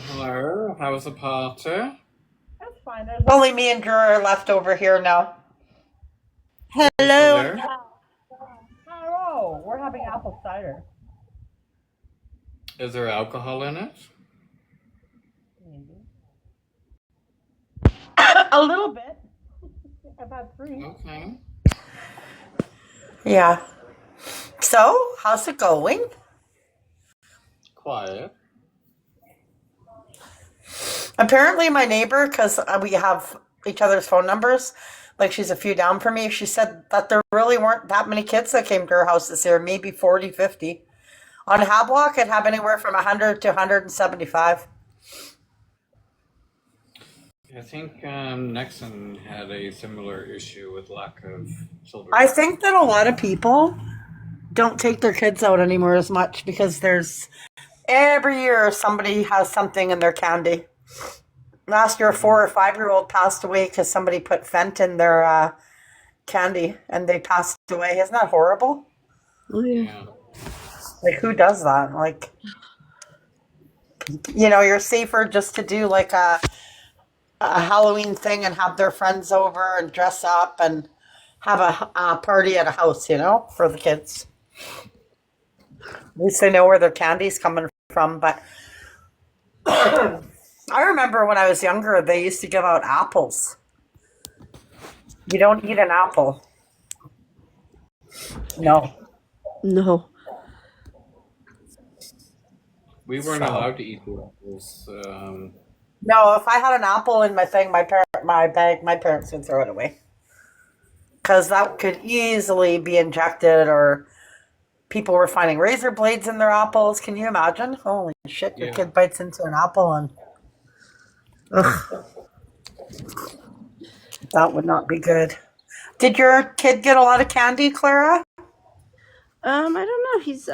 Hello, how was the party? That's fine. There's only me and Drew are left over here now. You're still Hello. there? Hello. We're having apple cider. Is there alcohol in it? Maybe. A little bit. I've had 3. Okay. Yeah. So, how's it going? Quiet. Apparently, my neighbor, because we have each other's phone numbers, like she's a few down from me, she said that there really weren't that many kids that came to her house this year, maybe 40, 50. On Havelock, it had anywhere from 100 to 175. I think Nexon had a similar issue with lack of children. I think that a lot of people don't take their kids out anymore as much because there's every year somebody has something in their candy. Last year, a 4 or 5-year-old passed away because somebody put Fent in their candy and they passed away. Isn't that horrible? Oh, yeah. Yeah. Like, who does that? Like, you're safer just to do like a Halloween thing and have their friends over and dress up and have a party at a house, for the kids. At least they know where their candy's coming from. But I remember when I was younger, they used to give out apples. You don't eat an apple. No. No. We weren't allowed to eat the apples. No, if I had an apple in my thing, my bag, my parents would throw it away. Because that could easily be injected, or people were finding razor blades in their apples. Can you imagine? Holy shit, your Yeah. kid bites into an apple and... Ugh. That would not be good. Did your kid get a lot of candy, Clara? I don't know. He's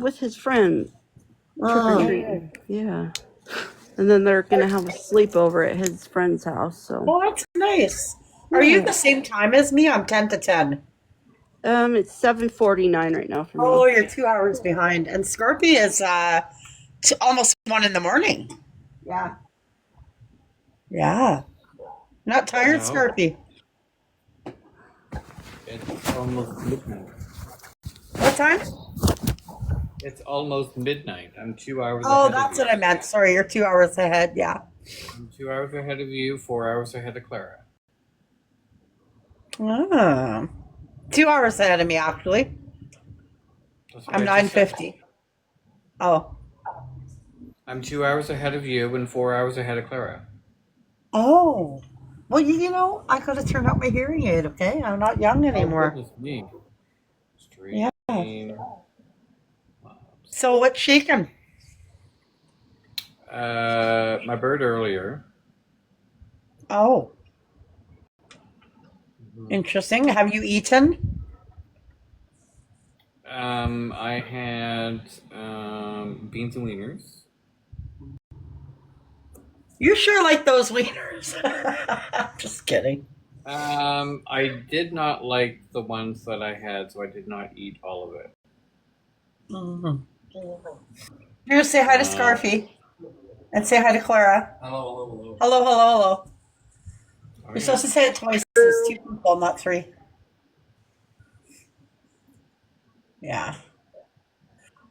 with his friend. Trick or treating. Yeah. And then they're gonna have a sleepover at his friend's house. So. Oh, that's nice. Are you the same time as me? I'm 10 to 10. It's 7:49 right now for me. Oh, you're 2 hours behind. And Scarfy is almost 1 in the morning. Yeah. Yeah. Not tired, No. Scarfy? It's almost midnight. What time? It's almost midnight. I'm 2 hours Oh, ahead that's of you. what I meant. Sorry, you're 2 hours ahead. Yeah. I'm 2 hours ahead of you, 4 hours ahead of Clara. Ah. 2 hours ahead of me, actually. That's what I'm I just said. 9:50. Oh. I'm 2 hours ahead of you and 4 hours ahead of Clara. Oh. Well, I could have turned out my hearing aid, okay? I'm not young anymore. Oh, goodness me. Yeah. Stream. So what's shaking? My bird earlier. Oh. Interesting. Have you eaten? I had beans and wieners. You sure like those wieners. Just kidding. I did not like the ones that I had, so I did not eat all of it. Mm-hmm. Drew, say hi to Scarfy. And say hi to Clara. Hello. Hello, hello, hello. Oh, You're yeah. supposed to say it twice. It's 2 people, not 3. Yeah.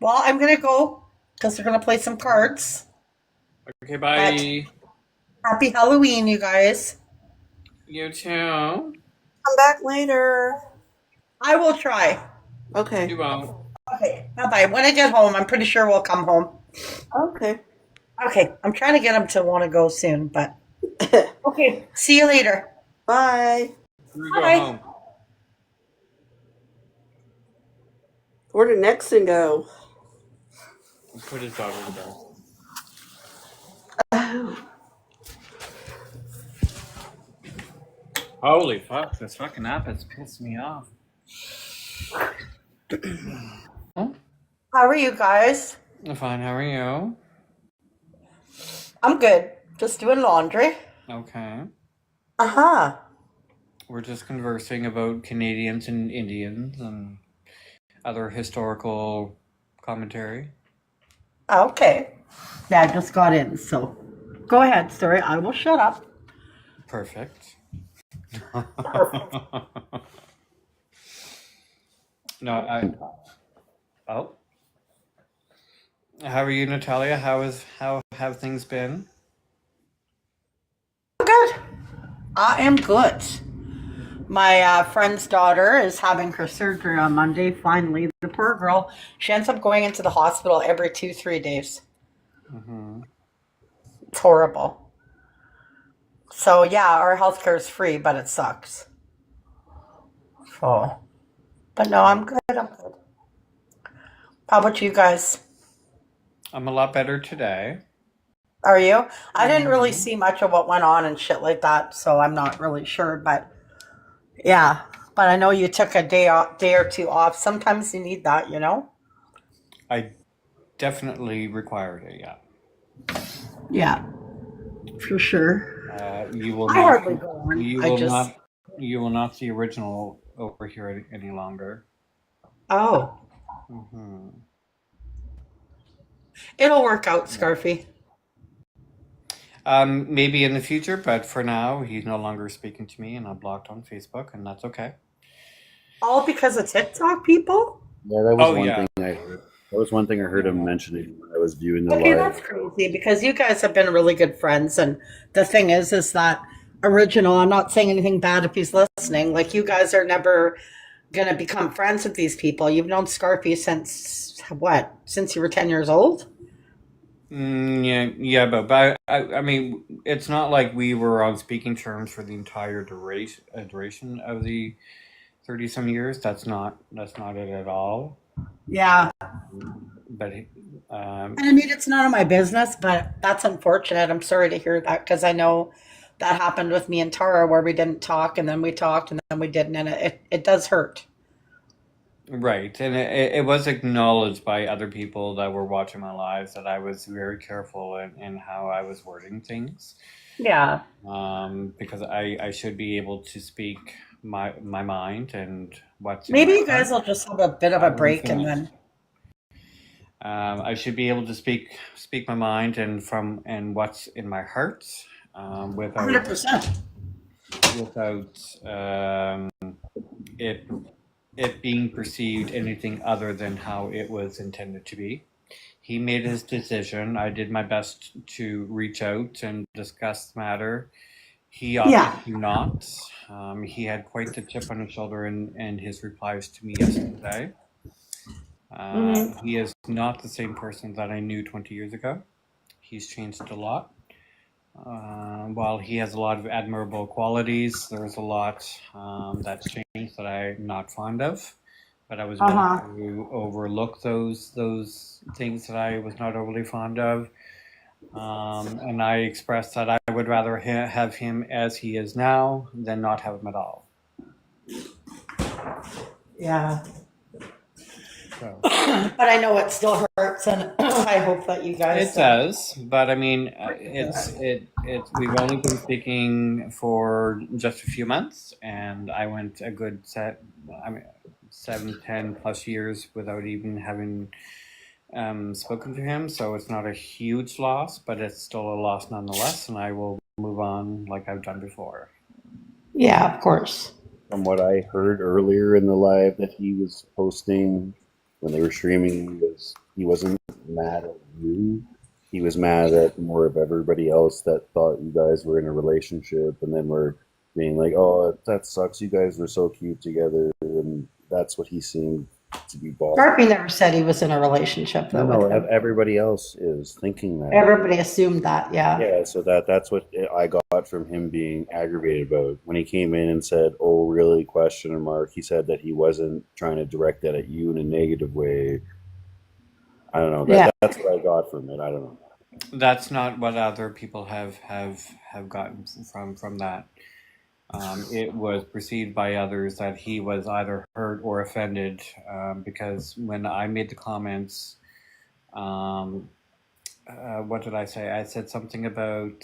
Well, I'm going to go because we're going to play some cards. Okay, bye. Happy Halloween, you guys. You too. Come back later. I will try. Okay. You won't. Okay, bye-bye. When I get home, I'm pretty sure we'll come home. Okay. Okay, I'm trying to get him to want to go soon, but... Okay, see you later. Bye. We go Bye. home. Where did Nexon go? Put his dog over there. Oh. Holy fuck, this fucking app has pissed me off. How are you guys? I'm fine, how are you? I'm good. Just doing laundry. Okay. Uh-huh. We're just conversing about Canadians and Indians and other historical commentary. Okay. Yeah, I just got in, so go ahead, sorry, I will shut up. Perfect. Perfect. No, oh, how are you, Natalia? How have things been? Good. I am good. My friend's daughter is having her surgery on Monday. Finally, the poor girl. She ends up going into the hospital every 2, 3 days. Hmm. It's horrible. So yeah, our healthcare is free, but it sucks. So, but no, I'm good. I'm good. How about you guys? I'm a lot better today. Are you? I didn't really Hmm. see much of what went on and shit like that, so I'm not really sure. But yeah, but I know you took a day or two off. Sometimes you need that, you know. I definitely required it. Yeah. Yeah, for sure. You will I not. hardly go on. You I will just not. You will not see original over here any longer. oh, Hmm. it'll work out, Scarfy. Maybe in the future, but for now, he's no longer speaking to me, and I'm blocked on Facebook, and that's okay. All because of TikTok, people. Yeah, that was Oh one yeah, thing I heard. That was one thing I heard him mentioning when I was viewing the Okay, live. that's crazy because you guys have been really good friends, and the thing is that original. I'm not saying anything bad if he's listening. Like you guys are never gonna become friends with these people. You've known Scarfy since what? Since you were 10 years old. yeah, yeah. But I mean, it's not like we were on speaking terms for the entire duration of the 30 some years. That's not it at all. Yeah, But and I mean it's none of my business, but that's unfortunate. I'm sorry to hear that because I know that happened with me and Tara where we didn't talk and then we talked and then we didn't, and it does hurt. right, and it was acknowledged by other people that were watching my lives that I was very careful in how I was wording things. Yeah. Because I should be able to speak my mind and what's in Maybe my you heart. guys will just have a bit of I a wasn't break and finished. then I should be able to speak my mind and what's in my heart, without 100%. without it it being perceived anything other than how it was intended to be. He made his decision. I did my best to reach out and discuss the matter. He opted Yeah. to not. He had quite the chip on his shoulder in his replies to me yesterday. Hmm. He is not the same person that I knew 20 years ago. He's changed a lot. While he has a lot of admirable qualities, there's a lot that's changed that I'm not fond of. But I was willing Uh-huh. to overlook those things that I was not overly fond of. And I expressed that I would rather have him as he is now than not have him at all. Yeah. So But I know it still hurts and I hope that you it guys does, but I mean, work through it's it. it. We've only been speaking for just a few months, and I went a good I mean, 7, 10 plus years without even having spoken to him. So it's not a huge loss, but it's still a loss nonetheless, and I will move on like I've done before. Yeah, of course. From what I heard earlier in the live that he was posting when they were streaming, he wasn't mad at you. He was mad at more of everybody else that thought you guys were in a relationship, and then were being like, "Oh, that sucks. You guys were so cute together," and that's what he seemed to be bothered. Scarpy never said he was in a relationship No, though no, with him. everybody else is thinking that. Everybody assumed that, yeah. Yeah, so that's what I got from him being aggravated about when he came in and said, "Oh, really?" Question mark. He said that he wasn't trying to direct that at you in a negative way. I don't know. Yeah. That's what I got from it. I don't know. That's not what other people have gotten from that. It was perceived by others that he was either hurt or offended, because when I made the comments, um, what did I say? I said something about,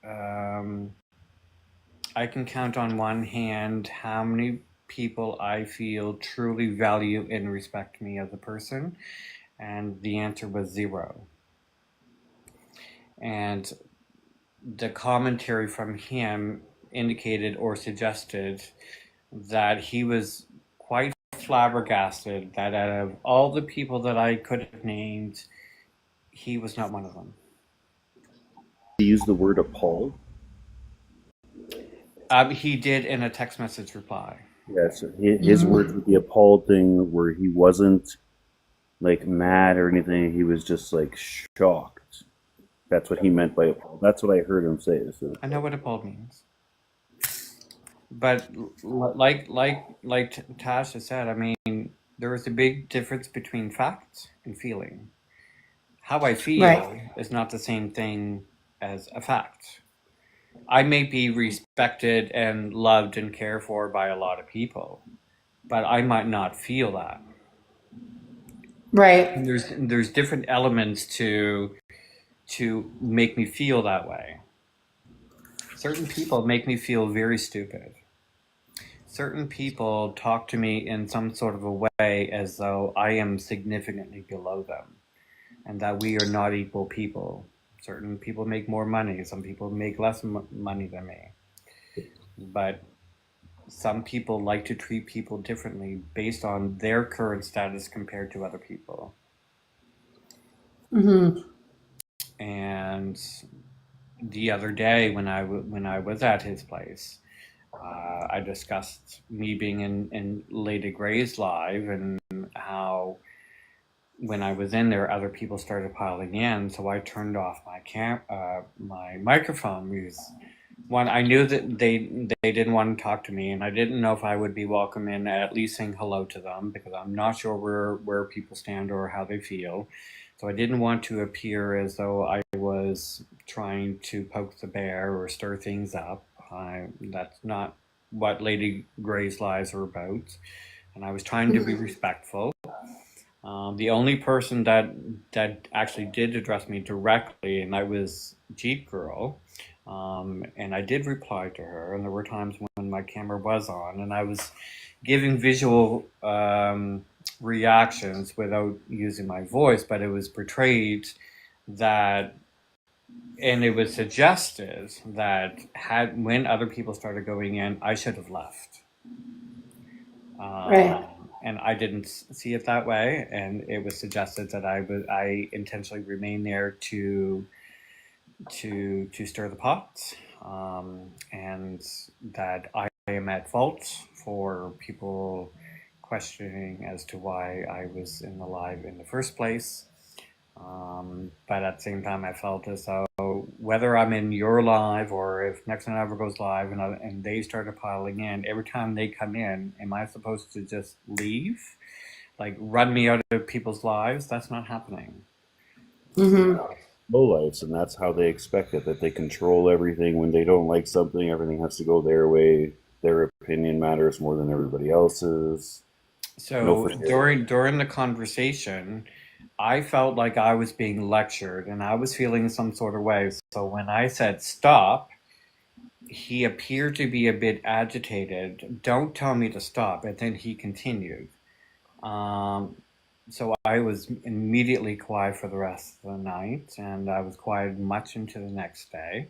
um, I can count on one hand how many people I feel truly value and respect me as a person, and the answer was zero. And the commentary from him indicated or suggested that he was quite flabbergasted that out of all the people that I could have named, he was not one of them. He used the word appalled. He did in a text message reply. Yeah, so his words with the appalled thing, where he wasn't like mad or anything. He was just like shocked. That's what he meant by appalled. That's what I heard him say. So, I know what appalled means. But like Tasha said, I mean, there is a big difference between fact and feeling. How I feel Right. is not the same thing as a fact. I may be respected and loved and cared for by a lot of people, but I might not feel that. Right. And there's different elements to make me feel that way. Certain people make me feel very stupid. Certain people talk to me in some sort of a way as though I am significantly below them and that we are not equal people. Certain people make more money, some people make less money than me. But some people like to treat people differently based on their current status compared to other people. And the other day when I was at his place, I discussed me being in Lady Gray's live and how when I was in there, other people started piling in. So I turned off my microphone because one, I knew that they didn't want to talk to me, and I didn't know if I would be welcome in at least saying hello to them because I'm not sure where people stand or how they feel. So I didn't want to appear as though I was trying to poke the bear or stir things up. That's not what Lady Gray's lives are about. And I was trying to be respectful. The only person that actually did address me directly, and that was Jeep Girl. And I did reply to her, and there were times when my camera was on, and I was giving visual reactions without using my voice, but it was portrayed that, and it was suggested that when other people started going in, I should have left. Right. And I didn't see it that way, and it was suggested that I intentionally remain there to stir the pot, and that I am at fault for people questioning as to why I was in the live in the first place. But at the same time, I felt as though whether I'm in your live or if nexon ever goes live and they started piling in, every time they come in, am I supposed to just leave? Like run me out of people's lives? That's not happening. low lives, and that's how they expect it. That they control everything. When they don't like something, everything has to go their way. Their opinion matters more than everybody else's. So during the conversation, I felt like I was being lectured and I was feeling some sort of way. So when I said stop, he appeared to be a bit agitated. Don't tell me to stop. And then he continued. So I was immediately quiet for the rest of the night, and I was quiet much into the next day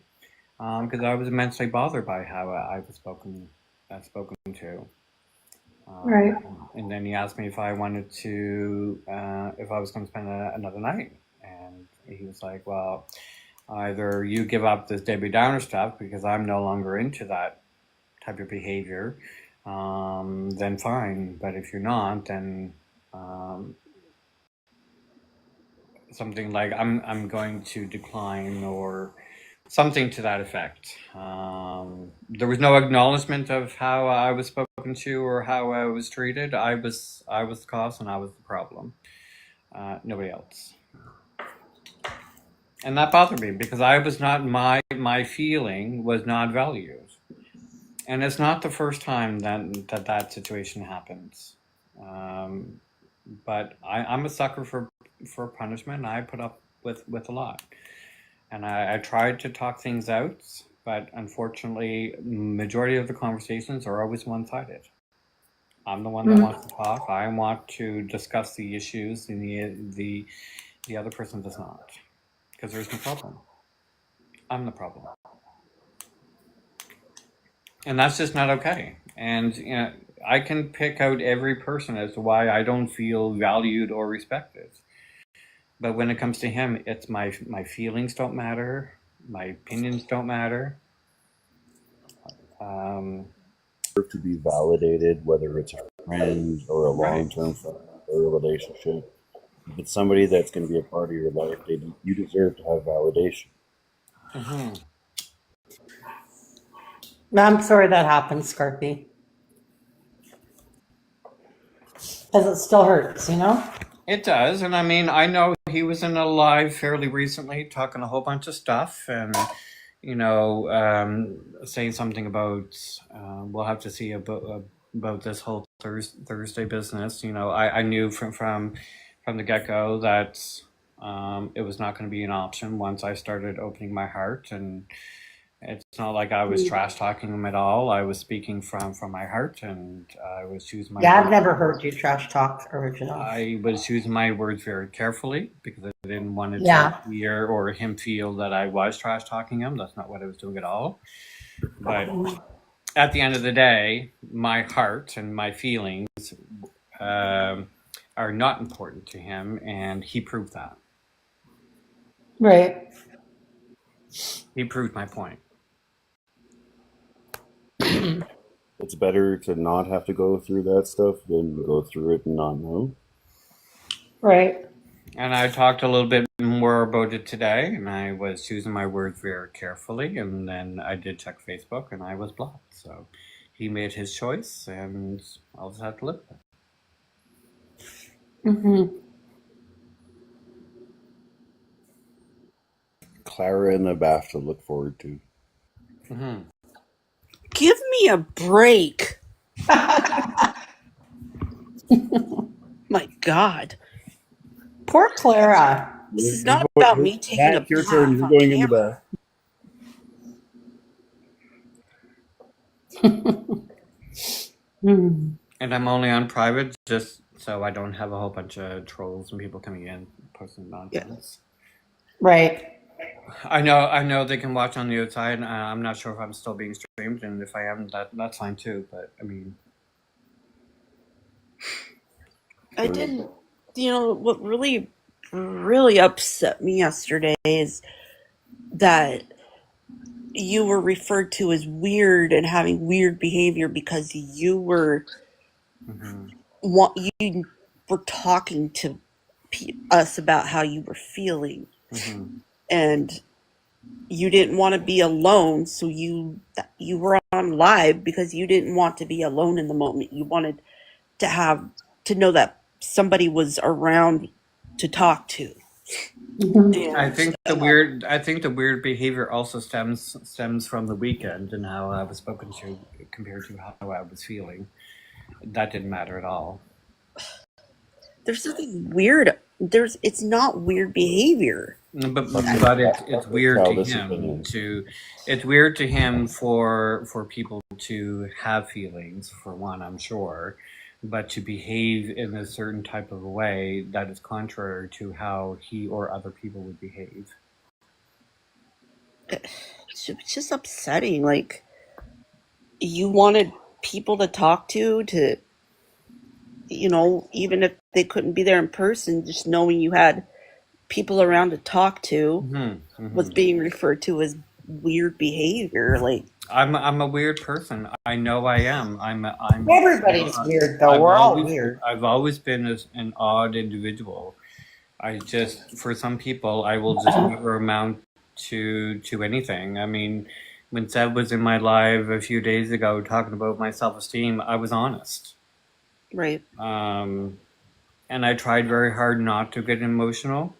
because I was immensely bothered by how I was spoken to. Right. And then he asked me if I wanted to, if I was going to spend another night. And he was like, well, either you give up this Debbie Downer stuff because I'm no longer into that type of behavior, then fine. But if you're not, then something like I'm going to decline or something to that effect. There was no acknowledgement of how I was spoken to or how I was treated. I was the cause and I was the problem. Nobody else. And that bothered me because I was not my feeling was not valued. And it's not the first time that situation happens. But I'm a sucker for punishment. And I put up with a lot. And I tried to talk things out, but unfortunately, majority of the conversations are always one-sided. I'm the one that wants to talk. I want to discuss the issues, and the other person does not, because there's no problem. I'm the problem. And that's just not okay. And you know, I can pick out every person as to why I don't feel valued or respected. But when it comes to him, it's my feelings don't matter, my opinions don't matter. Um, To be validated, whether it's a friend or a right. long-term friend or a relationship. If it's somebody that's going to be a part of your life, you deserve to have validation. Hmm. I'm sorry that happened, Scarfy. Because it still hurts, you know? It does, and I mean, I know he was in a live fairly recently, talking a whole bunch of stuff, and saying something about we'll have to see about this whole Thursday business. I knew from the get go that it was not going to be an option once I started opening my heart, and it's not like I was trash talking him at all. I was speaking from my heart, and I was choosing my Yeah, I've words. never heard you trash talk original. I was choosing my words very carefully because I didn't want it Yeah. to hear or him feel that I was trash talking him. That's not what I was doing at all. But at the end of the day, my heart and my feelings are not important to him, and he proved that. Right. He proved my point. It's better to not have to go through that stuff than go through it and not know. Right. And I talked a little bit more about it today, and I was choosing my words very carefully. And then I did check Facebook, and I was blocked. So he made his choice, and I'll just have to live with it. Mm-hmm. Clara in the bath to look forward to. Mm-hmm. Give me a break. My God. Poor Clara. This is not about me taking a your bath turn. You're on going in the camera. bath. And I'm only on private just so I don't have a whole bunch of trolls and people coming in posting nonsense. Right. I know they can watch on the outside. I'm not sure if I'm still being streamed, and if I am, that's fine too. But I mean, I didn't, what really, really upset me yesterday is that you were referred to as weird and having weird behavior because you were you were talking to us about how you were feeling, and you didn't want to be alone, so you were on live because you didn't want to be alone in the moment. You wanted to know that somebody was around to talk to. I think the weird behavior also stems from the weekend and how I was spoken to compared to how I was feeling. That didn't matter at all. There's something weird. It's not weird behavior. But it's weird to him it's weird to him for people to have feelings, for one, I'm sure, but to behave in a certain type of a way that is contrary to how he or other people would behave. It's just upsetting. Like, you wanted people to talk to, even if they couldn't be there in person, just knowing you had people around to talk to was being referred to as weird behavior. Like, I'm a weird person. I know I am. Everybody's weird, though. We're all weird. I've always been an odd individual. For some people, I will just never amount to anything. I mean, when Seb was in my live a few days ago talking about my self-esteem, I was honest. right. And I tried very hard not to get emotional,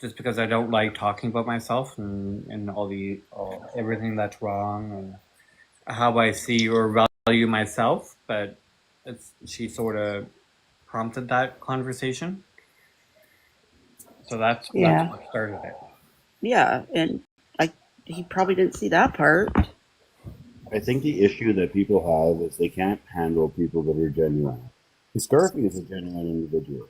just because I don't like talking about myself and everything that's wrong and how I see or value myself. But she sort of prompted that conversation. So that's what started it. Yeah, and he probably didn't see that part. I think the issue that people have is they can't handle people that are genuine. Scarfy is a genuine individual.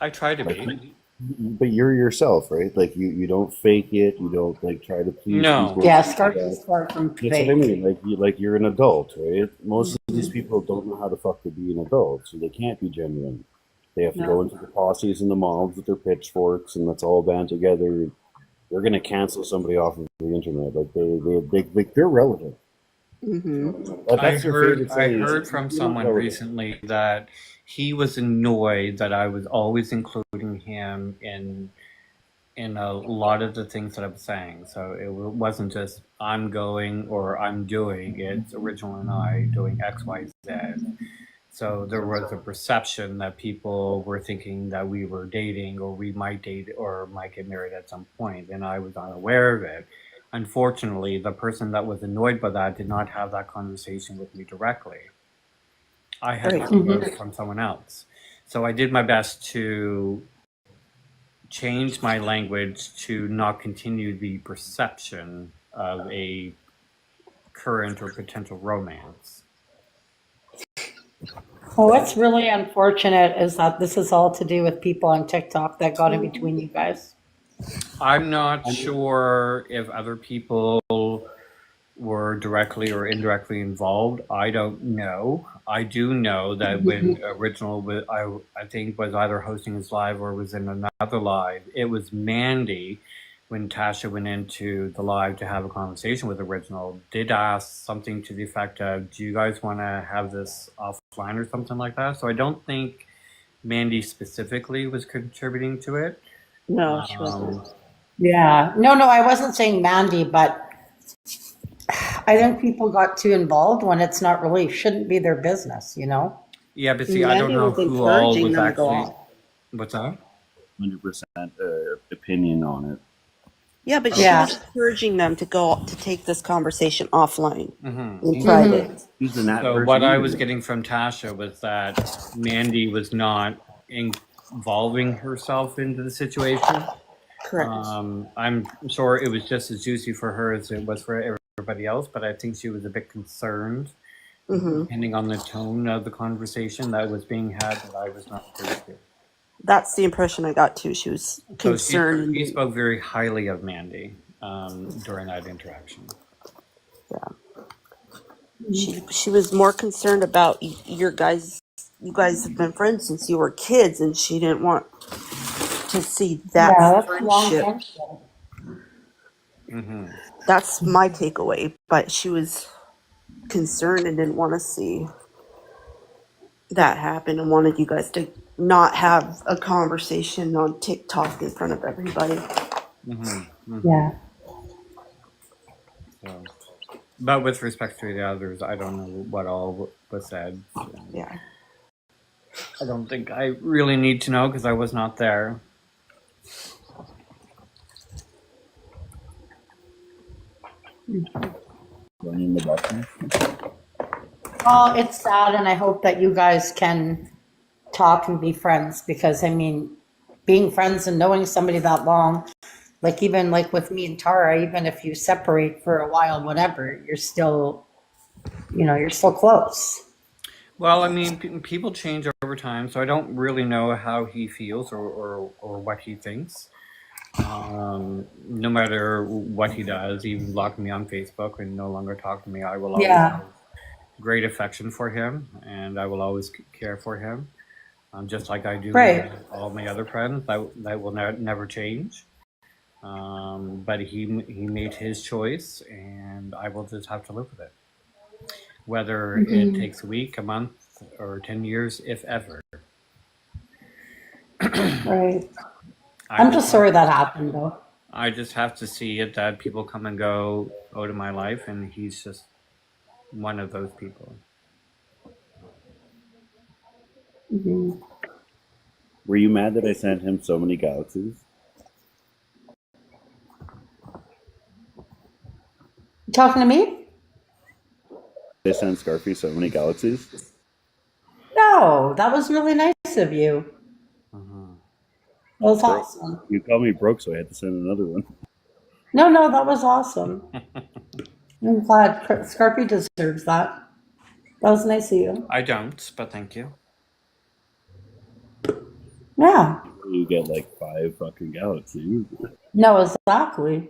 I try to be. But you're yourself, right? Like you don't fake it. You don't like try to please No. people. Yeah, Yeah. Scarfy's far from That's what I mean. fake. Like you're an adult, right? Most of these Mhm. people don't know how to fuck to be an adult, so they can't be genuine. They have to go No. into the posses and the mobs with their pitchforks, and let's all band together. They're gonna cancel somebody off of the internet. Like they're relevant. Hmm. Like that's their favorite I saying. heard from You're not someone relevant. recently that he was annoyed that I was always including him in a lot of the things that I'm saying. So it wasn't just I'm going or I'm doing. It's Original and I doing X, Y, Z. So there was a perception that people were thinking that we were dating or we might date or might get married at some point, and I was unaware of it. Unfortunately, the person that was annoyed by that did not have that conversation with me directly. I had Right. heard it from someone else. So I did my best to change my language to not continue the perception of a current or potential romance. Well, what's really unfortunate is that this is all to do with people on TikTok that got in between you guys. I'm not sure if other people were directly or indirectly involved. I don't know. I do know that when Original, I think, was either hosting his live or was in another live, it was Mandy when Tasha went into the live to have a conversation with Original, did ask something to the effect of, do you guys want to have this offline or something like that? So I don't think Mandy specifically was contributing to it. No, she wasn't. Yeah. No, no, I wasn't saying Mandy, but I think people got too involved when it's not really, shouldn't be their business, you know? Yeah, but see, I don't Mandy know was who all encouraging was them to go actually. off. What's that? 100% opinion on it. Yeah, but she Yeah. was encouraging them to go to take this conversation offline Mm-hmm. in private. Who's the Nat So version? what I was getting from Tasha was that Mandy was not involving herself into the situation. Correct. I'm sure it was just as juicy for her as it was for everybody else, but I think she was a bit concerned, Hmm. depending on the tone of the conversation that was being had, that I was not privy to. That's the impression I got too. She was So concerned. she spoke very highly of Mandy during that interaction. She was more concerned about your guys. You guys have been friends since you were kids, and she didn't want to see that Yeah, that's long friendship. friendship. Mm-hmm. That's my takeaway. But she was concerned and didn't want to see that happen, and wanted you guys to not have a conversation on TikTok in front of everybody. Mm-hmm. Mm-hmm. Yeah. So, but with respect to the others, I don't know what all was said. Yeah. I don't think I really need to know because I was not there. Running the button. Well, it's sad, and I hope that you guys can talk and be friends because, I mean, being friends and knowing somebody that long, like even like with me and Tara, even if you separate for a while, whatever, you're still, you're still close. Well, I mean, people change over time, so I don't really know how he feels or what he thinks. No matter what he does, he blocked me on Facebook and no longer talk to me. I will always Yeah. have great affection for him, and I will always care for him, just like I do Right. with all my other friends. That will never change. But he made his choice, and I will just have to live with it. Whether it takes a week, a month, or 10 years, if ever. Right. I'm just sorry that happened, though. I just have to see it that people come and go out of my life, and he's just one of those people. Were you mad that I sent him so many galaxies? You talking to me? I sent Scarfy so many galaxies. No, that was really nice of you. Uh-huh. That was awesome. You called me broke, so I had to send another one. No, that was awesome. I'm glad Scarpy deserves that. That was nice of you. I don't, but thank you. Yeah. you get like 5 fucking galaxies. No, exactly.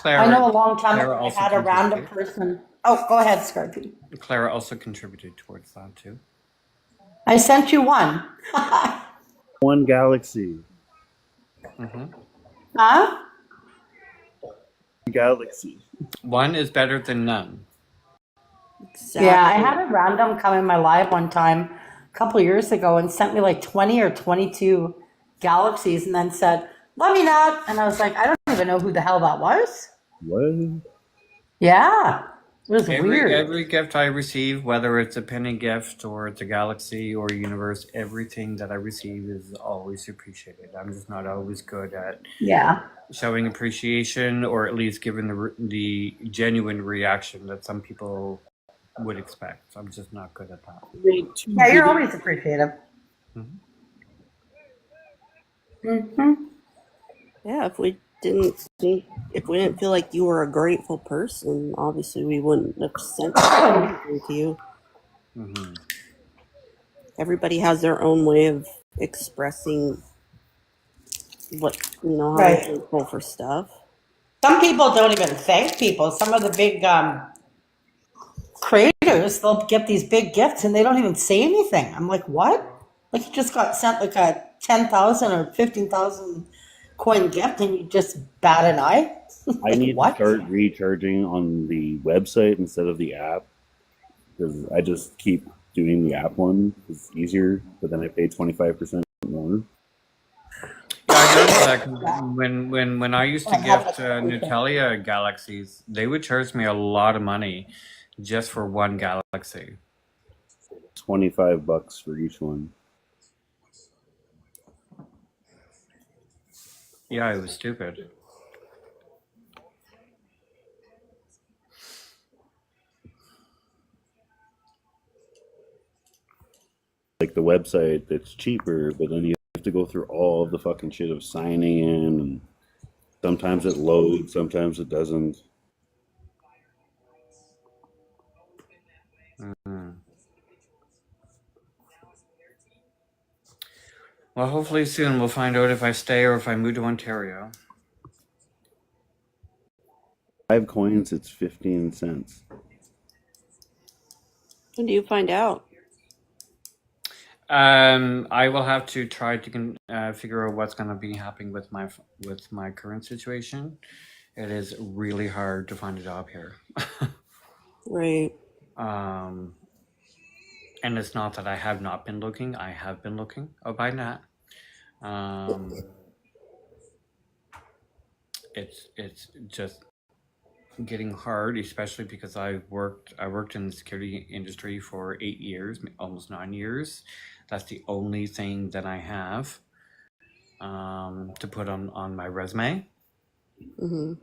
I know a long time Clara ago I also had a random contributed. person. Oh, go ahead, Scarpy. Clara also contributed towards that too. I sent you one. 1 galaxy. Huh? Galaxy. One is better than none. Yeah, I Exactly. had a random come in my live one time a couple years ago and sent me like 20 or 22 galaxies and then said, "Let me not." And I was like, I don't even know who the hell that was. What? Yeah, it was weird. Every gift I receive, whether it's a penny gift or it's a galaxy or a universe, everything that I receive is always appreciated. I'm just not always good at Yeah. showing appreciation, or at least giving the genuine reaction that some people would expect. I'm just not good at that. Made 2 Yeah, you're billion. always appreciative. Mhm. Mm-hmm. Yeah, if we didn't feel like you were a grateful person, obviously we wouldn't have sent anything to you. Mhm. Everybody has their own way of expressing how they're Right. grateful for stuff. Some people don't even thank people. Some of the big creators, they'll get these big gifts and they don't even say anything. I'm like, what? Like you just got sent like a 10,000 or 15,000 coin gift and you just bat an eye? I Like, need to what? start recharging on the website instead of the app because I just keep doing the app one. It's easier, but then I pay 25% more. Yeah, I noticed that 'cause when I used to I have gift a- Nutalia galaxies, they would charge me a lot of money just for one galaxy. $25 for each one. Yeah, it was stupid. Like the website that's cheaper, but then you have to go through all of the fucking shit of signing in, and sometimes it loads, sometimes it doesn't. Mhm. Well, hopefully soon we'll find out if I stay or if I move to Ontario. 5 coins, it's 15 cents. When do you find out? I will have to try to figure out what's going to be happening with my current situation. It is really hard to find a job here. Right. um, and it's not that I have not been looking. I have been looking. Oh, by that. Um, it's just getting hard, especially because I worked in the security industry for 8 years, almost 9 years. That's the only thing that I have to put on my resume, Mm-hmm.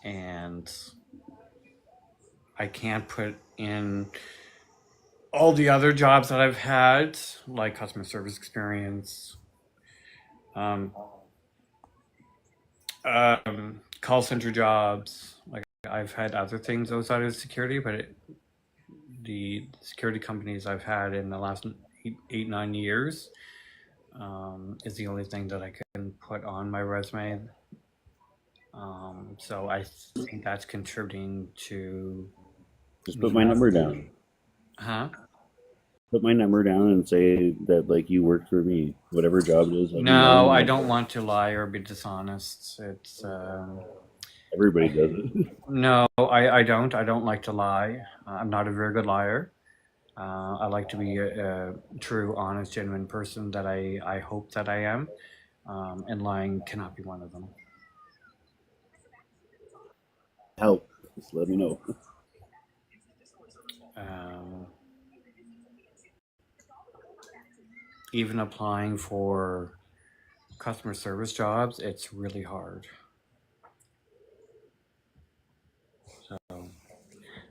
and I can't put in all the other jobs that I've had, like customer service experience, um, call center jobs. Like I've had other things outside of security, but the security companies I've had in the last 8, 9 years is the only thing that I can put on my resume. So I think that's contributing to Just me put my not. number down. Huh? Put my number down and say that like you worked for me, whatever job it is. Let me No, I know. don't want to lie or be dishonest. It's Everybody does it. no, I don't. I don't like to lie. I'm not a very good liar. I like to be a true, honest, genuine person that I hope that I am. And lying cannot be one of them. Help. Just let me know. Um, Even applying for customer service jobs, it's really hard. So,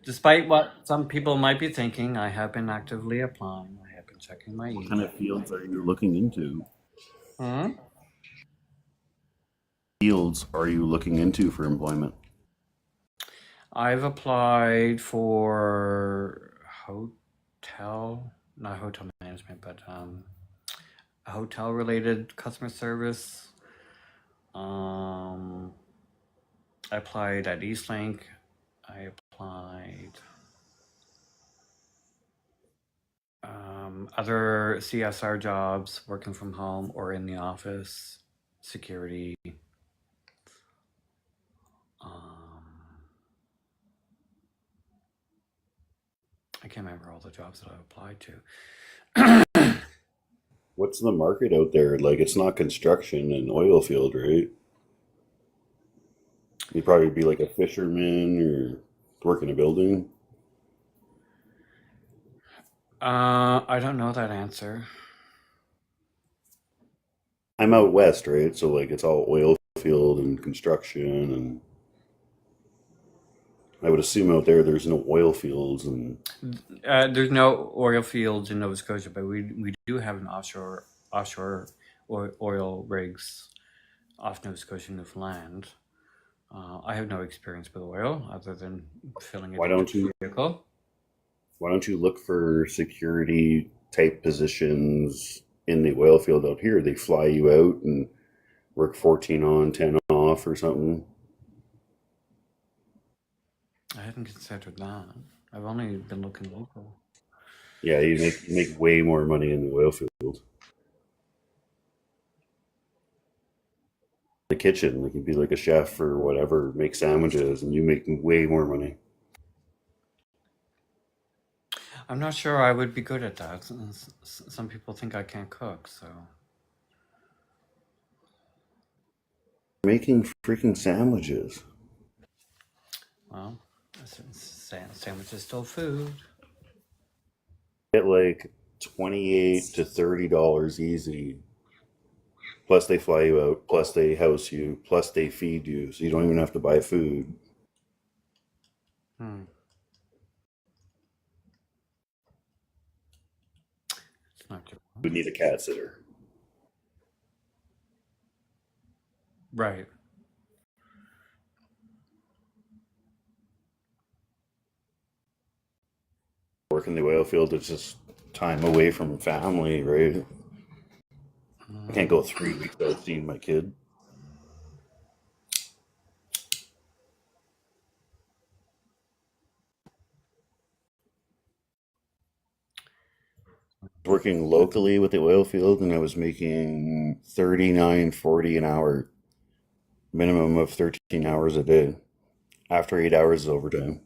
despite what some people might be thinking, I have been actively applying. I have been checking my What kind email. of fields are you looking into? Hmm? Fields are you looking into for employment? I've applied for not hotel management, but hotel related customer service. I applied at Eastlink. I applied other CSR jobs, working from home or in the office, security. I can't remember all the jobs that I applied to. What's the market out there? Like, it's not construction and oil field, right? You'd probably be like a fisherman or work in a building. I don't know that answer. I'm out west, right? So like it's all oil field and construction, and I would assume out there there's no oil fields and There's no oil fields in Nova Scotia, but we do have an offshore oil rigs off Nova Scotia, Newfoundland. I have no experience with oil other than filling it why into don't you a vehicle. why don't you look for security type positions in the oil field out here? They fly you out and work 14 on, 10 off or something. I hadn't considered that. I've only been looking local. Yeah, you make way more money in the oil field. The kitchen, like you'd be like a chef or whatever, make sandwiches, and you make way more money. I'm not sure I would be good at that. Some people think I can't cook, so Making freaking sandwiches. well, sandwich is still food. Get like 28 to $30 easy. Plus they fly you out, plus they house you, plus they feed you, so you don't even have to buy food. Hmm. It's not too We need a cat sitter. right. Work in the oil field is just time away from family, right? I can't go 3 weeks without seeing my kid. Working locally with the oil field, and I was making 39.40 an hour, minimum of 13 hours a day. After 8 hours is overtime.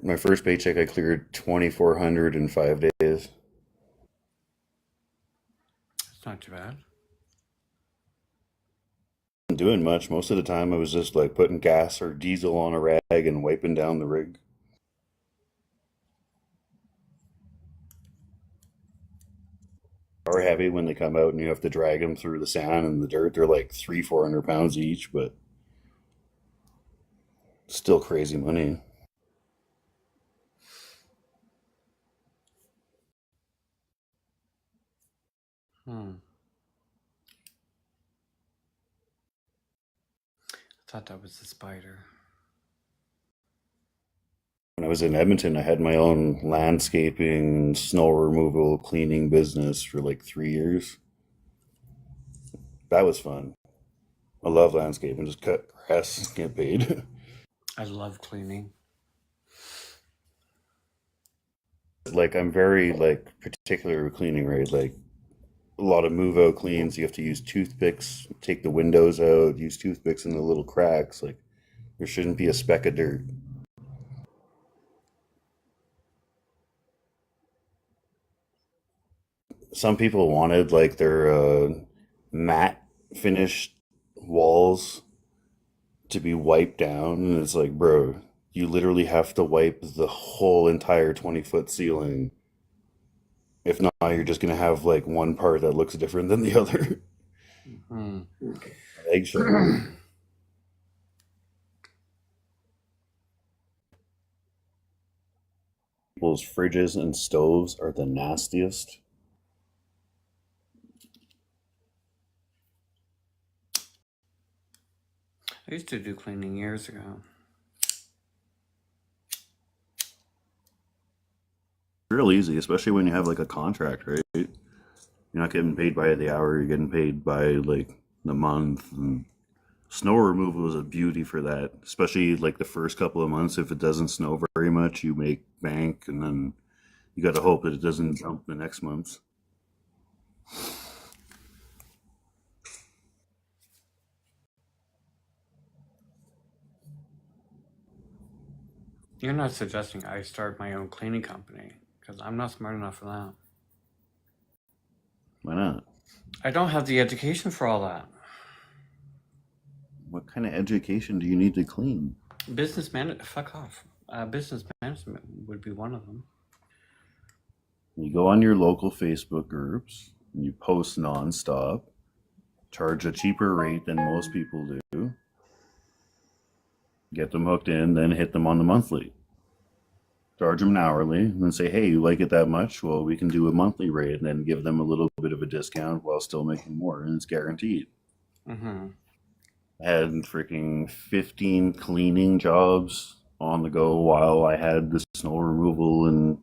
My first paycheck, I cleared 2,400 in 5 days. It's not too bad. Wasn't doing much. Most of the time, I was just like putting gas or diesel on a rag and wiping down the rig. Are heavy when they come out and you have to drag them through the sand and the dirt. They're like 300-400 pounds each, but still crazy money. Hmm. I thought that was the spider. When I was in Edmonton, I had my own landscaping, snow removal, cleaning business for like 3 years. That was fun. I love landscaping. Just cut grass, get paid. I love cleaning. Like I'm very like particular with cleaning, right? Like a lot of move out cleans, you have to use toothpicks, take the windows out, use toothpicks in the little cracks. Like there shouldn't be a speck of dirt. Some people wanted like their matte finished walls to be wiped down, and it's like, bro, you literally have to wipe the whole entire 20-foot ceiling. If not, you're just gonna have like one part that looks different than the other. Hmm. Eggshell. People's fridges and stoves are the nastiest. I used to do cleaning years ago. real easy, especially when you have like a contract, right? You're not getting paid by the hour, you're getting paid by like the month. And snow removal is a beauty for that, especially like the first couple of months. If it doesn't snow very much, you make bank, and then you got to hope that it doesn't jump the next month. You're not suggesting I start my own cleaning company, because I'm not smart enough for that. Why not? I don't have the education for all that. What kind of education do you need to clean? Fuck off. Business management would be one of them. You go on your local Facebook groups, and you post nonstop, charge a cheaper rate than most people do, get them hooked in, then hit them on the monthly. Charge them an hourly, and then say, hey, you like it that much? Well, we can do a monthly rate, and then give them a little bit of a discount while still making more, and it's guaranteed. Mm-hmm. I had freaking 15 cleaning jobs on the go while I had the snow removal and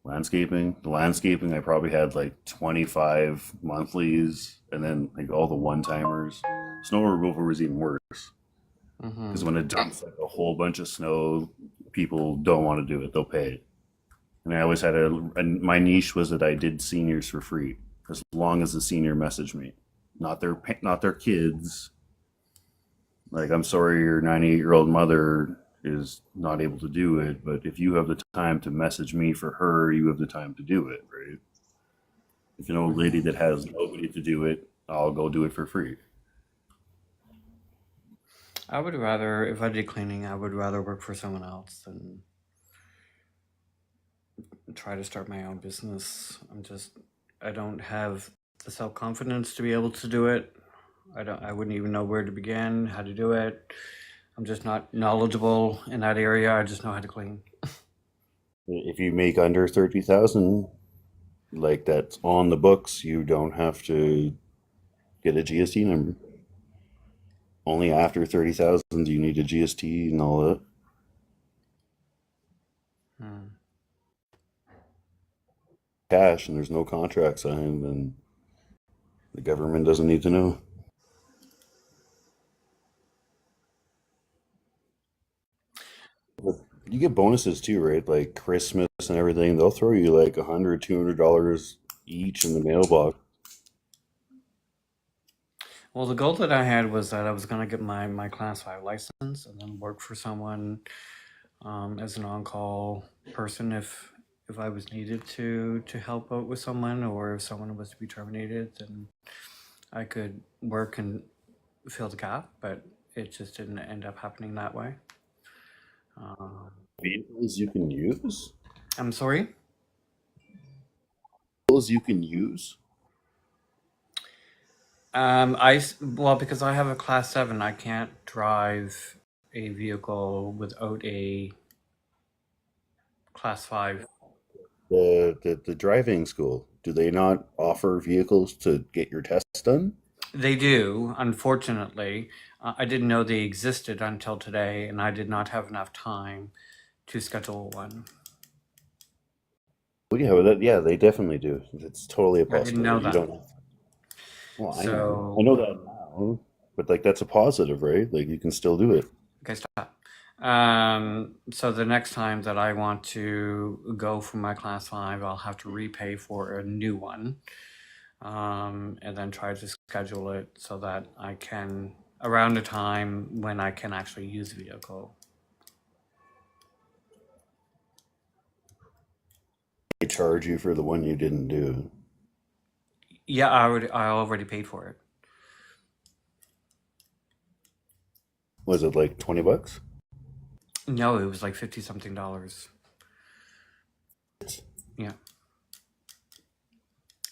landscaping. The landscaping, I probably had like 25 monthlies, and then like all the one-timers. Snow removal was even worse, because when it dumps like a whole bunch of snow, people don't want to do it, they'll pay it. And I always had my niche was that I did seniors for free, as long as the senior messaged me, not their kids. Like, I'm sorry your 98-year-old mother is not able to do it, but if you have the time to message me for her, you have the time to do it, right? If an old lady that has nobody to do it, I'll go do it for free. I would rather, if I did cleaning, I would rather work for someone else than try to start my own business. I don't have the self-confidence to be able to do it. I wouldn't even know where to begin, how to do it. I'm just not knowledgeable in that area. I just know how to clean. If you make under 30,000, like that's on the books, you don't have to get a GST number. Only after 30,000 do you need a GST and all that. Cash and there's no contract signed, and the government doesn't need to know. But you get bonuses too, right? Like Christmas and everything. They'll throw you like $100, $200 each in the mailbox. Well, the goal that I had was that I was going to get my Class 5 license and then work for someone as an on-call person if I was needed to help out with someone, or if someone was to be terminated, then I could work and fill the gap, but it just didn't end up happening that way. Vehicles you can use? I'm sorry? Vehicles you can use? Well, because I have a Class 7, I can't drive a vehicle without a Class 5. The driving school, do they not offer vehicles to get your tests done? They do, unfortunately. I didn't know they existed until today, and I did not have enough time to schedule one. Well, yeah, they definitely do. It's totally a I didn't know possibility. You that. don't. Well, So, I know that now, but like that's a positive, right? Like you can still do it. okay, stop. So the next time that I want to go for my Class 5, I'll have to repay for a new one, and then try to schedule it so that I can, around the time when I can actually use the vehicle. They charge you for the one you didn't do. Yeah, I already paid for it. Was it like $20? No, it was like $50 something. Yeah.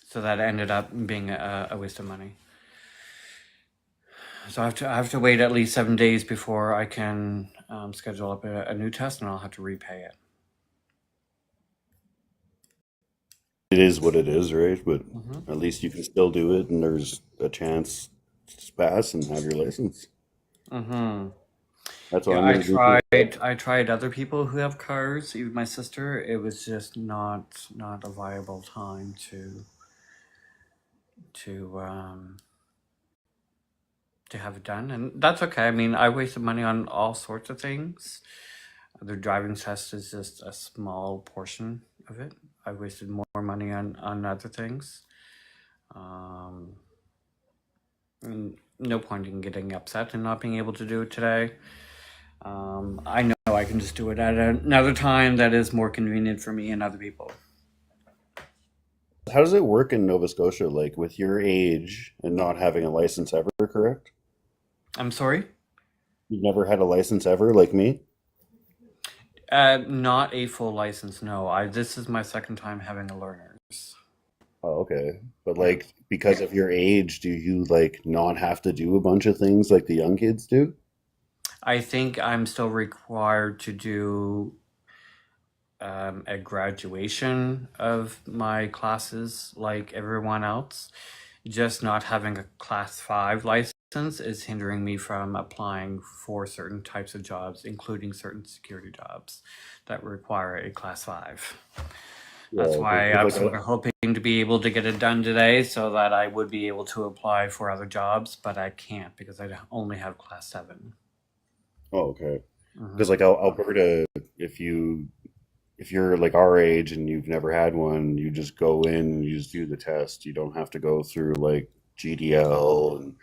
So that ended up being a waste of money. So I have to wait at least 7 days before I can schedule up a new test, and I'll have to repay it. It is what it is, right? But at least you can still do it, and there's a chance to pass and have your license. Mm-hmm. That's what Yeah, I'm gonna do too. I tried other people who have cars, even my sister. It was just not a viable time to to have it done, and that's okay. I mean, I wasted money on all sorts of things. The driving test is just a small portion of it. I wasted more money on other things. Um, and no point in getting upset and not being able to do it today. I know I can just do it at another time that is more convenient for me and other people. How does it work in Nova Scotia? Like with your age and not having a license ever, correct? I'm sorry? You've never had a license ever, like me? Not a full license, no. This is my second time having a learner's. Oh, okay. But Yeah. like because of your age, do you like not have to do a bunch of things like the young kids do? I think I'm still required to do a graduation of my classes like everyone else. Just not having a class 5 license is hindering me from applying for certain types of jobs, including certain security jobs that require a class 5. That's Yeah, why because I like was sort of hoping to be able to get it done today so that I would be able to apply for other jobs, but I can't because I only have class 7. oh, okay. Mhm. Because like Alberta, if you if you're like our age and you've never had one, you just go in and you just do the test. You don't have to go through like GDL and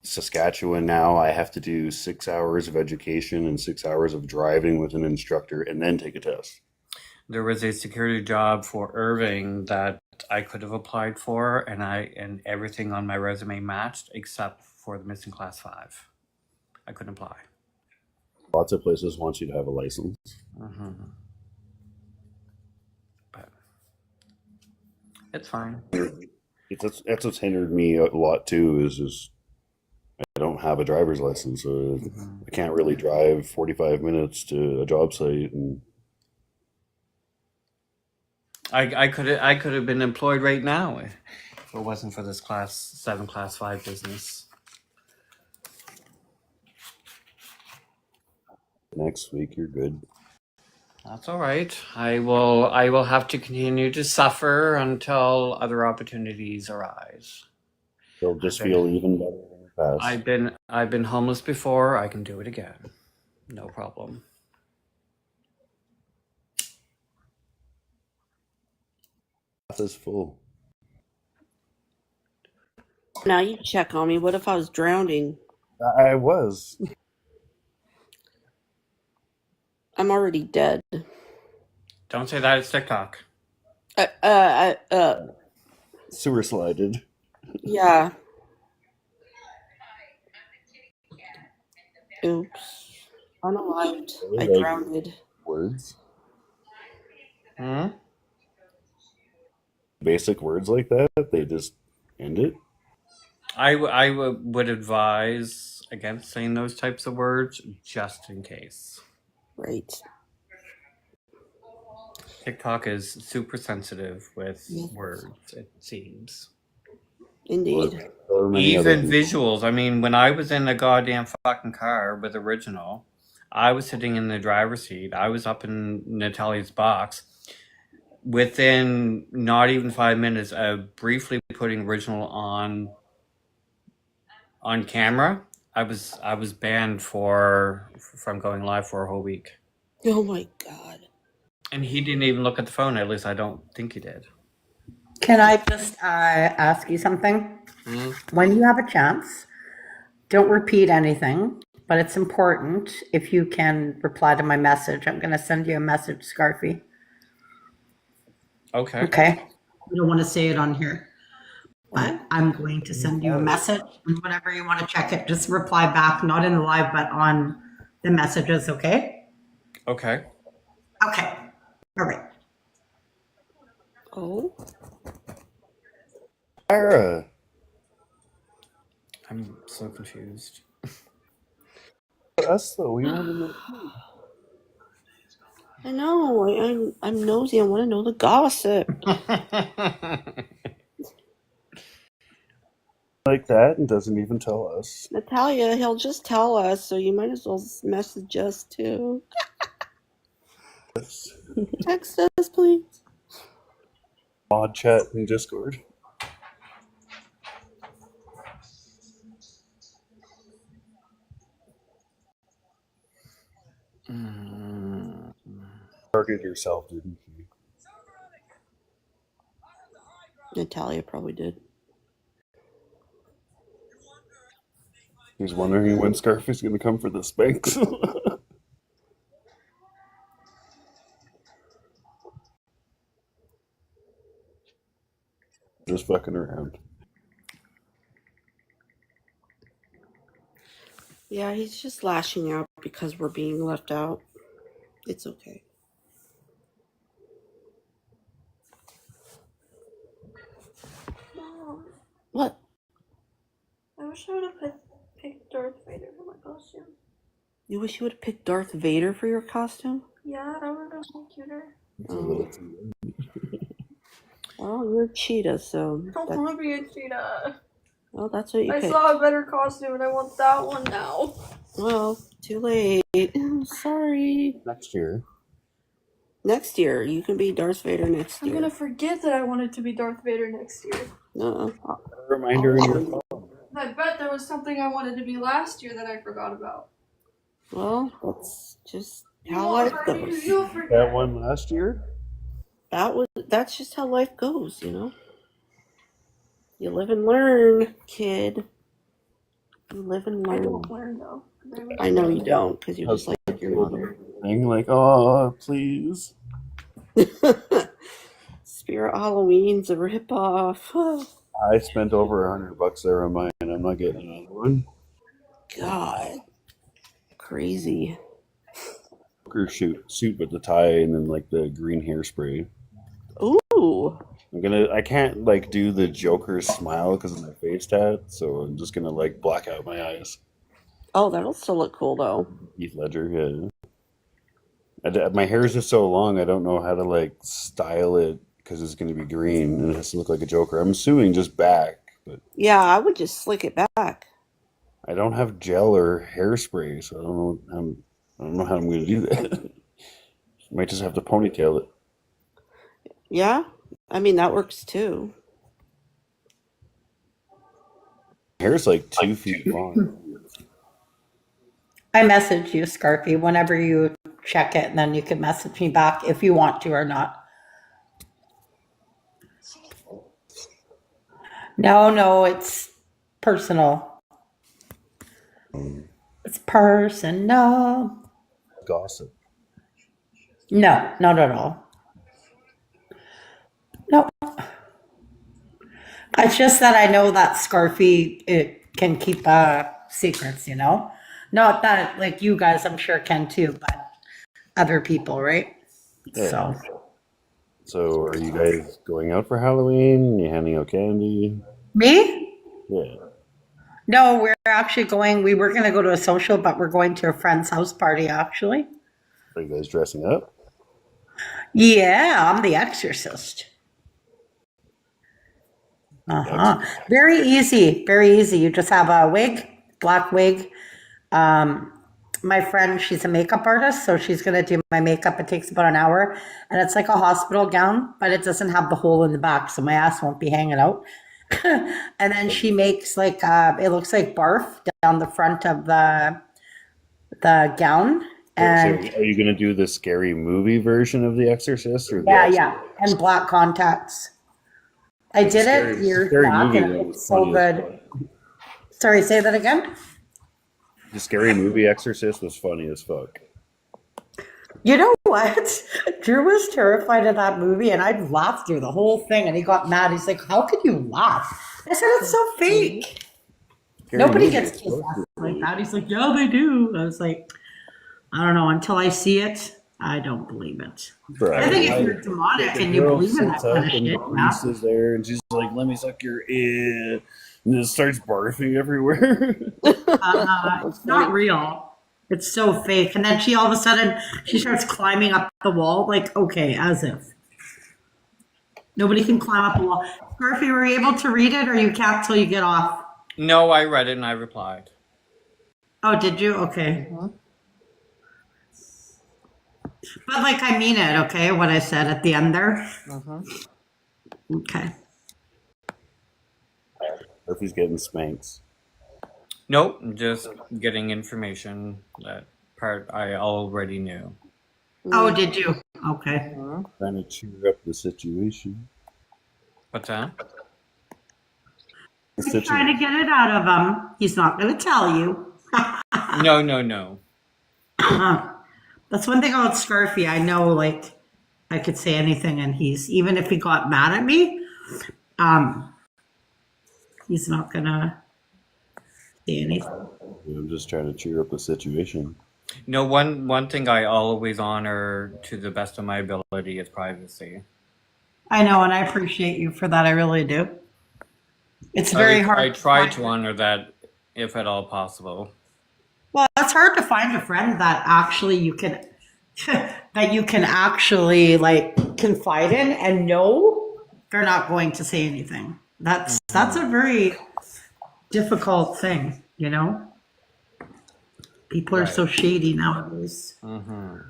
Saskatchewan now. I have to do 6 hours of education and 6 hours of driving with an instructor and then take a test. There was a security job for Irving that I could have applied for, and everything on my resume matched except for the missing class 5. I couldn't apply. Lots of places want you to have a license. Hmm. But it's fine. That's what's hindered me a lot too. Is just I don't have a driver's license, so Mhm. I can't really drive 45 minutes to a job site. And I could have been employed right now if it wasn't for this class 7, class 5 business. next week, you're good. That's all right. I will have to continue to suffer until other opportunities arise. You'll I've just been feel even better when you pass. I've been homeless before. I can do it again. No problem. Path is full. Now you check on me. What if I was drowning? I was. I'm already dead. Don't say that. It's TikTok. Uh, uh, uh, Sewer slided. yeah. Oops. Unalived. I Like drowned. words. Hmm? Basic words like that, they just end it. Would advise against saying those types of words just in case. Right. TikTok is super sensitive with Yeah. words, it seems. Indeed. Or many other Even people. visuals. I mean, when I was in the goddamn fucking car with Original, I was sitting in the driver's seat. I was up in Natalia's box. Within not even 5 minutes of briefly putting Original on camera, I was banned from going live for a whole week. Oh my god. And he didn't even look at the phone. At least I don't think he did. Can I just ask you something? Hmm? When you have a chance, don't repeat anything, but it's important if you can reply to my message. I'm going to send you a message, Scarfy. Okay. Okay? You don't want to say it on here, but I'm going to send you a message, and whenever you want to check it, just reply back, not in the live, but on the messages, okay? Okay. Okay. All right. Oh. Sarah, I'm so confused. us though, we want to know. I know. I'm nosy. I want to know the gossip. like that and doesn't even tell us. Natalia, he'll just tell us, so you might as well message us too. Text us, please. Mod chat in Discord. Started yourself, didn't you? Natalia probably did. He's wondering when Scarfy's going to come for the Spanx. Just fucking around. Yeah, he's just lashing out because we're being left out. It's okay. Mom, What? I wish I would have picked Darth Vader for my costume. You wish you would have picked Darth Vader for your costume? Yeah, that would have been cuter. Well, you're a cheetah, so... Don't want to be a cheetah. Well, that's what you I picked. saw a better costume and I want that one now. Well, too late. Sorry. Next year. Next year. You can be Darth Vader next I'm year. gonna forget that I wanted to be Darth Vader next year. Uh-uh. A reminder in your phone. I bet there was something I wanted to be last year that I forgot about. Well, that's just how life goes. You'll forget. That one last year? That's just how life goes, you know? You live and learn, kid. You live and I learn. don't learn though. I know you don't, because you're just like your mother. Thing like, oh, please. Spirit Halloween's a ripoff. I spent over $100 there on mine. I'm not getting another one. God. Crazy. Joker suit with the tie and then like the green hairspray. Ooh. I can't like do the Joker smile because of my face tat, so I'm just gonna like black out my eyes. Oh, that'll still look cool though. Heath Ledger, yeah. My hair is just so long, I don't know how to like style it because it's gonna be green and it has to look like a Joker. I'm assuming just back, but Yeah, I would just slick it back. I don't have gel or hairspray, so I don't know how I'm gonna do that. Might just have to ponytail it. Yeah? I mean, that works too. Hair's like 2 feet long. I message you, Scarfy, whenever you check it, and then you can message me back if you want to or not. No, it's personal. It's personal. Gossip. No, not at all. No. It's just that I know that Scarfy, it can keep secrets, you know? Not that, like, you guys, I'm sure can too, but other people, right? Yeah. So are you guys going out for Halloween? You handing out candy? Me? Yeah. No, we're actually going, we were going to go to a social, but we're going to a friend's house party, actually. Are you guys dressing up? Yeah, I'm the exorcist. Uh-huh. Very easy, very easy. You just have a wig, black wig. My friend, she's a makeup artist, so she's going to do my makeup. It takes about an hour, and it's like a hospital gown, but it doesn't have the hole in the back, so my ass won't be hanging out. And then she makes like, it looks like barf down the front of the gown. And so are you going to do the scary movie version of The Exorcist? Or yeah, and black contacts. I did it years back, and it's so good. Sorry, say that again? The Scary Movie Exorcist was funny as fuck. You know what? Drew was terrified of that movie, and I'd laughed through the whole thing, and he got mad. He's like, how could you laugh? I said, it's so fake. Nobody gets kissed like that. He's like, yeah, they do. I was like, I don't know. Until I see it, I don't believe it. Right. I think if you're demonic and you believe in that kind of shit, the priest is there, and she's like, let me suck your ear. And it starts barfing everywhere. It's not real. It's so fake. And then she all of a sudden, she starts climbing up the wall. Like, okay, as if. Nobody can climb up a wall. Scarfy, were you able to read it, or you can't till you get off? No, I read it and I replied. Oh, did you? Okay. But like, I mean it, okay? What I said at the end there. Okay. If he's getting spanks. Nope, just getting information that part I already knew. Oh, did you? Okay. Trying to cheer up the situation. What's that? I'm trying to get it out of him. He's not going to tell you. No. That's one thing about Scarfy. I know, like, I could say anything, and even if he got mad at me, he's not gonna say anything. I'm just trying to cheer up the situation. No, one thing I always honor to the best of my ability is privacy. I know, and I appreciate you for that. I really do. It's very hard. I try to honor that if at all possible. Well, it's hard to find a friend that actually you can that you can actually like confide in and know they're not going to say anything. That's a very difficult thing, you know. People are so shady nowadays. And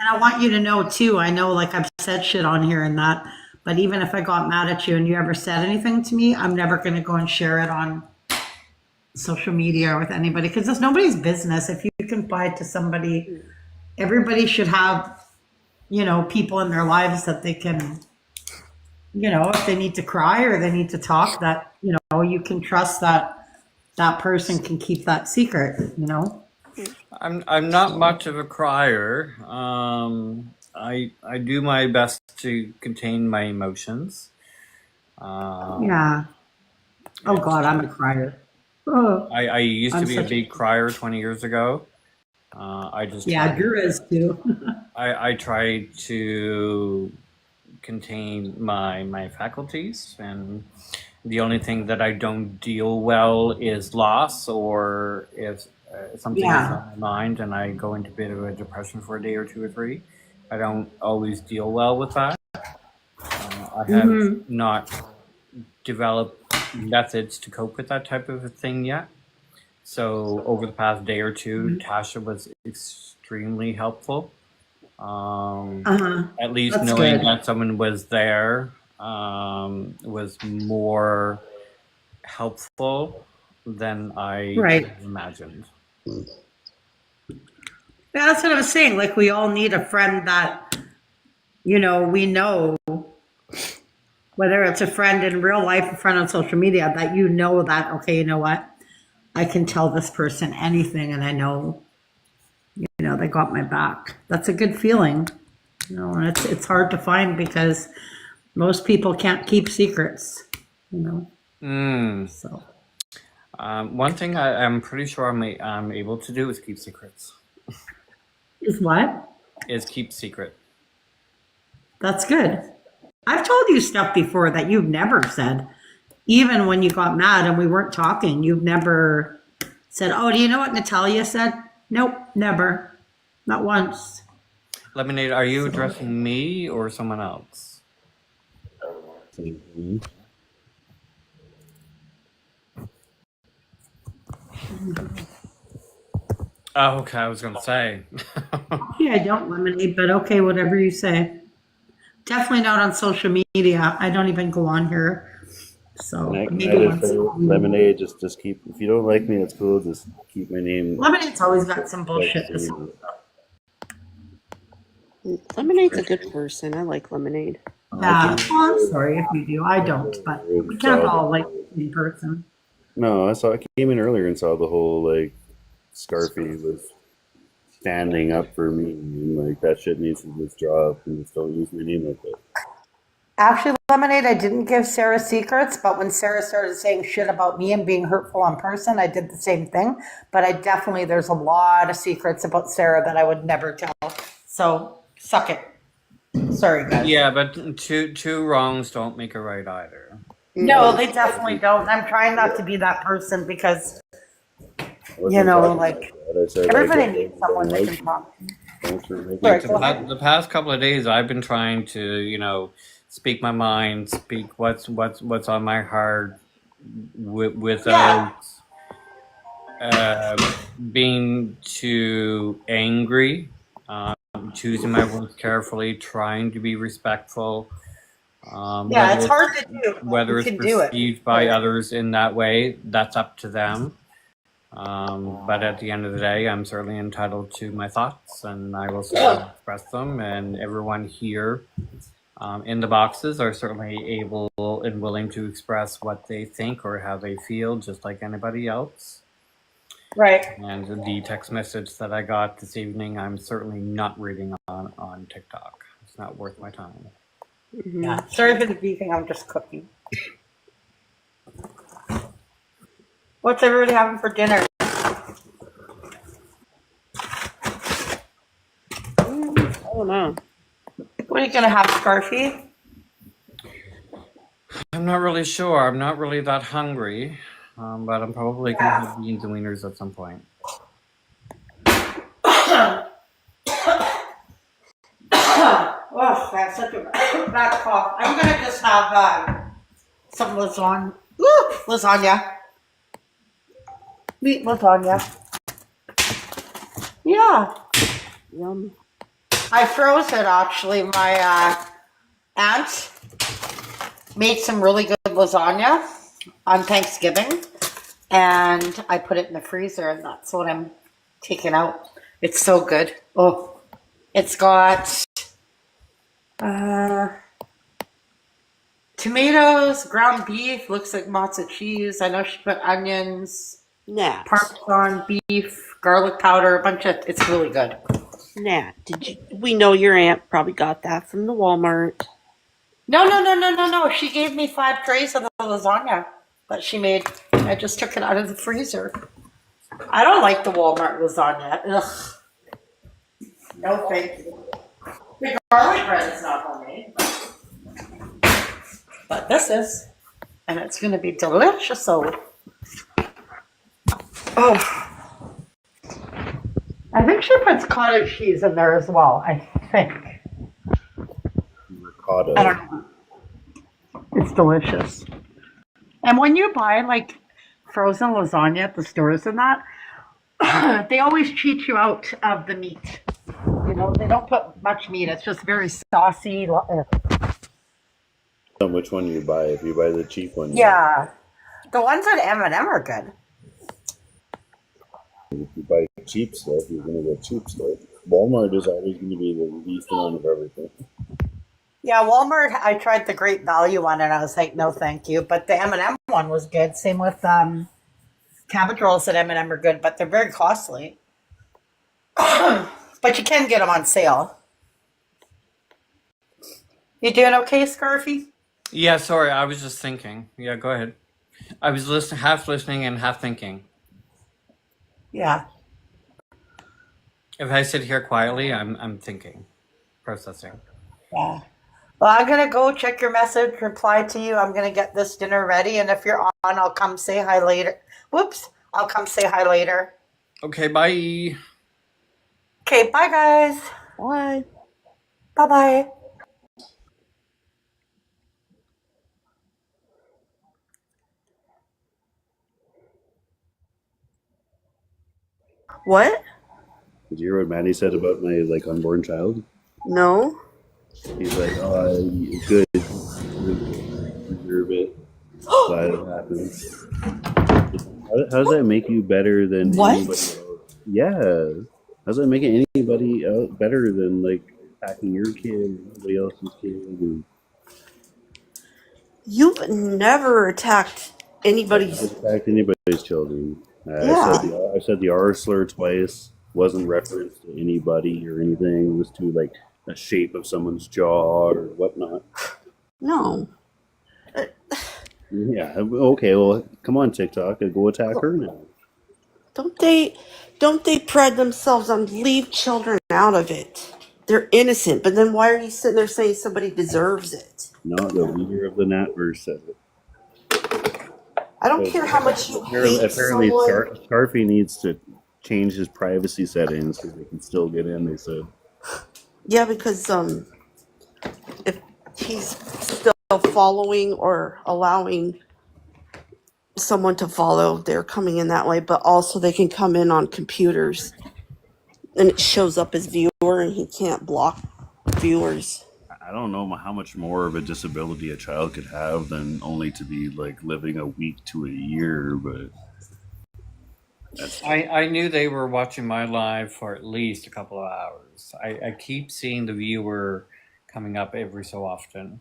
I want you to know too. I know, like I've said shit on here and that, but even if I got mad at you and you ever said anything to me, I'm never going to go and share it on social media or with anybody because it's nobody's business. If you confide to somebody, everybody should have, you know, people in their lives that they can, you know, if they need to cry or they need to talk, that, you know, you can trust that that person can keep that secret, you know. I'm not much of a crier. I do my best to contain my emotions. Yeah. Oh God, I'm a crier. Oh, I used to be a such big crier 20 years ago. I just Drew is too. I try to contain my faculties, and the only thing that I don't deal well is loss, or if something is on my mind and I go into a bit of a depression for a day or two or three. I don't always deal well with that. I have not developed methods to cope with that type of a thing yet. So over the past day or two, Tasha was extremely helpful. At least That's knowing good. that someone was there was more helpful than I imagined. Yeah, that's what I was saying. Like, we all need a friend that, you know, we know, whether it's a friend in real life, a friend on social media, that you know that, okay, you know what? I can tell this person anything and I know, you know, they got my back. That's a good feeling. You know, and it's hard to find because most people can't keep secrets, you know. So. One thing I'm pretty sure I'm able to do is keep secrets. Is what? Is keep secret. That's good. I've told you stuff before that you've never said. Even when you got mad and we weren't talking, you've never said, oh, do you know what Natalia said? Nope, never. Not once. Lemonade, are you addressing me or someone else? Oh, okay, I was going to say. Yeah, I don't lemonade, but okay, whatever you say. Definitely not on social media. I don't even go on here. So maybe once. Lemonade, just keep. If you don't like me, it's cool. Just keep my name. Lemonade's always got some bullshit to say. Lemonade's a good person. I like Lemonade. Yeah, well, I'm sorry if you do. I don't, but we can't all like in person. No, I came in earlier and saw the whole like Scarfy was standing up for me, and like that shit needs to withdraw and just don't use my name like that. Actually, Lemonade, I didn't give Sarah secrets, but when Sarah started saying shit about me and being hurtful on person, I did the same thing. But there's a lot of secrets about Sarah that I would never tell. So suck it. Sorry, guys. Yeah, but two wrongs don't make a right either. No, they definitely don't. I'm trying not to be that person because, you know, like, everybody needs someone that can talk. Like the past couple of days, I've been trying to, you know, speak my mind, speak what's on my heart, without being too angry, choosing my words carefully, trying to be respectful. Yeah, it's hard to do. Whether You it's can do it. perceived by others in that way, that's up to them. But at the end of the day, I'm certainly entitled to my thoughts, and I will certainly express them. And everyone here in the boxes are certainly able and willing to express what they think or how they feel, just like anybody else. Right. And the text message that I got this evening, I'm certainly not reading on TikTok. It's not worth my time. Yeah. Sorry for the beeping. I'm just cooking. What's everybody having for dinner? I don't know. What are you gonna have, Scarfy? I'm not really sure. I'm not really that hungry, but I'm probably going to have beans and wieners at some point. Oh, that's such a bad cough. I'm gonna just have some lasagna. Woo! Lasagna. Meat lasagna. Yeah. Yum. I froze it actually. My aunt made some really good lasagna on Thanksgiving, and I put it in the freezer, and that's what I'm taking out. It's so good. Oh, it's got tomatoes, ground beef, looks like matzo cheese. I know she put onions, Nat. Parmesan beef, garlic powder, a bunch of. It's really good. Nat, we know your aunt probably got that from the Walmart. No. She gave me 5 trays of the lasagna that she made. I just took it out of the freezer. I don't like the Walmart lasagna. Ugh. No thank you. The garlic bread is not homemade. But this is. And it's going to be delicious. Oh. I think she puts cottage cheese in there as well. I think. Ricotta. I don't know. It's delicious. And when you buy like frozen lasagna at the stores and that, they always cheat you out of the meat. You know, they don't put much meat. It's just very saucy. Which one you buy? If you buy the cheap one, Yeah. The ones at M&M are good. If you buy cheap stuff, you're gonna get cheap stuff. Walmart is always going to be the least amount of everything. Yeah, Walmart, I tried the Great Value one and I was like, no, thank you. But the M&M one was good. Same with cabbage rolls at M&M are good, but they're very costly. But you can get them on sale. You doing okay, Scarfy? Yeah, sorry, I was just thinking. Yeah, go ahead. I was half listening and half thinking. Yeah. If I sit here quietly, I'm thinking, processing. Yeah. Well, I'm going to go check your message, reply to you. I'm going to get this dinner ready. And if you're on, I'll come say hi later. Whoops. I'll come say hi later. Okay, bye. Okay, bye, guys. Bye. Bye-bye. What? Did you hear what Maddie said about my unborn child? No. He's like, oh, good. Deserve it. Glad it happened. How does that make you better than anybody else? Yeah. How's that making anybody else better than attacking your kid or anybody else's kid? You've never attacked anybody's. Attacked anybody's children. Yeah. I said the R slur twice. Wasn't referenced to anybody or anything. It was to the shape of someone's jaw or whatnot. No. Yeah. Okay. Well, come on, TikTok, and go attack her now. Don't they pride themselves on leave children out of it? They're innocent, but then why are you sitting there saying somebody deserves it? No, the leader of the NatVerse said it. I don't care how much you hate Apparently, someone. Scarfy needs to change his privacy settings so they can still get in. They said. Yeah, because if he's still following or allowing someone to follow. They're coming in that way, but also they can come in on computers, and it shows up as viewer, and he can't block viewers. I don't know how much more of a disability a child could have than only to be like living a week to a year, but I knew they were watching my live for at least a couple of hours. I keep seeing the viewer coming up every so often.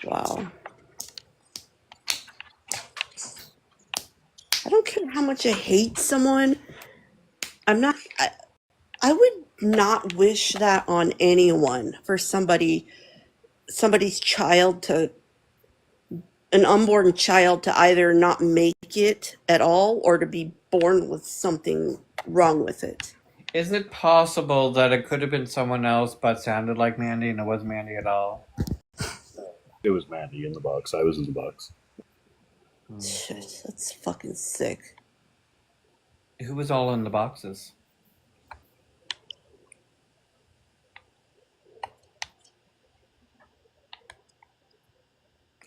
Wow. I don't care how much I hate someone. I would not wish that on anyone, for somebody's child to, an unborn child, to either not make it at all or to be born with something wrong with it. Is it possible that it could have been someone else but sounded like Mandy and it wasn't Mandy at all? it was Mandy in the box. I was in the box. Shit, that's fucking sick. Who was all in the boxes?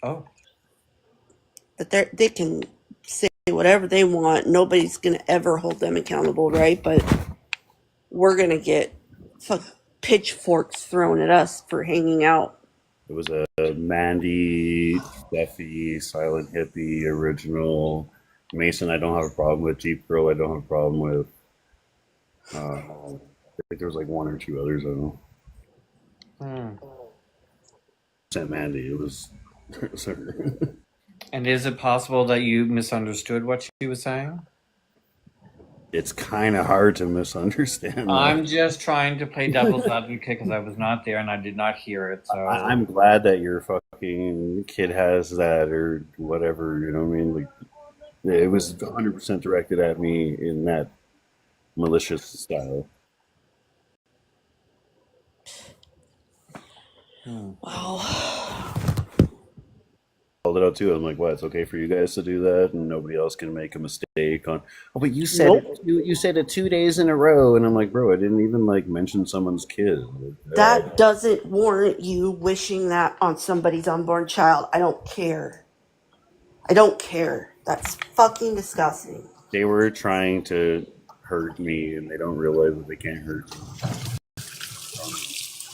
Oh. But they can say whatever they want. Nobody's going to ever hold them accountable, right? But we're going to get pitchforks thrown at us for hanging out. It was a Mandy, Steffi, Silent Hippie, original. Mason, I don't have a problem with. Jeep Girl, I don't have a problem with. I think there was like one or two others. I don't know. Sent Mandy. It was. And is it possible that you misunderstood what she was saying? It's kind of hard to misunderstand. I'm just trying to play devil's advocate because I was not there and I did not hear it. So I'm glad that your fucking kid has that or whatever. You know what I mean? Like, it was 100% directed at me in that malicious style. Wow. Called it out too. I'm like, what? It's okay for you guys to do that, and nobody else can make a mistake on. Oh, but you said Nope. you said it 2 days in a row, and I'm like, bro, I didn't even like mention someone's kid. That doesn't warrant you wishing that on somebody's unborn child. I don't care. I don't care. That's fucking disgusting. They were trying to hurt me, and they don't realize that they can't hurt me.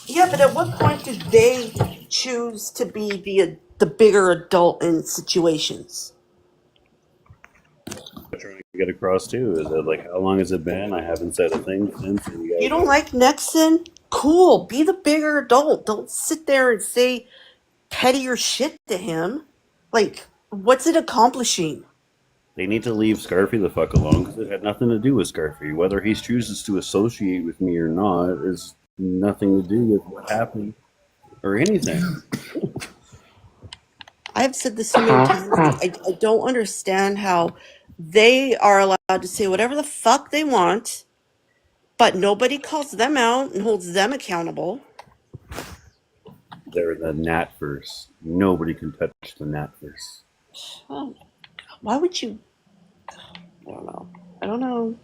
Yeah, but at what point do they choose to be the bigger adult in situations? I'm trying to get across too is that like, how long has it been? I haven't said a thing since. And you guys You don't like Nexon? Cool. Be the bigger adult. Don't sit there and say pettier shit to him. Like, what's it accomplishing? They need to leave Scarfy the fuck alone because it had nothing to do with Scarfy. Whether he chooses to associate with me or not is nothing to do with what happened or anything. I've said this so many times. I don't understand how they are allowed to say whatever the fuck they want, but nobody calls them out and holds them accountable. They're the Nat verse. Nobody can touch the Nat verse. Oh, why would you? I don't know.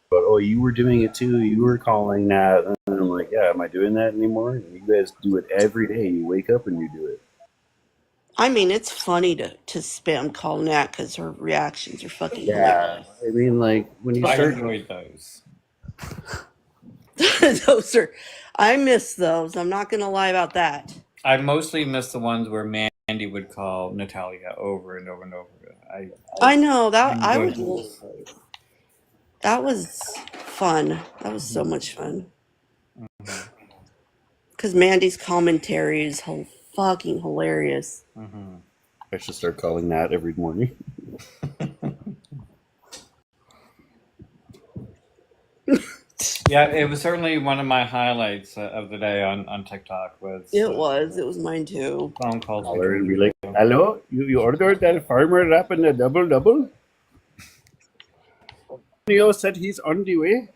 But oh, you were doing it too. You were calling Nat, and I'm like, yeah, am I doing that anymore? And you guys do it every day. You wake up and you do it. I mean, it's funny to spam call Nat because her reactions are fucking Yeah, I mean, like when you I start. enjoyed those. Those are, I miss those. I'm not gonna lie about that. I mostly miss the ones where Mandy would call Natalia over and over and over. I know that I would. enjoyed That was fun. That was so much fun. Because Mandy's commentary is fucking hilarious. I should start calling Nat every morning. Yeah, it was certainly one of my highlights of the day on TikTok. It was mine too. Phone calls. Call her and be like, hello, you ordered that farmer wrap and a double? Neo said he's on the way.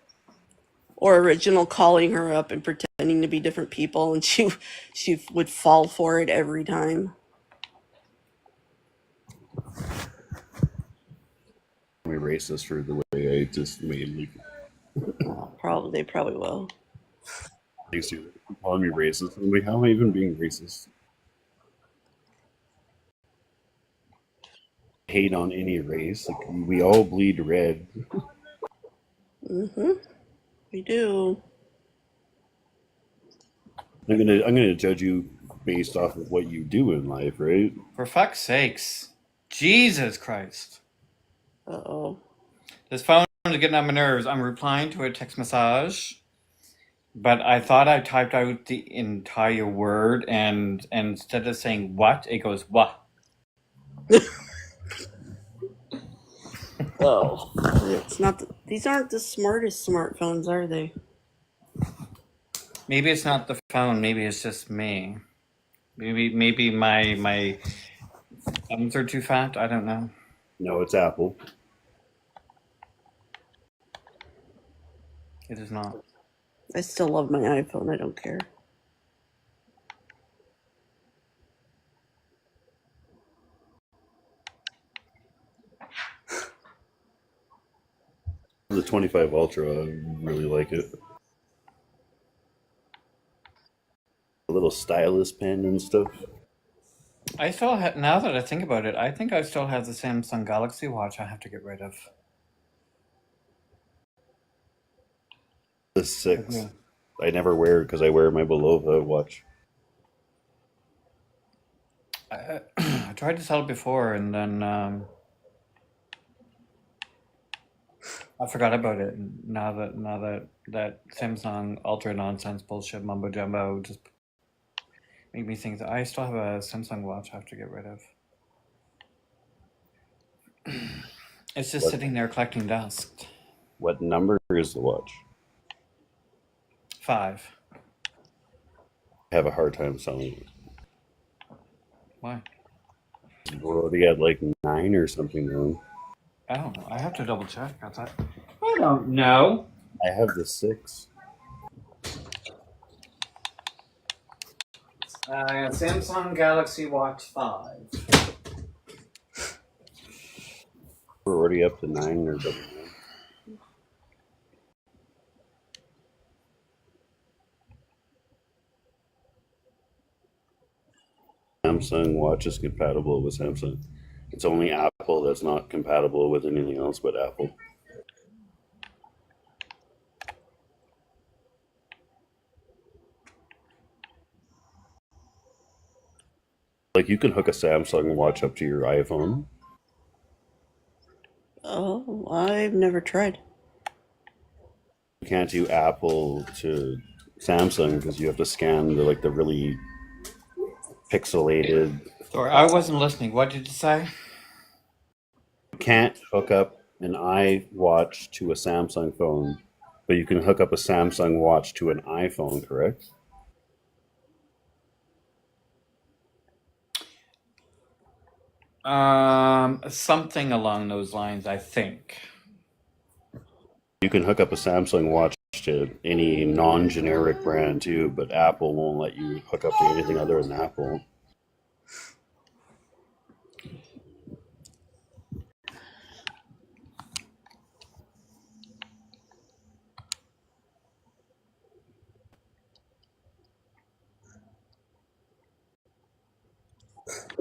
Or Original calling her up and pretending to be different people, and she would fall for it every time. I'm racist for the way I just made me. They probably will. They calling me racist. I'm like, how am I even being racist? hate on any race. Like, we all bleed red. Mm-hmm. We do. I'm gonna judge you based off of what you do in life, right? For fuck's sakes. Jesus Christ. Uh-oh. This phone is getting on my nerves. I'm replying to a text message, but I thought I typed out the entire word, and instead of saying what, it goes what. Oh. It's not. These aren't the smartest smartphones, are they? Maybe it's not the phone. Maybe it's just me. Maybe my thumbs are too fat. I don't know. No, it's Apple. It is not. I still love my iPhone. I don't care. The 25 Ultra, I really like it. A little stylus pen and stuff. I still now that I think about it, I think I still have the Samsung Galaxy Watch I have to get rid of. The 6. Okay. I never wear it because I wear my Belova watch. I tried to sell it before, and then I forgot about it. And now that Samsung Ultra nonsense bullshit mumbo jumbo just made me think that I still have a Samsung watch I have to get rid of. It's just What? sitting there collecting dust. What number is the watch? 5. I have a hard time selling it. Why? We're already at like 9 or something now. Oh, I have to double check. I don't know. I have the 6. Samsung Galaxy Watch 5. We're already up to 9 or something. Samsung watch is compatible with Samsung. It's only Apple that's not compatible with anything else but Apple. Like, you can hook a Samsung watch up to your iPhone. Oh, I've never tried. You can't do Apple to Samsung because you have to scan the really pixelated. Sorry, I wasn't listening. What did you say? You can't hook up an iWatch to a Samsung phone, but you can hook up a Samsung watch to an iPhone, correct? Something along those lines, I think. You can hook up a Samsung watch to any non-generic brand too, but Apple won't let you hook up to anything other than Apple.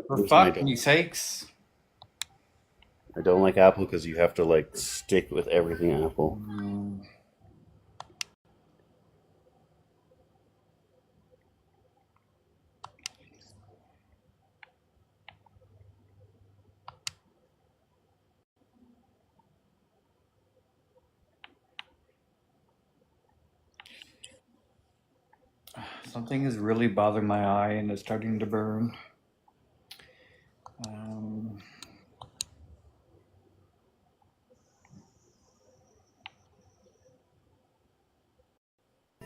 For Listen, fuck's sakes. I don't like Apple because you have to like stick with everything Apple. Something is really bothering my eye and it's starting to burn.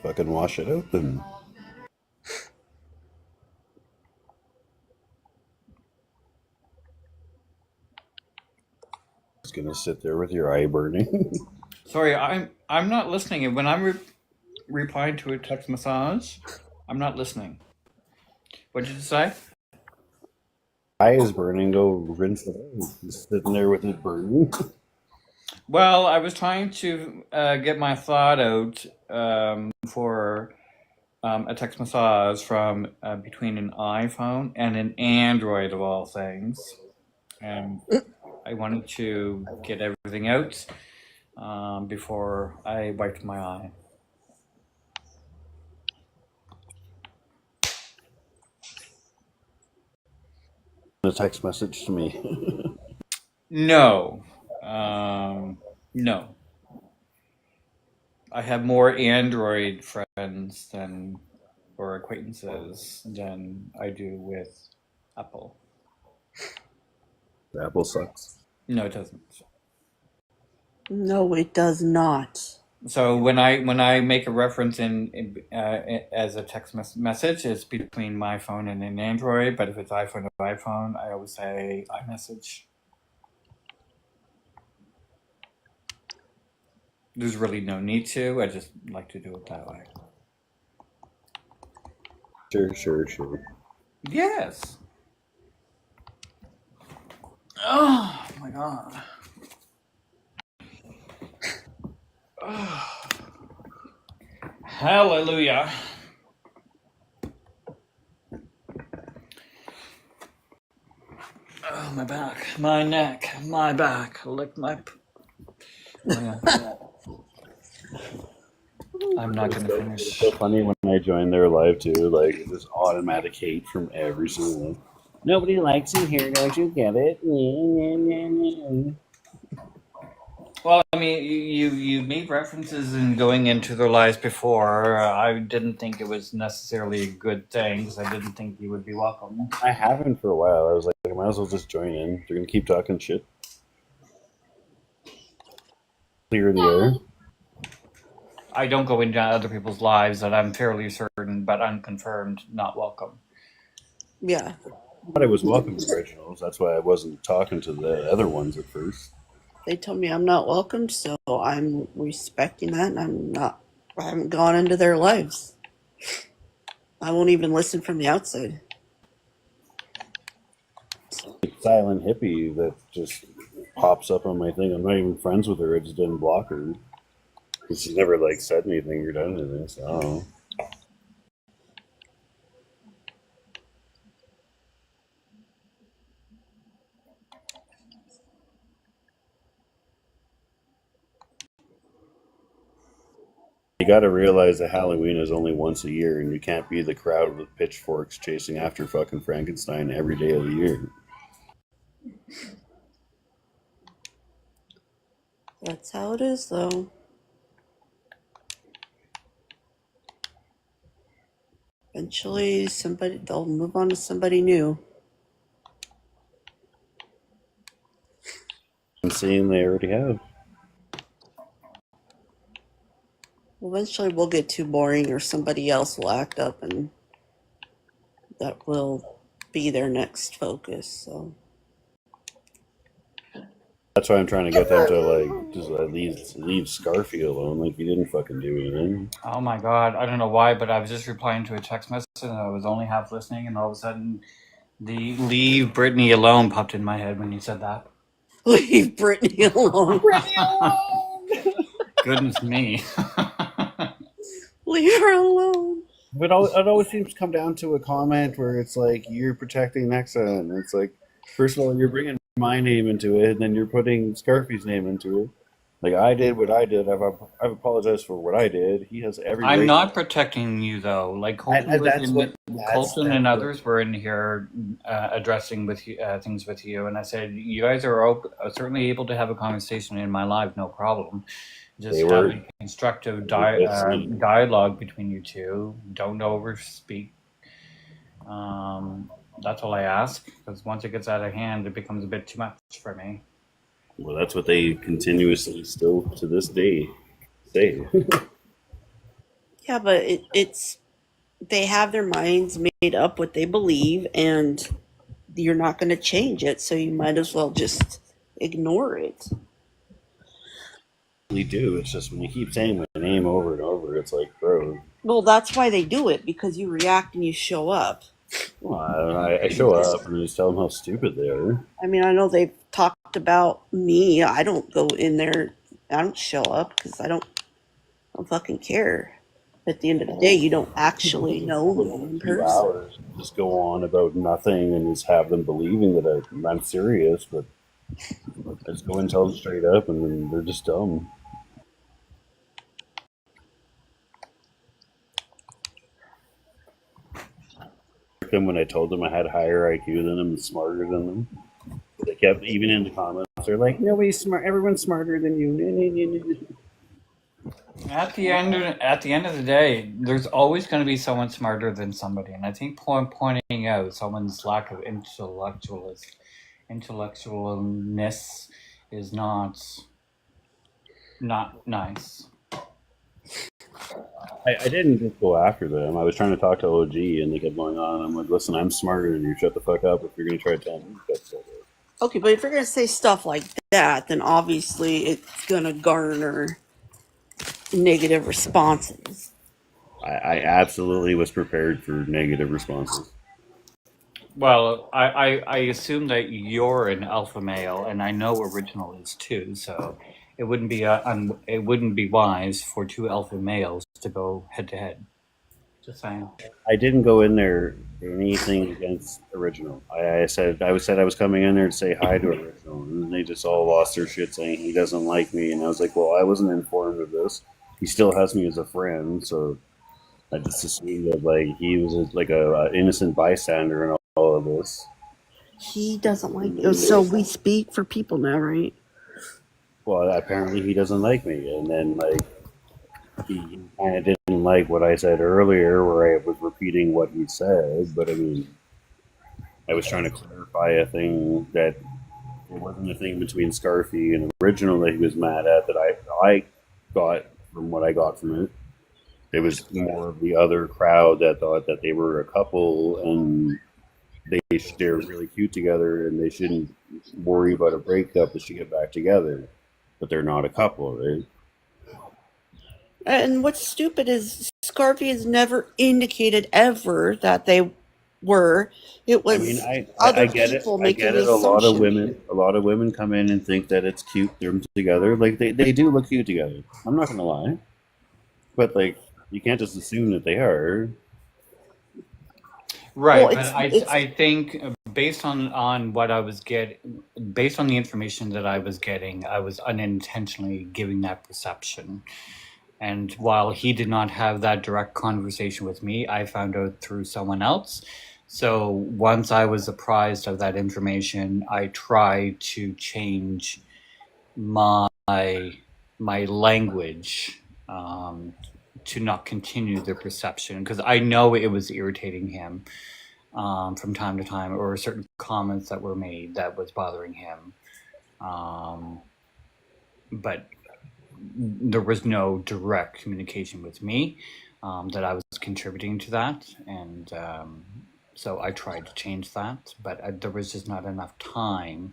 Fucking wash it out then. Just gonna sit there with your eye burning. Sorry, I'm not listening. And when I'm replying to a text message, I'm not listening. What did you say? Eye is burning. Go rinse it out. Just sitting there with it burning. Well, I was trying to get my thought out for a text message from between an iPhone and an Android of all things, and I wanted to get everything out before I wiped my eye. A text message to me. No. No. I have more Android friends than or acquaintances than I do with Apple. Apple sucks. No, it doesn't. No, it does not. So when I make a reference as a text message, it's between my phone and an Android. But if it's iPhone to iPhone, I always say iMessage. There's really no need to. I just like to do it that way. Sure. Yes. Oh my god. Oh. Hallelujah. Oh, my back, my neck, my back. Lick my. Oh, yeah. I'm not going to finish. It's so funny when I joined their live too. Like this automatic hate from every single one. Nobody likes you here, don't you get it? Well, I mean, you made references in going into their lives before. I didn't think it was necessarily a good thing because I didn't think you would be welcome. I haven't for a while. I was like, I might as well just join in. They're gonna keep talking shit. Clear the air. I don't go into other people's lives that I'm fairly certain, but unconfirmed, not welcome. Yeah. But I was welcome to originals. That's why I wasn't talking to the other ones at first. They told me I'm not welcome, so I'm respecting that, and I haven't gone into their lives. I won't even listen from the outside. Silent hippie that just pops up on my thing. I'm not even friends with her. I just didn't block her. Because she's never like said anything or done anything, so I don't know. You gotta realize that Halloween is only once a year, and you can't be the crowd with pitchforks chasing after fucking Frankenstein every day of the year. That's how it is, though. Eventually, they'll move on to somebody new. I'm seeing they already have. Eventually, we'll get too boring, or somebody else will act up, and that will be their next focus. So That's why I'm trying to get them to like just at least leave Scarfy alone. Like he didn't fucking do anything. Oh my god, I don't know why, but I was just replying to a text message and I was only half listening, and all of a sudden the leave Brittany alone popped in my head when you said that. leave Brittany alone. Goodness me. Leave her alone. But it always seems to come down to a comment where it's like you're protecting Nexon. It's like, first of all, you're bringing my name into it, and then you're putting Scarfy's name into it. Like I did what I did. I've apologized for what I did. He has every. I'm right not protecting you though. Like Colton and others were in here addressing with things with you, and I said you guys are certainly able to have a conversation in my life, no problem. Just have a constructive dialogue between you two. Don't overspeak. That's all I ask, because once it gets out of hand, it becomes a bit too much for me. Well, that's what they continuously still to this day say. Yeah, but it's they have their minds made up what they believe, and you're not going to change it, so you might as well just ignore it. We do. It's just when you keep saying my name over and over, it's like, bro. Well, that's why they do it, because you react and you show up. Well, I show up and just tell them how stupid they are. I mean, I know they've talked about me. I don't go in there. I don't show up because I don't fucking care. At the end of the day, you don't actually know me in person. Hours, just go on about nothing and just have them believing that I'm serious, but Let's go and tell them straight up, and then they're just dumb. Them when I told them I had higher IQ than them and smarter than them. They kept, even in the comments, they're like, "Nobody's smart. Everyone's smarter than you." At the end of the day, there's always going to be someone smarter than somebody, and I think pointing out someone's lack of intellectualness is not nice. I didn't just go after them. I was trying to talk to OG, and they kept going on. And I'm like, "Listen, I'm smarter than you. Shut the fuck up if you're going to try to tell me." Okay, but if you're going to say stuff like that, then obviously it's going to garner negative responses. I absolutely was prepared for negative responses. Well, I assume that you're an alpha male, and I know Original is too. So it wouldn't be wise for two alpha males to go head to head. Just saying. I didn't go in there anything against Original. I said I was coming in there to say hi to Original, and they just all lost their shit saying he doesn't like me. And I was like, well, I wasn't informed of this. He still has me as a friend, so I just assumed that like he was like a innocent bystander in all of this. He doesn't like you. So we speak for people now, right? Well, apparently he doesn't like me, and then like he kind of didn't like what I said earlier, where I was repeating what he said. But I mean, I was trying to clarify a thing that it wasn't a thing between Scarfy and Original that he was mad at that I got from what I got from it. It was more of the other crowd that thought that they were a couple and they're really cute together and they shouldn't worry about a breakup. They should get back together, but they're not a couple, right? And what's stupid is Scarfy has never indicated ever that they were. It was I mean, I other get it. people I making get the it. assumption. A lot of women come in and think that it's cute they're together. Like they do look cute together. I'm not gonna lie, but like you can't just assume that they are. Right, Well, but I think based on what I was getting, based on the information that I was getting, I was unintentionally giving that perception. And while he did not have that direct conversation with me, I found out through someone else. So once I was apprised of that information, I tried to change my language to not continue the perception because I know it was irritating him from time to time, or certain comments that were made that was bothering him. But there was no direct communication with me that I was contributing to that, and so I tried to change that, but there was just not enough time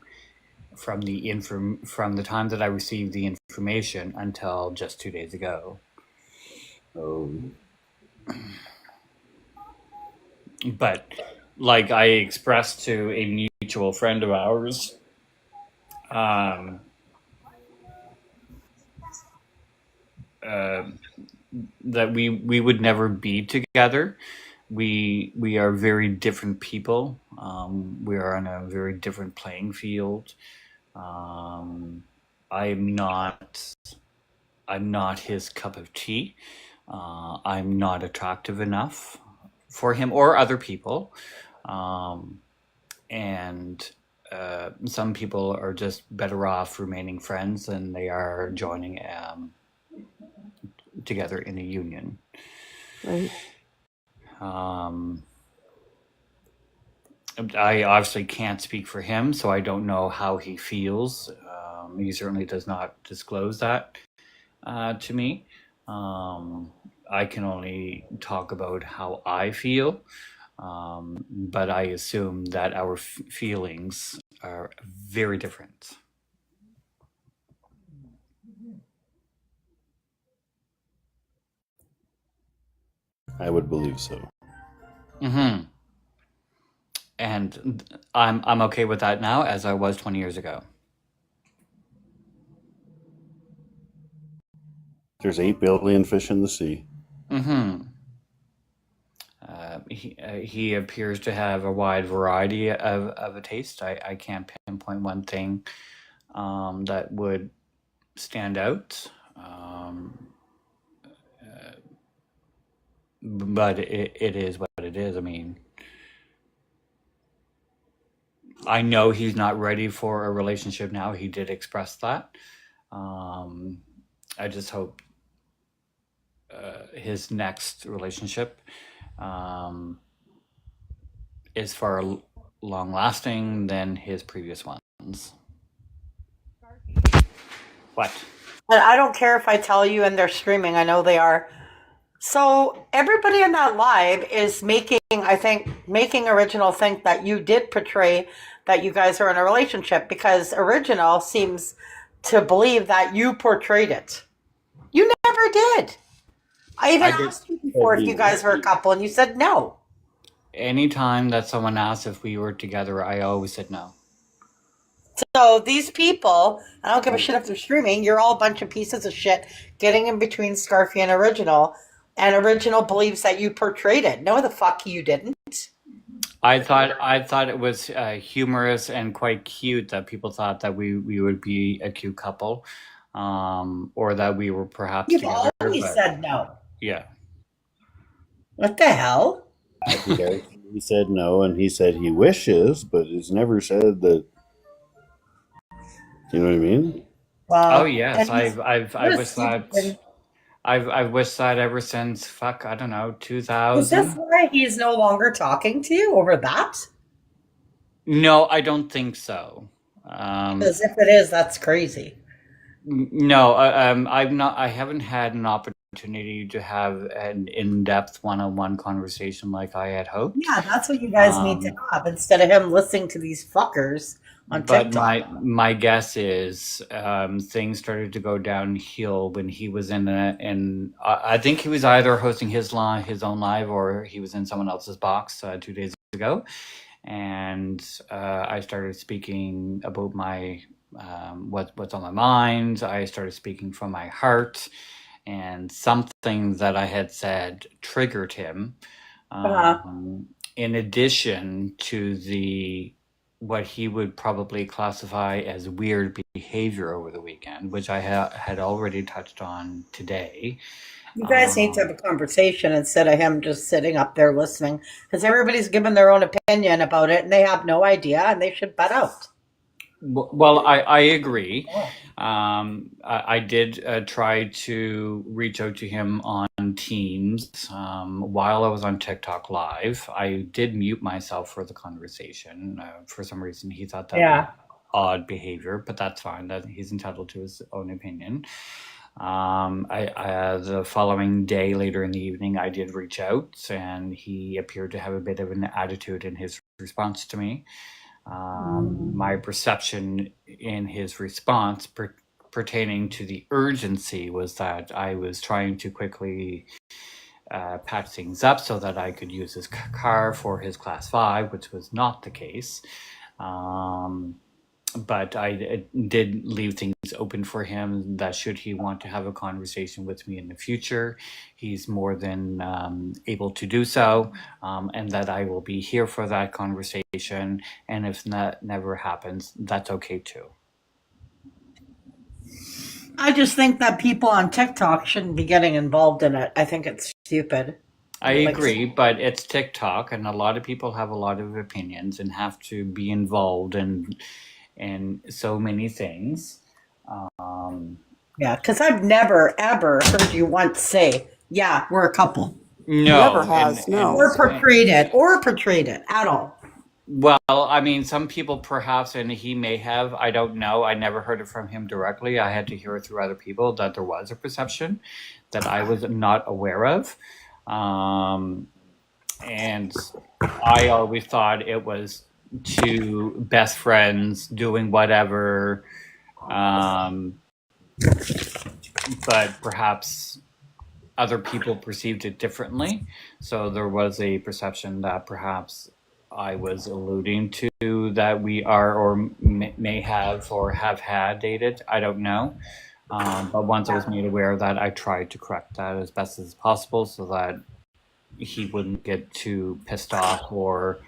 from the time that I received the information until just 2 days ago. Oh, But like I expressed to a mutual friend of ours, um, that we would never be together. We are very different people. We are on a very different playing field. Um, I'm not I'm not his cup of tea. I'm not attractive enough for him or other people. Um, and some people are just better off remaining friends than they are joining together in a union. right. I obviously can't speak for him, so I don't know how he feels. He certainly does not disclose that to me. I can only talk about how I feel, but I assume that our feelings are very different. I would believe so. Mm-hmm. And I'm okay with that now, as I was 20 years ago. There's 8 billion fish in the sea. Mm-hmm. he appears to have a wide variety of a taste. I can't pinpoint one thing that would stand out. But it is what it is. I mean, I know he's not ready for a relationship now. He did express that. I just hope his next relationship is far long lasting than his previous ones. What? And I don't care if I tell you and they're streaming. I know they are. So everybody in that live is making Original think that you did portray that you guys are in a relationship, because Original seems to believe that you portrayed it. You never did. I even asked you before if you guys were a couple, and you said no. Anytime that someone asked if we were together, I always said no. So these people, I don't give a shit if they're streaming, you're all a bunch of pieces of shit getting in between Scarfy and Original believes that you portrayed it. No, the fuck you didn't. I thought it was humorous and quite cute that people thought that we would be a cute couple, or that we were perhaps You've together. always said no. Yeah. What the hell? He said no, and he said he wishes, but he's never said that. You know what I mean? Well, Oh yes, I've wished that ever since I don't know, Is this 2000. why he's no longer talking to you over that? No, I don't think so. Because if it is, that's crazy. No, I haven't had an opportunity to have an in-depth one-on-one conversation like I had hoped. Yeah, that's what you guys need to have instead of him listening to these fuckers on But TikTok. my guess is things started to go downhill when he was I think he was either hosting his own live, or he was in someone else's box 2 days ago, and I started speaking about my what's on my mind. I started speaking from my heart, and something that I had said triggered him. In addition to what he would probably classify as weird behavior over the weekend, which I had already touched on today. You guys need to have a conversation instead of him just sitting up there listening, because everybody's given their own opinion about it and they have no idea and they should butt out. Well, I agree. I did try to reach out to him on Teams while I was on TikTok Live. I did mute myself for the conversation. For some reason, he thought that was odd behavior, but that's fine. That he's entitled to his own opinion. The following day, later in the evening, I did reach out, and he appeared to have a bit of an attitude in his response to me. My perception in his response pertaining to the urgency was that I was trying to quickly patch things up so that I could use his car for his class 5, which was not the case. But I did leave things open for him that should he want to have a conversation with me in the future, he's more than able to do so, and that I will be here for that conversation. And if that never happens, that's okay too. I just think that people on TikTok shouldn't be getting involved in it. I think it's stupid. I agree, but it's TikTok, and a lot of people have a lot of opinions and have to be involved in so many things. Yeah, because I've never, ever heard you once say, yeah, we're a couple. No. Never has, no. Or portrayed it at all. Well, I mean, some people perhaps, and he may have, I don't know. I never heard it from him directly. I had to hear it through other people that there was a perception that I was not aware of. And I always thought it was two best friends doing whatever. But perhaps other people perceived it differently. So there was a perception that perhaps I was alluding to that we are or may have or have had dated. I don't know. But once I was made aware of that, I tried to correct that as best as possible so that he wouldn't get too pissed off or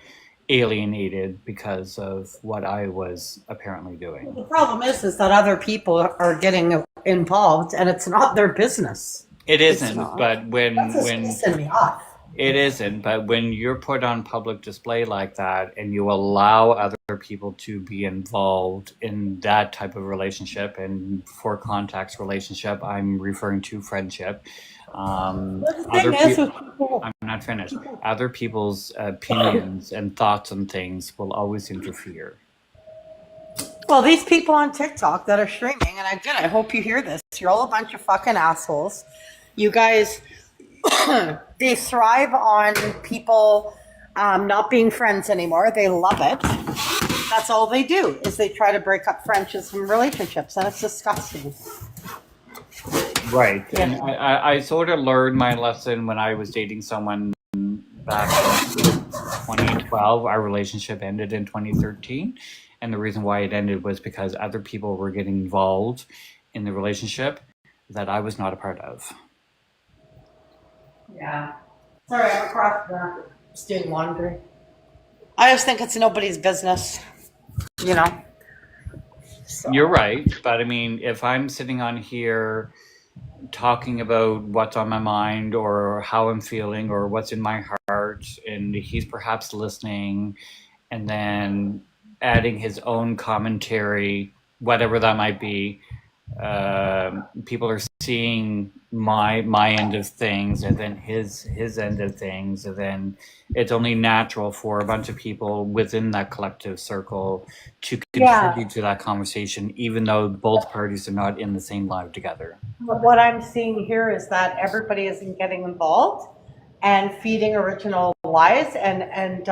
alienated because of what I was apparently doing. The problem is that other people are getting involved, and it's not their business. It It's isn't, not. but That's what's pissing me off. it isn't, but when you're put on public display like that and you allow other people to be involved in that type of relationship, and for context relationship, I'm referring to friendship. The Other thing is people, with people, I'm not finished. Other people's opinions and thoughts on things will always interfere. well, these people on TikTok that are streaming, and again, I hope you hear this. You're all a bunch of fucking assholes. You guys, they thrive on people not being friends anymore. They love it. That's all they do is they try to break up friendships and relationships, and it's disgusting. Right. And Yeah. I sort of learned my lesson when I was dating someone back in 2012. Our relationship ended in 2013. And the reason why it ended was because other people were getting involved in the relationship that I was not a part of. Yeah. Sorry, I'm across the just doing laundry. I just think it's nobody's business, you know. So. You're right. But I mean, if I'm sitting on here talking about what's on my mind or how I'm feeling or what's in my heart, and he's perhaps listening and then adding his own commentary, whatever that might be, people are seeing my end of things and then his end of things, and then it's only natural for a bunch of people within that collective circle to contribute to that conversation, even though both parties are not in the same live together. But what I'm seeing here is that everybody isn't getting involved and feeding original lies and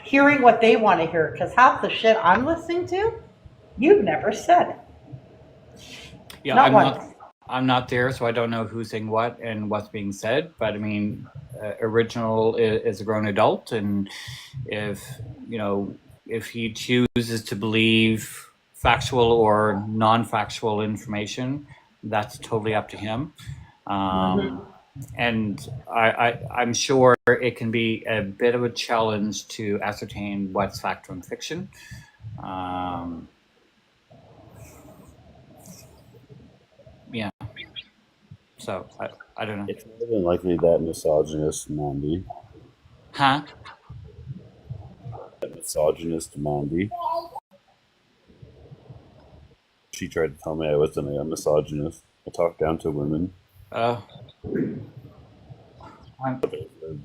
hearing what they want to hear. Because half the shit I'm listening to, you've never said. Yeah, Not once. I'm not there, so I don't know who's saying what and what's being said. But I mean, original is a grown adult, and if if he chooses to believe factual or non-factual information, that's totally up to him. And I'm sure it can be a bit of a challenge to ascertain what's fact from fiction. Yeah. So I don't know. It's more than likely that misogynist Mandy. Huh? That misogynist Mandy. She tried to tell me I wasn't a misogynist. I talk down to women. I'm,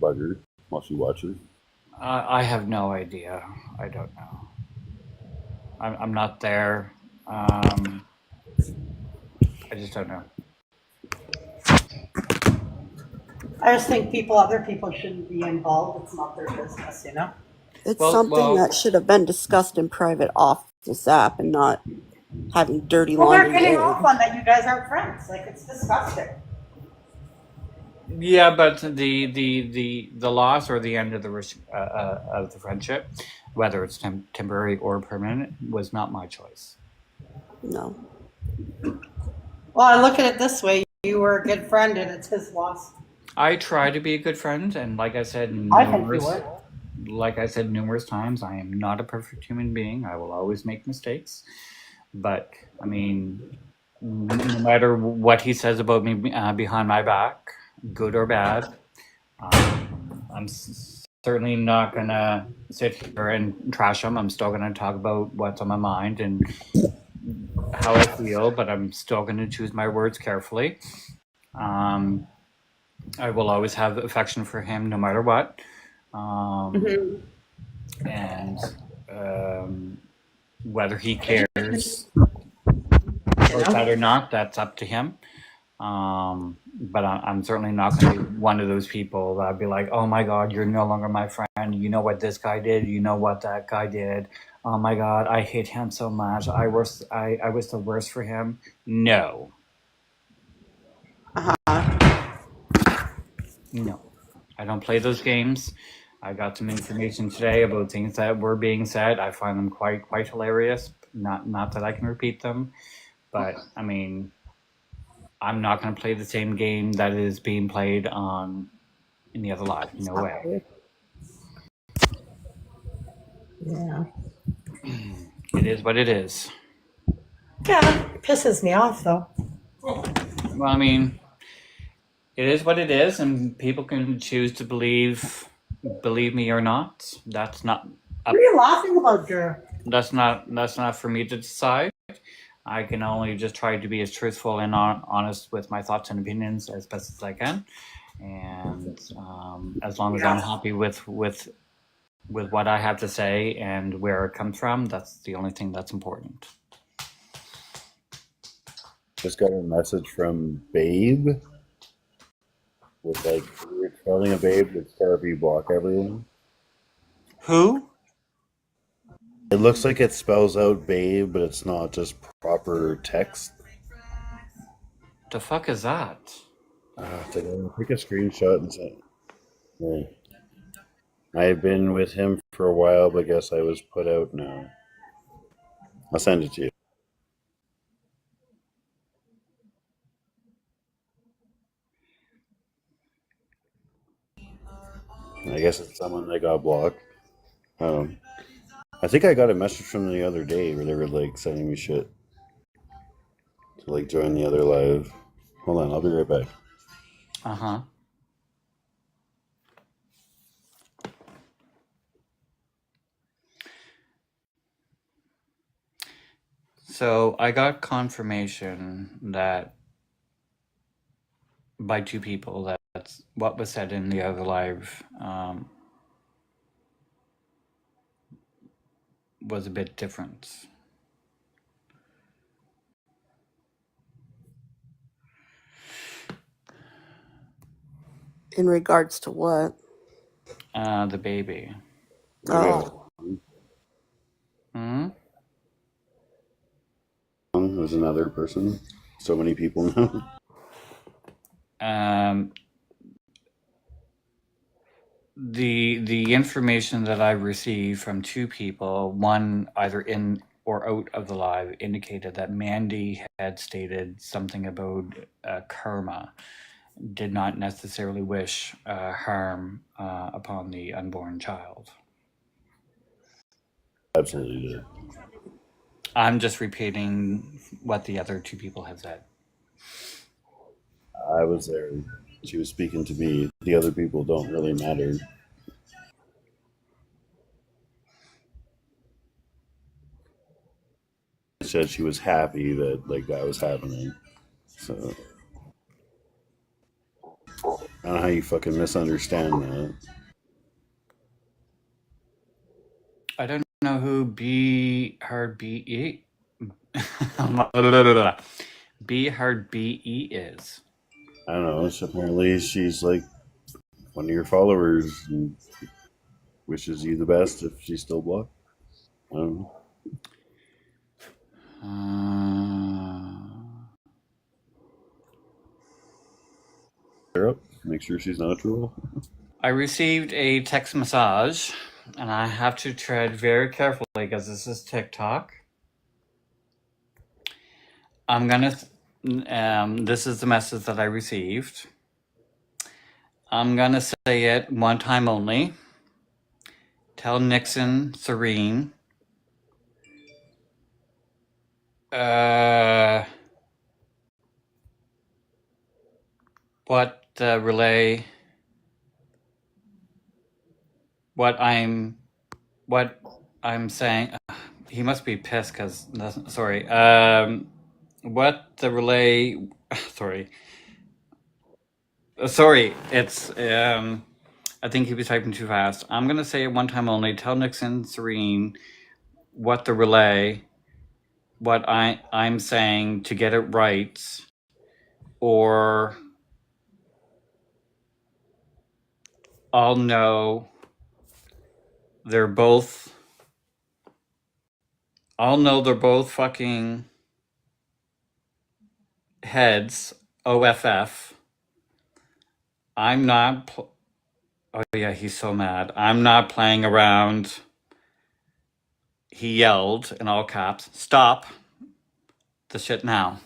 Bugger while she watches. I have no idea. I don't know. I'm not there. I just don't know. I just think other people shouldn't be involved. It's not their business, you know? It's something that should have been discussed in private off this app and not having dirty Well, they're laundry. getting off on that you guys aren't friends. Like, it's disgusting. Yeah, but the loss or the end of the friendship, whether it's temporary or permanent, was not my choice. No. Well, I look at it this way: you were a good friend, and it's his loss. I try to be a good friend, and like I said numerous times, I am not a perfect human being. I will always make mistakes, but I mean, no matter what he says about me behind my back, good or bad, I'm certainly not gonna sit here and trash him. I'm still gonna talk about what's on my mind and how I feel, but I'm still gonna choose my words carefully. I will always have affection for him no matter what. And whether he cares or that or not, that's up to him. But I'm certainly not going to be one of those people that'd be like, oh my God, you're no longer my friend. You know what this guy did. You know what that guy did. Oh my God, I hate him so much. I was the worst for him. No. No, I don't play those games. I got some information today about things that were being said. I find them quite hilarious. Not that I can repeat them, but I mean, I'm not going to play the same game that is being played on in the other live. No way. Yeah. It is what it is. Yeah, pisses me off though. Well, I mean, it is what it is, and people can choose to believe me or not. That's not What are you laughing about, Drew? that's not for me to decide. I can only just try to be as truthful and honest with my thoughts and opinions as best as I can, and as long as I'm happy with what I have to say and where it comes from, that's the only thing that's important. Just got a message from Babe with like you're telling a Babe with Scarfy block everyone. Who? It looks like it spells out Babe, but it's not just proper text. The fuck is that? Take a screenshot and send. Right. I've been with him for a while, but guess I was put out now. I'll send it to you. I guess it's someone that got blocked. I think I got a message from the other day where they were like sending me shit to like join the other live. Hold on, I'll be right back. Uh-huh. So I got confirmation that by two people that that's what was said in the other live was a bit different. In regards to what? The baby. Oh, Hmm? There's another person. So many people now. The information that I received from two people, one either in or out of the live, indicated that Mandy had stated something about karma, did not necessarily wish harm upon the unborn child. Absolutely did. I'm just repeating what the other two people have said. I was there. She was speaking to me. The other people don't really matter. She said she was happy that like that was happening. So I don't know how you fucking misunderstand that. I don't know who B Hard BE B Hard BE is. I don't know. Apparently she's like one of your followers and wishes you the best if she's still blocked. I don't know. Her up. Make sure she's not a troll. I received a text message, and I have to tread very carefully because this is TikTok. I'm gonna. This is the message that I received. I'm gonna say it one time only. Tell Nixon, Serene. What relay. What I'm saying. He must be pissed because. Sorry. What the relay. Sorry. Sorry, it's I think he was typing too fast. I'm gonna say it one time only. Tell Nixon Serene what the relay, what I'm saying to get it right, or I'll know they're both. I'll know they're both fucking heads. OFF. I'm not. Oh yeah, he's so mad. I'm not playing around. He yelled in all caps, "Stop the shit now."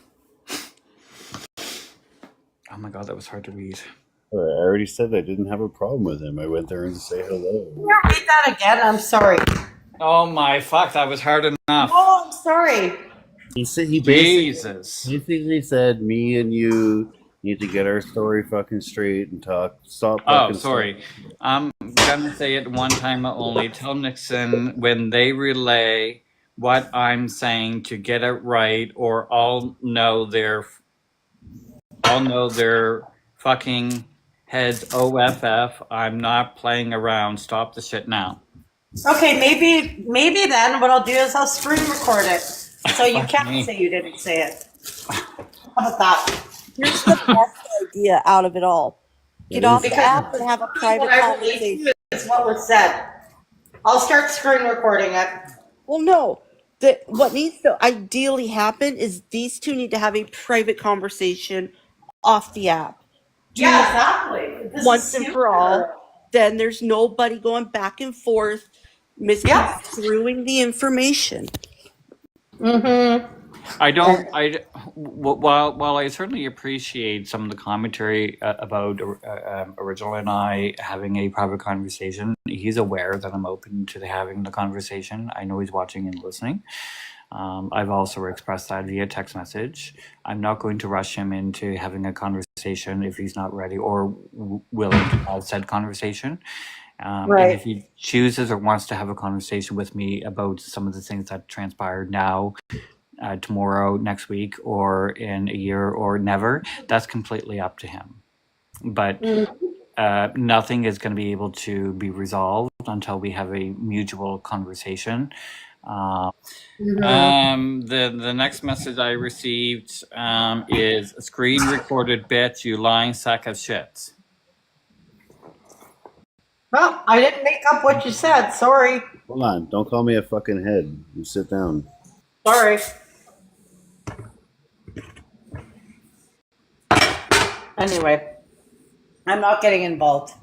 Oh my god, that was hard to read. I already said I didn't have a problem with him. I went there and to say hello. Read that again. I'm sorry. Oh my fuck, that was hard enough. Oh, I'm sorry. He Jesus. basically said me and you need to get our story fucking straight and talk. Stop Oh, fucking. sorry. I'm gonna say it one time only. Tell Nixon when they relay what I'm saying to get it right, or I'll know their fucking heads OFF. I'm not playing around. Stop the shit now. Okay, maybe then what I'll do is I'll screen record it, so you Fuck can't me. say you didn't say it. How about that? Here's the best idea out of it all. Get off the Because app and have a what private I relate conversation. to is what was said. I'll start screen recording it. Well, no. What needs to ideally happen is these two need to have a private conversation off the app. Yeah, exactly. This Once is and for all. super. Then there's nobody going back and forth misconstruing the information. Mm-hmm. I don't. While I certainly appreciate some of the commentary about Original and I having a private conversation, he's aware that I'm open to having the conversation. I know he's watching and listening. I've also expressed that via text message. I'm not going to rush him into having a conversation if he's not ready or willing to have said conversation. And if he chooses or wants to have a conversation with me about some of the things that transpired now, tomorrow, next week, or in a year, or never, that's completely up to him. But nothing is going to be able to be resolved until we have a mutual conversation. The next message I received is a screen recorded bitch, you lying sack of shit. Well, I didn't make up what you said. Sorry. Hold on, don't call me a fucking head. You sit down. Sorry. Anyway, I'm not getting involved.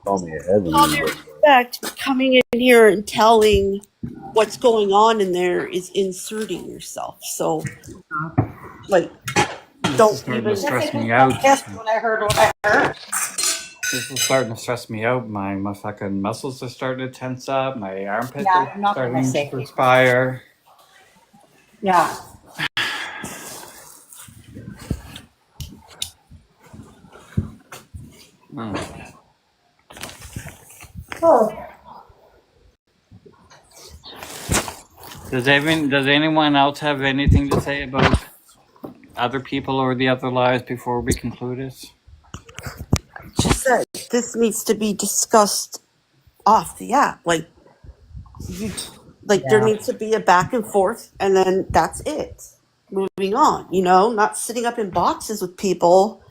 Call me a head. With all due respect, coming in here and telling what's going on in there is inserting yourself. So, like, don't starting even to stress me out. Yes, when I heard what I heard. This is starting to stress me out. My fucking muscles are starting to tense up. My armpits Yeah, are I'm not gonna starting say to it. perspire. Yeah. Oh. Does anyone else have anything to say about other people or the other lives before we conclude it? just that this needs to be discussed off the app. Like, there needs to be a back and forth, and then that's it. Moving on, not sitting up in boxes with people,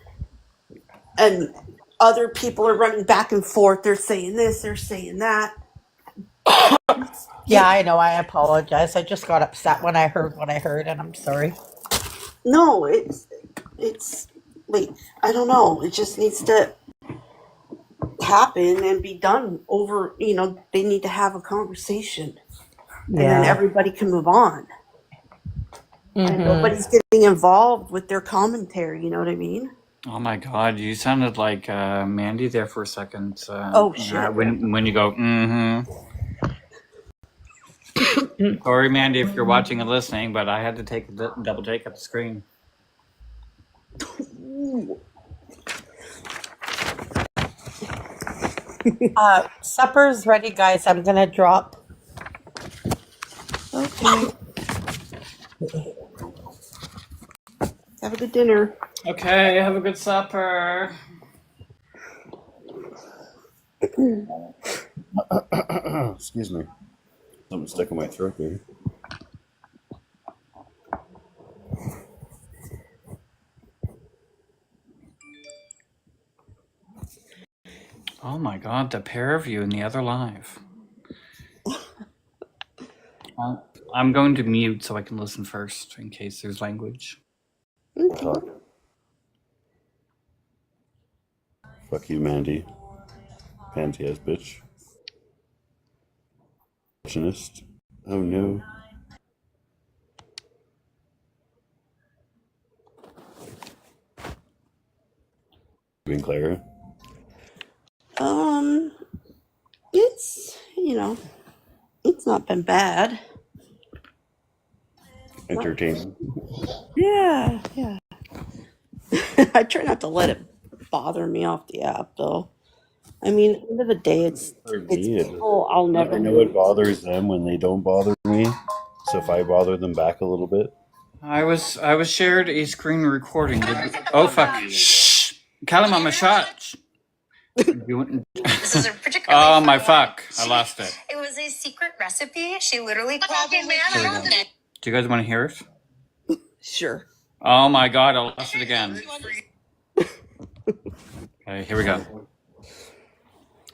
and other people are running back and forth. They're saying this, they're saying that. Yeah, I know. I apologize. I just got upset when I heard what I heard, and I'm sorry. No, it's like, I don't know. It just needs to happen and be done over. They need to have a conversation, and then everybody can move on. And nobody's getting involved with their commentary. You know what I mean? Oh my God, you sounded like Mandy there for a second. Oh, shit. When you go, Sorry, Mandy, if you're watching and listening, but I had to take a double take at the screen. Supper's ready, guys. I'm gonna drop. Okay. Have a good dinner. Okay, have a good supper. Excuse me. Something stuck in my throat there. Oh my God, the pair of you in the other live. I'm going to mute so I can listen first in case there's language. Talk. Fuck you, Mandy. Panty ass bitch. Oh no. been, Clara? It's, it's not been bad. Entertaining. Yeah. I try not to let it bother me off the app, though. I mean, at the end of the day, it's people I'll never. I know it bothers them when they don't bother me. So if I bother them back a little bit, I was shared a screen recording. Oh fuck! Shh, Callum, I'm a shot. This is a particularly Oh my funny fuck! one. I lost it. It was a secret recipe. She literally called Here we go. Do you guys want to hear it? Sure. Oh my god! I lost it again. Okay, here we go.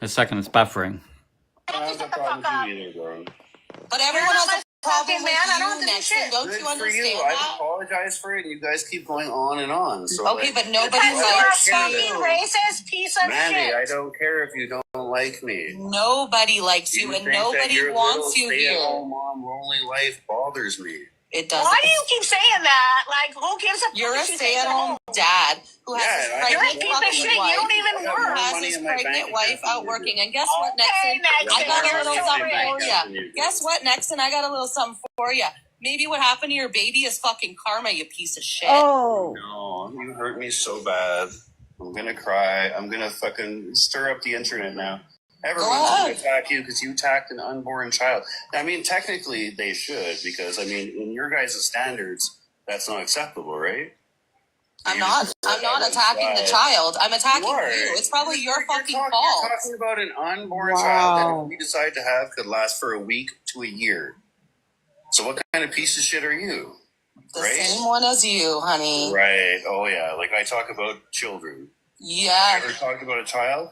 A second, it's buffering. I don't think problem with you either, bro. But everyone has a problem with you, Nexon. Don't Good you for understand you. that? I apologize for it, and you guys keep going on and on. So Okay, like, but nobody likes you're a you. fucking racist piece of Mandy, I don't care if you don't like me. Nobody likes you, and think that nobody your wants you little here. stay-at-home mom lonely life bothers me. It doesn't. Why do you keep saying that? Like, who gives a fuck? You're a stay-at-home dad who has his pregnant fucking wife. You don't even work. Has his pregnant wife out working. And guess what, Nexon? I got a little something for you. Guess what, Nexon? I got a little something for you. Maybe what happened to your baby is fucking karma, you piece of shit. Oh. No, you hurt me so bad. I'm gonna cry. I'm gonna fucking stir up the internet now. Everyone's going to attack you because you attacked an unborn child. I mean, technically they should, because, I mean, in your guys' standards, that's not acceptable, right? I'm not attacking the child. I'm attacking you. It's probably your fucking fault. You're talking about an unborn child that if we decide to have could last for a week to a year. So what kind of piece of shit are you? The same one as you, honey. Right. Oh, yeah. Like I talk about children. Yeah. You ever talked about a child?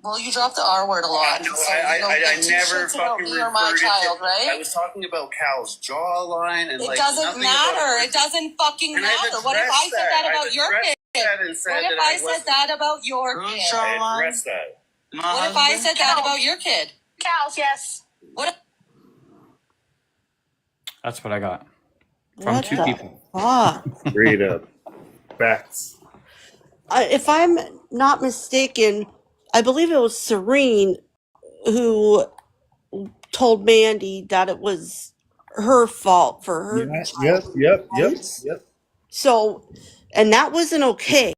Well, you dropped the R word a lot. No, I never fucking me or my child, right? I was talking about Cal's jawline and it doesn't matter. It doesn't fucking matter. What if I said that about your kid? What if I said that about your kid? I addressed that. What if I said that about your kid? Cal's, yes. What? That's what I got from two people. Straight up. Facts. If I'm not mistaken, I believe it was Serene who told Mandy that it was her fault for her. Yep. So, and that wasn't okay,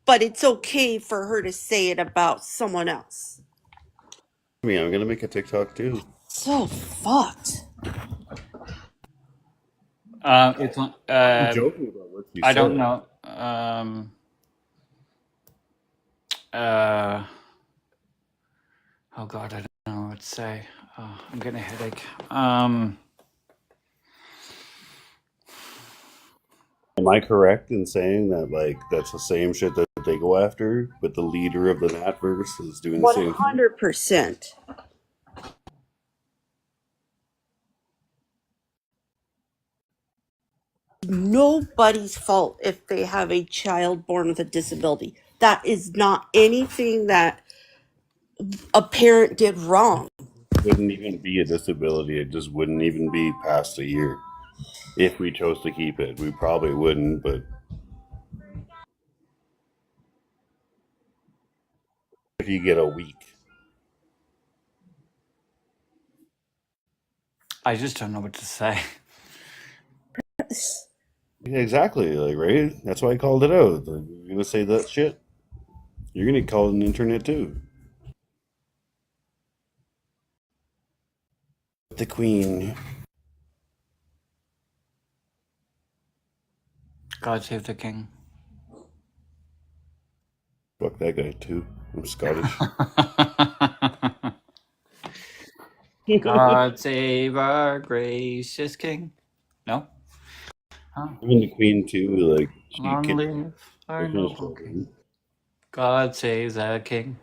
but it's okay for her to say it about someone else. I mean, I'm gonna make a TikTok too. So fucked. It's I'm joking about what you said. I don't know. Oh god, I don't know what to say. I'm getting a headache. Am I correct in saying that, like, that's the same shit that they go after, but the leader of the NATverse is doing the same thing? 100%. Nobody's fault if they have a child born with a disability. That is not anything that a parent did wrong. It wouldn't even be a disability. It just wouldn't even be past a year. If we chose to keep it, we probably wouldn't, but if you get a week. I just don't know what to say. Yeah, exactly, like, right? That's why I called it out. Like, you're gonna say that shit, you're gonna call it an internet too. The Queen. God save the king. Fuck that guy too. I'm Scottish. God save our gracious king. No? Huh? Even the Queen too, like, she Long could live our noble king. God save the king.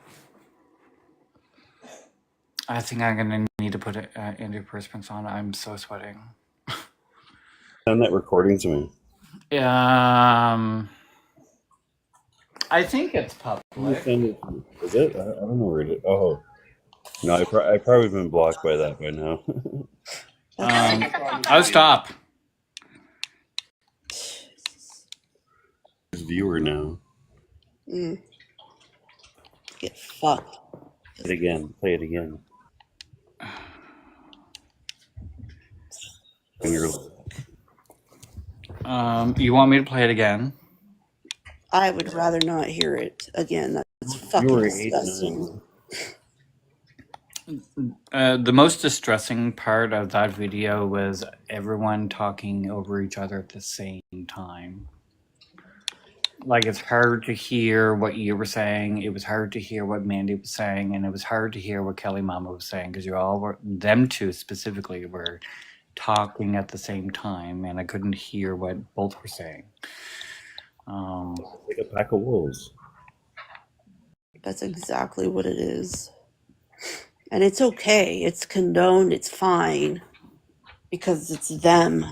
I think I'm gonna need to put antiperspirants on. I'm so sweating. send that recording to me. I think it's public. Send it to me. Is it? I don't know where it is. Oh. No, I've probably been blocked by that by now. I'll stop. Viewer now. get fucked. Play it again. Play it again. You want me to play it again? I would rather not hear it again. That's You fucking were disgusting. 8-9. The most distressing part of that video was everyone talking over each other at the same time. Like, it's hard to hear what you were saying. It was hard to hear what Mandy was saying, and it was hard to hear what Kelly Mama was saying because them two specifically were talking at the same time, and I couldn't hear what both were saying. Like a pack of wolves. That's exactly what it is. And it's okay. It's condoned. It's fine. Because it's them.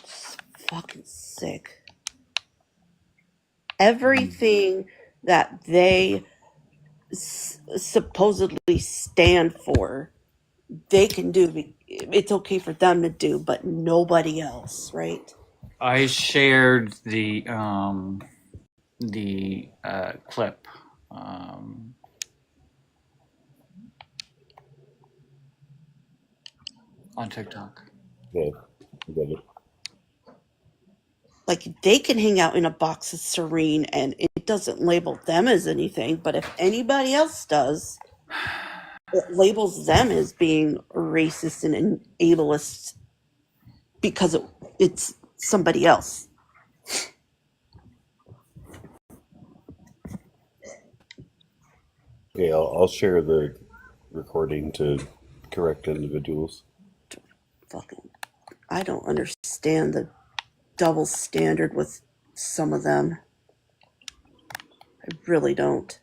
It's fucking sick. Everything that they supposedly stand for, they can do. It's okay for them to do, but nobody else, right? I shared the clip on TikTok. Okay, I get it. Like, they can hang out in a box of Serene and it doesn't label them as anything, but if anybody else does, it labels them as being racist and ableist because it's somebody else. Okay, I'll share the recording to correct individuals. Fucking, I don't understand the double standard with some of them. I really don't.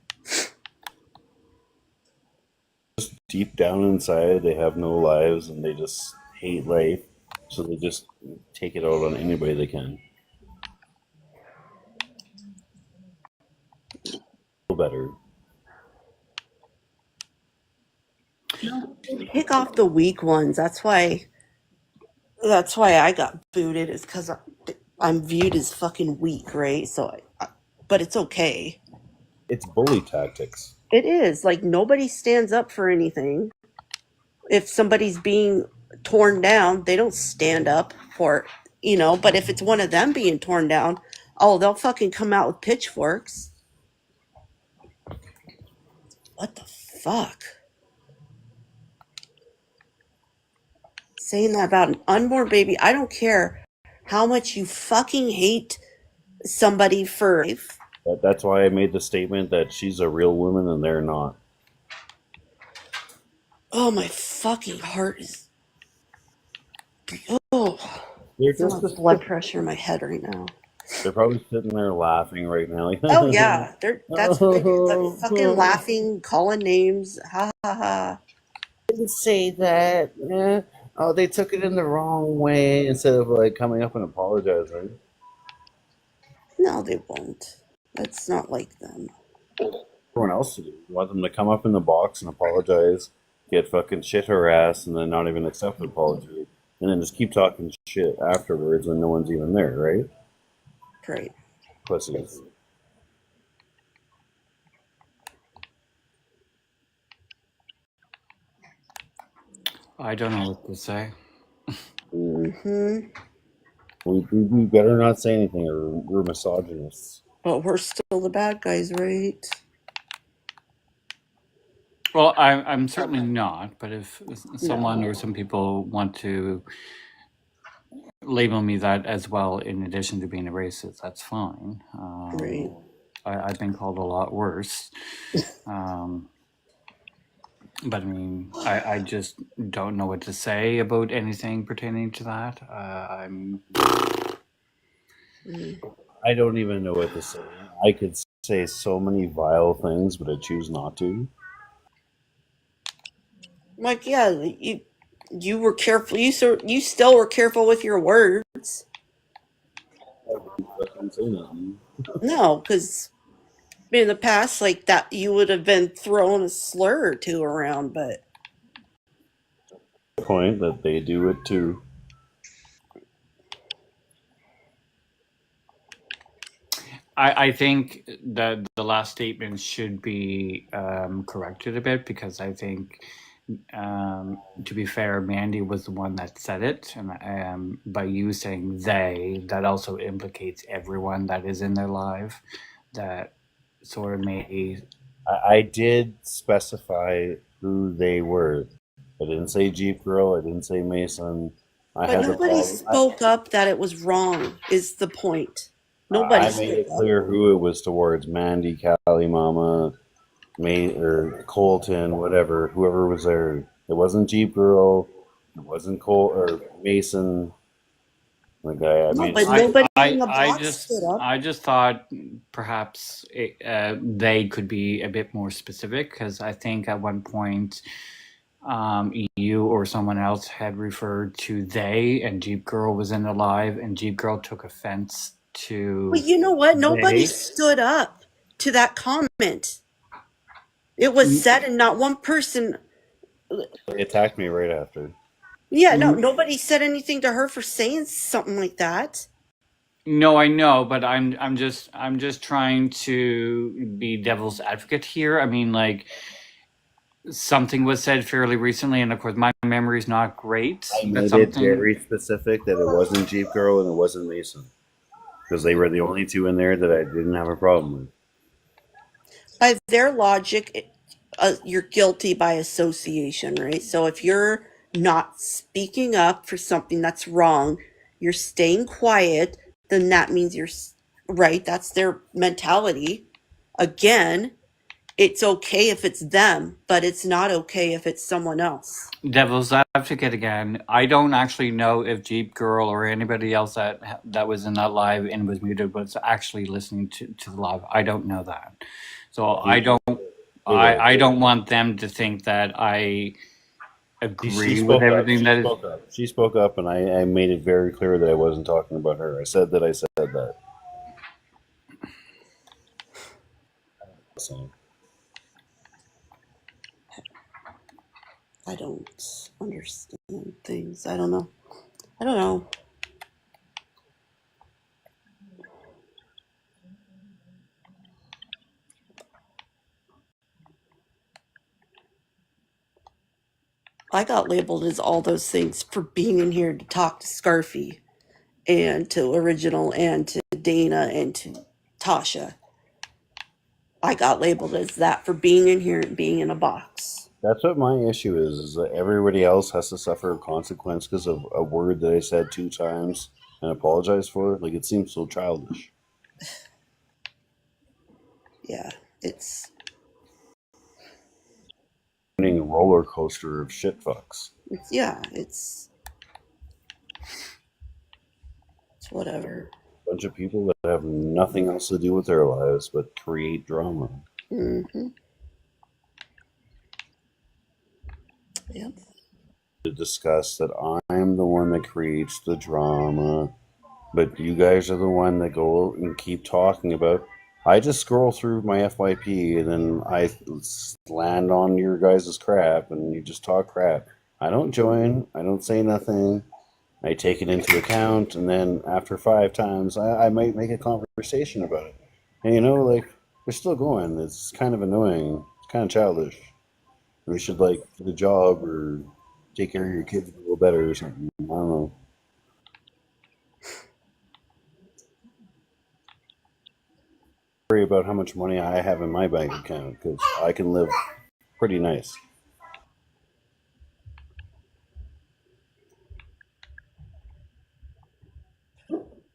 Just deep down inside, they have no lives and they just hate life, so they just take it out on anybody they can. Feel better. Pick off the weak ones. That's why I got booted, is because I'm viewed as fucking weak, right? So, but it's okay. It's bully tactics. It is. Like, nobody stands up for anything. If somebody's being torn down, they don't stand up for, but if it's one of them being torn down, oh, they'll fucking come out with pitchforks. What the fuck? Saying that about an unborn baby, I don't care how much you fucking hate somebody for life. That's why I made the statement that she's a real woman and they're not. Oh, my fucking heart is. Oh, They're so just much blood pressure in my head right now. They're probably sitting there laughing right now. Like, Oh yeah, that's what they do. Like, fucking laughing, calling names, ha ha ha. Didn't say that. Oh, they took it in the wrong way instead of like coming up and apologizing. No, they won't. That's not like them. Everyone else to do. You want them to come up in the box and apologize, get fucking shit harassed, and then not even accept an apology, and then just keep talking shit afterwards when no one's even there, right? Right. Pussies. I don't know what to say. Mm-hmm. We better not say anything or we're misogynists. But we're still the bad guys, right? Well, I'm certainly not, but if someone or some people want to label me that as well, in addition to being a racist, that's fine. Right. I've been called a lot worse. But I mean, I just don't know what to say about anything pertaining to that. I don't even know what to say. I could say so many vile things, but I choose not to. Like, yeah, you were careful. You still were careful with your words. I can't say nothing. No, because in the past, like that, you would have been throwing a slur or two around, but Point that they do it too. I think that the last statement should be corrected a bit because I think, to be fair, Mandy was the one that said it, and by you saying they, that also implicates everyone that is in their live. That sort of may. I did specify who they were. I didn't say Jeep Girl. I didn't say Mason. I But had the nobody problem. spoke up that it was wrong, is the point. Nobody I made it spoke up. clear who it was towards: Mandy, Callie, Mama, May, or Colton, whatever, whoever was there. It wasn't Jeep Girl. It wasn't Cole or Mason. Like I No, made but it. nobody in the box stood up. I just thought perhaps they could be a bit more specific because I think at one point you or someone else had referred to they and Jeep Girl was in the live and Jeep Girl took offense to But you know what? Nobody they. stood up to that comment. It was said, and not one person. They attacked me right after. Yeah, no, nobody said anything to her for saying something like that. No, I know, but I'm just trying to be devil's advocate here. I mean, like something was said fairly recently, and of course, my memory's not great. I But made it something. very specific that it wasn't Jeep Girl and it wasn't Mason because they were the only two in there that I didn't have a problem with. By their logic, you're guilty by association, right? So if you're not speaking up for something that's wrong, you're staying quiet, then that means you're right. That's their mentality. Again, it's okay if it's them, but it's not okay if it's someone else. Devil's advocate again. I don't actually know if Jeep Girl or anybody else that was in that live and was muted was actually listening to the live. I don't know that, so I don't want them to think that I agree with everything that is. She spoke up, and I made it very clear that I wasn't talking about her. I said that. So, I don't understand things. I don't know. I don't know. I got labeled as all those things for being in here to talk to Scarfy and to Original and to Dana and to Tasha. I got labeled as that for being in here and being in a box. that's what my issue is that everybody else has to suffer a consequence because of a word that I said 2 times and apologize for. Like, it seems so childish. Yeah, it's A roller coaster of shit fucks. it's whatever. A bunch of people that have nothing else to do with their lives but create drama. Mm-hmm. Yep. To discuss that I'm the one that creates the drama, but you guys are the one that go and keep talking about. I just scroll through my FYP and then I land on your guys' crap and you just talk crap. I don't join. I don't say nothing. I take it into account, and then after 5 times, I might make a conversation about it. And like, they're still going. It's kind of annoying. It's kind of childish. We should, like, do the job or take care of your kids a little better or something. I don't know. Worry about how much money I have in my bank account because I can live pretty nice.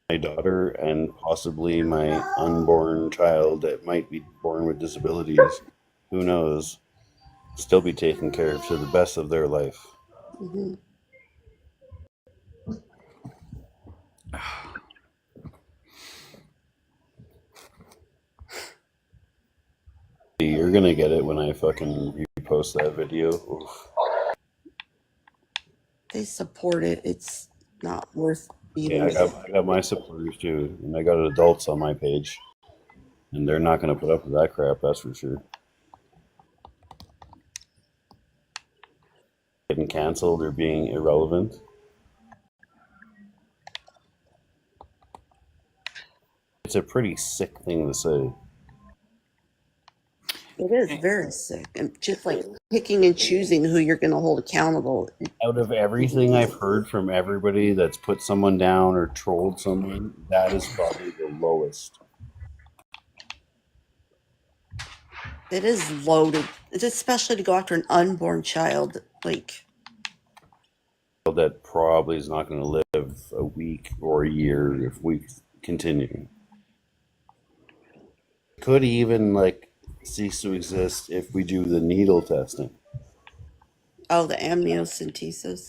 My daughter and possibly my unborn child that might be born with disabilities, who knows, still be taken care of to the best of their life. Mm-hmm. You're gonna get it when I fucking repost that video. Oof. They support it. It's not worth beating. Yeah, I got my supporters too, and I got adults on my page, and they're not gonna put up with that crap. That's for sure. Getting canceled or being irrelevant. it's a pretty sick thing to say. It is very sick. And just like picking and choosing who you're going to hold accountable. Out of everything I've heard from everybody that's put someone down or trolled someone, that is probably the lowest. It is loaded, especially to go after an unborn child. Like, that probably is not going to live a week or a year if we continue. Could even like cease to exist if we do the needle testing. oh, the amniocentesis.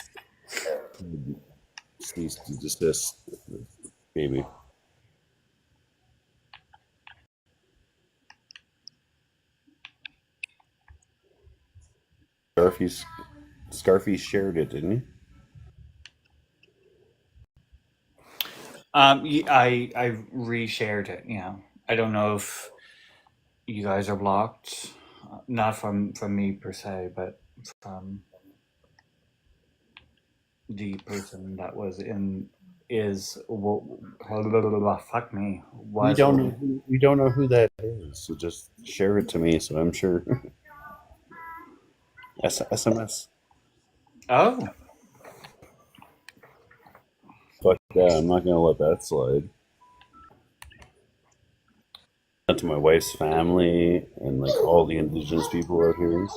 Cease to desist, baby. Scarfy shared it, didn't he? I reshared it. Yeah, I don't know if you guys are blocked, not from me per se, but from the person that was in fuck me. We don't know who that is, so just share it to me, so I'm sure. SMS. Oh, Fuck yeah, I'm not gonna let that slide. To my wife's family and like all the indigenous people out here.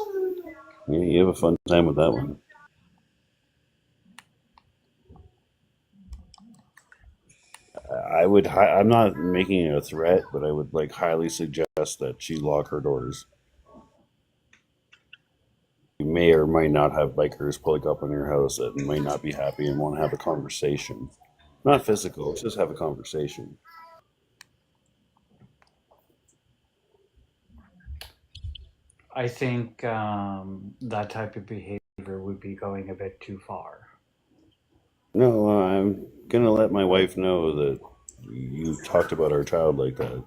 Yeah, you have a fun time with that one. I'm not making it a threat, but I would like highly suggest that she lock her doors. You may or might not have bikers pulling up on your house that might not be happy and want to have a conversation. Not physical, just have a conversation. I think that type of behavior would be going a bit too far. No, I'm gonna let my wife know that you talked about our child like that.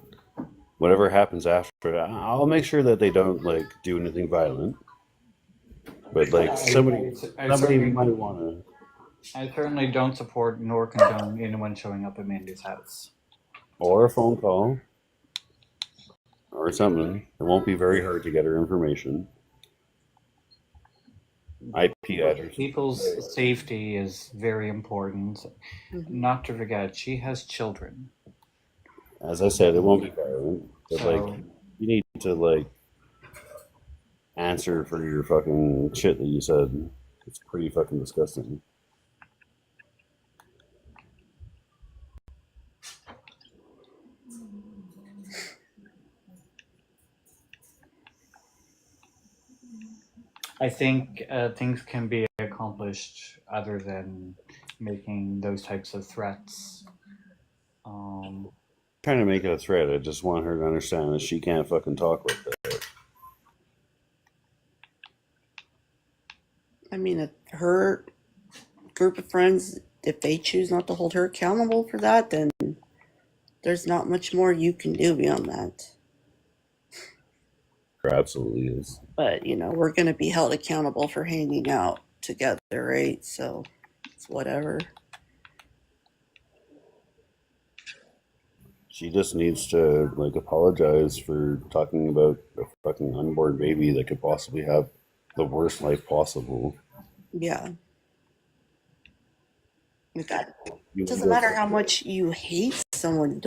Whatever happens after that, I'll make sure that they don't like do anything violent. But like somebody might want to. I certainly don't support nor condone anyone showing up at Mandy's house. Or a phone call. Or something. It won't be very hard to get her information. IP address. People's safety is very important. Not to forget, she has children. As I said, it won't be violent. But like, you need to like answer for your fucking shit that you said. It's pretty fucking disgusting. I think things can be accomplished other than making those types of threats. Trying to make it a threat. I just want her to understand that she can't fucking talk like that. I mean, if her group of friends, if they choose not to hold her accountable for that, then there's not much more you can do beyond that. There absolutely is. But, you know, we're going to be held accountable for hanging out together, right? So it's whatever. She just needs to like apologize for talking about a fucking unborn baby that could possibly have the worst life possible. Yeah. It doesn't matter how much you hate someone.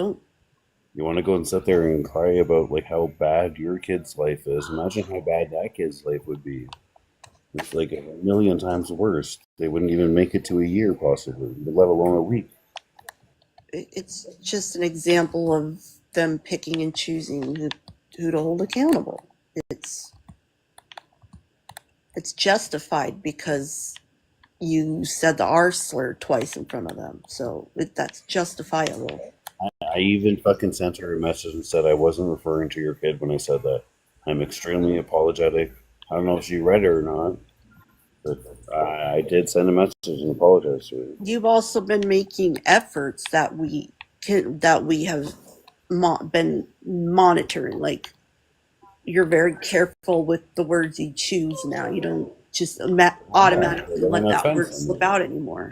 You want to go and sit there and cry about like how bad your kid's life is. Imagine how bad that kid's life would be. It's like a million times worse. They wouldn't even make it to a year possibly, let alone a week. It's just an example of them picking and choosing who to hold accountable. It's justified because you said the R slur twice in front of them. So that's justifiable. I even fucking sent her a message and said I wasn't referring to your kid when I said that. I'm extremely apologetic. I don't know if she read it or not, but I did send a message and apologize to her. You've also been making efforts that we have been monitoring. Like, you're very careful with the words you choose now. You don't just automatically let that word slip out anymore.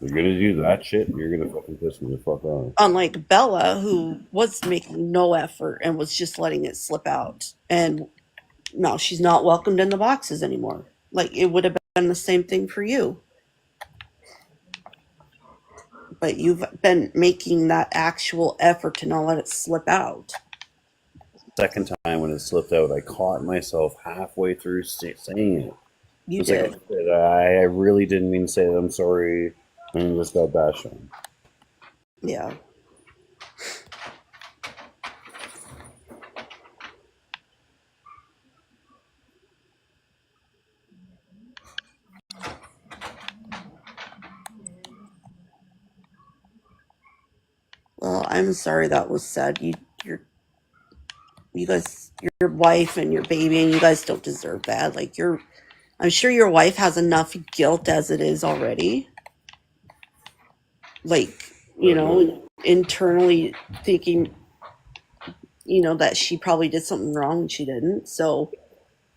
You're gonna do that shit, and you're gonna fucking piss me the fuck off. Unlike Bella, who was making no effort and was just letting it slip out. And no, she's not welcomed in the boxes anymore. Like, it would have been the same thing for you. But you've been making that actual effort to not let it slip out. Second time when it slipped out, I caught myself halfway through saying it. You It's did. like, I really didn't mean to say that. I'm sorry. And just got bashed on. Yeah. Well, I'm sorry that was said. You guys, your wife and your baby, and you guys don't deserve that. Like, I'm sure your wife has enough guilt as it is already. Like, internally thinking, that she probably did something wrong and she didn't. So,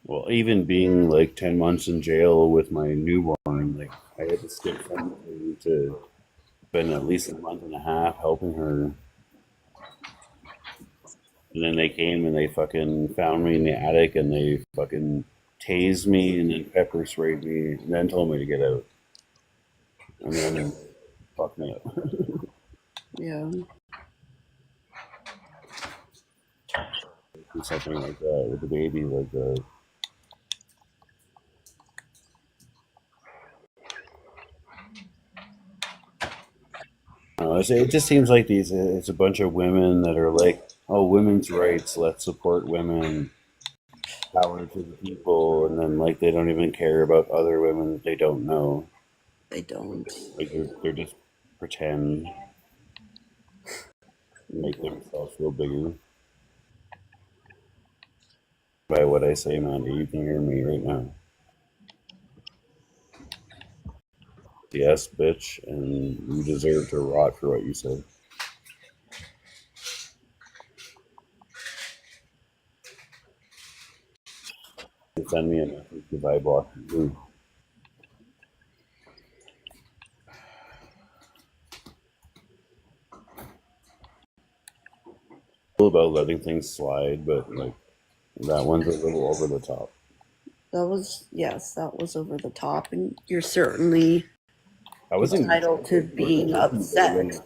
Well, even being like 10 months in jail with my newborn, like I had to skip something to spend at least a month and a half helping her. And then they came and they fucking found me in the attic and they fucking tased me and then pepper sprayed me and then told me to get out. And then fucked me up. yeah. Do something like that with the baby, like that. It just seems like it's a bunch of women that are like, oh, women's rights, let's support women, power to the people, and then like they don't even care about other women that they don't know. They don't. Like they're just pretend, make themselves feel bigger. By what I say, Mandy, you can hear me right now. Yes, bitch, and you deserve to rot for what you said. Send me a message because I blocked you. About letting things slide, but like that one's a little over the top. That was over the top, and you're certainly I wasn't entitled to being upset.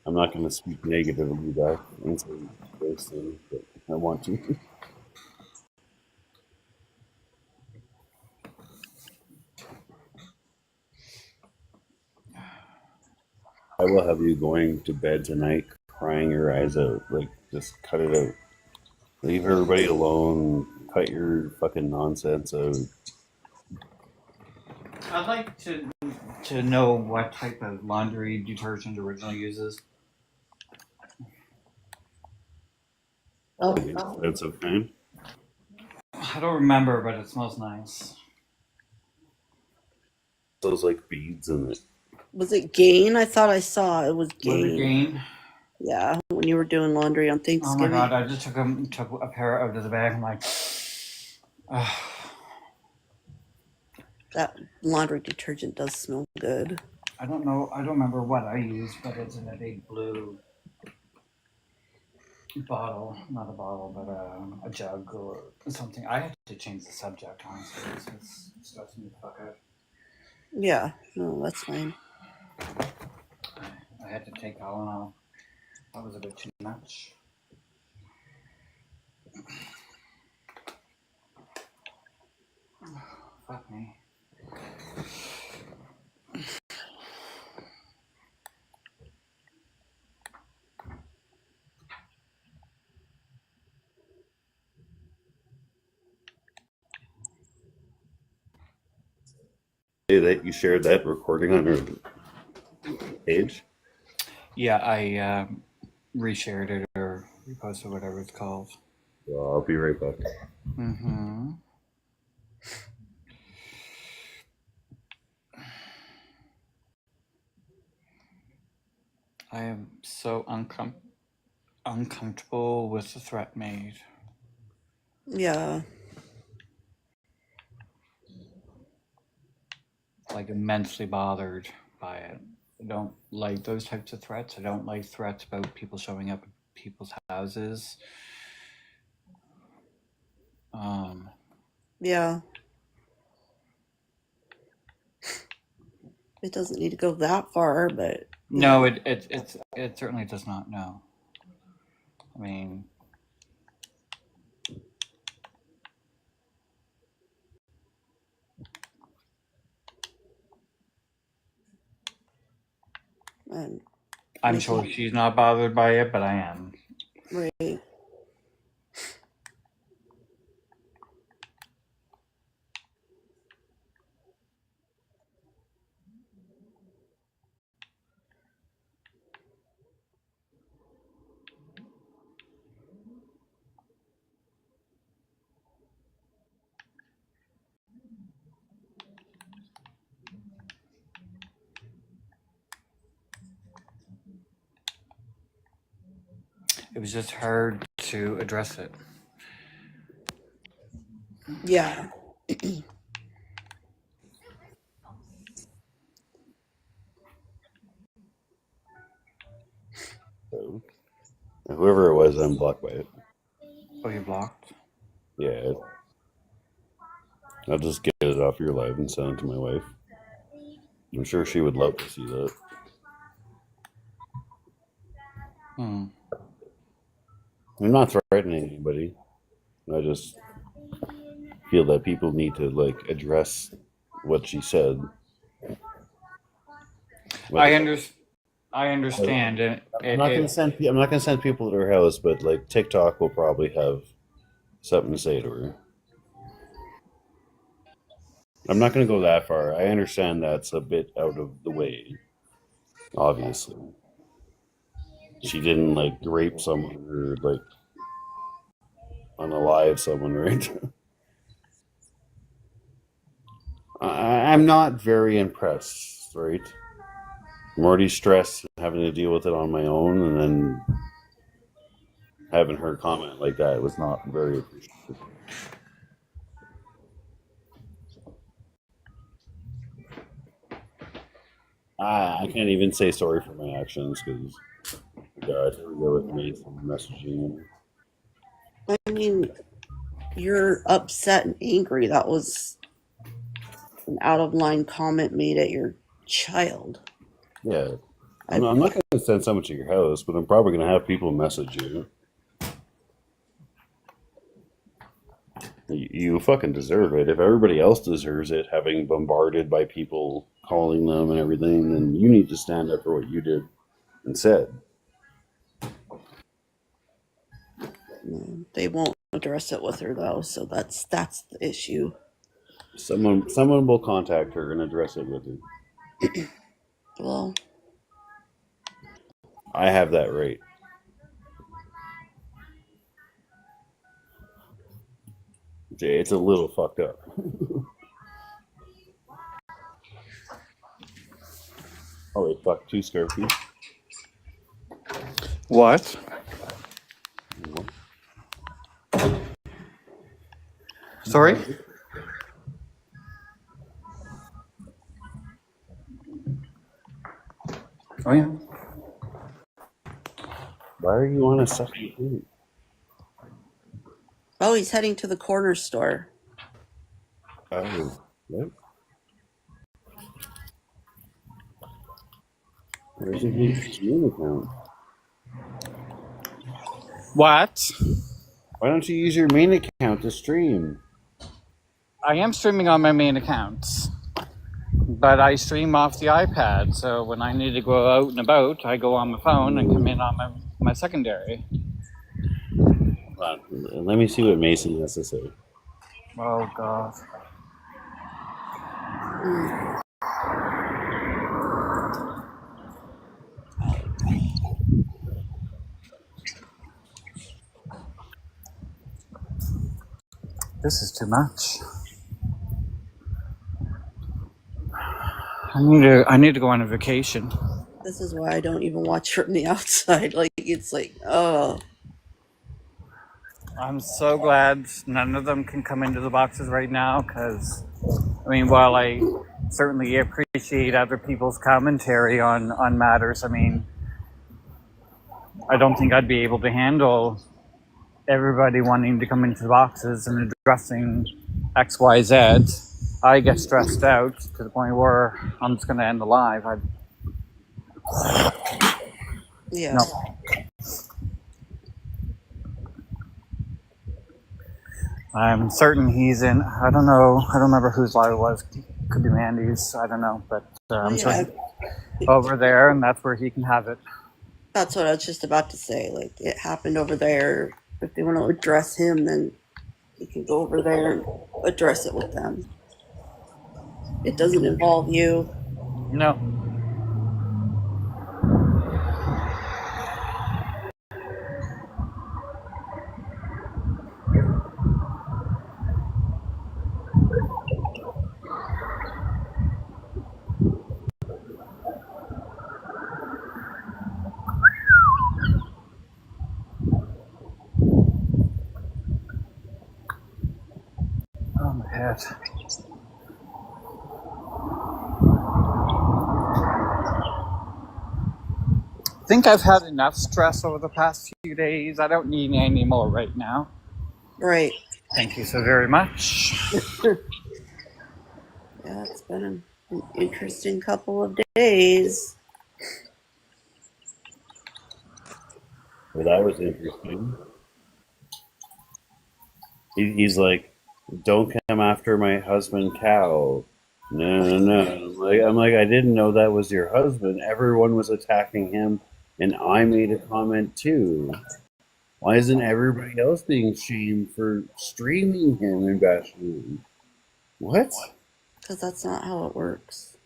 I'm not going to speak negatively back and say those things, but I want to. I will have you going to bed tonight crying your eyes out. Like, just cut it out. Leave everybody alone. Cut your fucking nonsense out. I'd like to know what type of laundry detergent originally uses. Oh, Expensive kind. I don't remember, but it smells nice. Those like beads in it. was it Gain? I thought I saw it was Was Gain. it Gain? Yeah, when you were doing laundry on Oh Thanksgiving. my god! I just took a pair out of the bag. I'm like, That laundry detergent does smell good. I don't know. I don't remember what I used, but it's in a big blue bottle. Not a bottle, but a jug or something. I had to change the subject, honestly. It's stressing me the fuck out. Yeah, no, that's fine. I had to take Tylenol. That was a bit too much. Fuck me. Hey, that you shared that recording on your page? Yeah, I reshared it or reposted whatever it's called. Well, I'll be right back. Mm-hmm. I am so uncomfortable. uncomfortable with the threat made. Yeah. Like immensely bothered by it. I don't like those types of threats. I don't like threats about people showing up at people's houses. Yeah. It doesn't need to go that far, but no, it certainly does not. No, I mean, I'm sure she's not bothered by it, but I am. Right. It was just hard to address it. Yeah. So, whoever it was, I'm blocked by it. Oh, you blocked? Yeah. I'll just get it off your live and send it to my wife. I'm sure she would love to see that. I'm not threatening anybody. I just feel that people need to like address what she said. I understand. I'm not going to send people to her house, but like TikTok will probably have something to say to her. I'm not going to go that far. I understand that's a bit out of the way. Obviously, she didn't like rape someone or like unalive someone, right? I'm not very impressed, right? I'm already stressed having to deal with it on my own, and then having her comment like that was not very appreciated. I can't even say sorry for my actions because, God, here we go with me messaging. I mean, you're upset and angry. That was an out of line comment made at your child. Yeah. I'm not going to send someone to your house, but I'm probably going to have people message you. You fucking deserve it. If everybody else deserves it, having bombarded by people calling them and everything, then you need to stand up for what you did and said. They won't address it with her though, so that's the issue. Someone will contact her and address it with her. Well, I have that right. It's a little fucked up. Oh wait, fuck, 2 Scarfy. What? Sorry? Oh yeah. Why are you on a second date? oh, he's heading to the corner store. Oh, what? Where's your Steam account? What? Why don't you use your main account to stream? I am streaming on my main account, but I stream off the iPad. So when I need to go out and about, I go on my phone and come in on my secondary. Hold on. Let me see what Mason has to say. Oh God. This is too much. I need to go on a vacation. This is why I don't even watch from the outside. Like, it's like, oh, I'm so glad none of them can come into the boxes right now because, I mean, while I certainly appreciate other people's commentary on matters, I mean, I don't think I'd be able to handle everybody wanting to come into the boxes and addressing X, Y, Z. I get stressed out to the point where I'm just going to end the live. yeah. No. I'm certain he's in. I don't know. I don't remember whose live it was. Could be Mandy's. I don't know. But I'm sure he's over there, and that's where he can have it. That's what I was just about to say. Like, it happened over there. If they want to address him, then he can go over there and address it with them. It doesn't involve you. No. Oh, my head. I think I've had enough stress over the past few days. I don't need any more right now. Right. Thank you so very much. Yeah, it's been an interesting couple of days. Well, that was interesting. He's like, "Don't come after my husband, Cal." No, no, no. I'm like, I didn't know that was your husband. Everyone was attacking him, and I made a comment too. Why isn't everybody else being shamed for streaming him and bashing him? What? Because that's not how it works.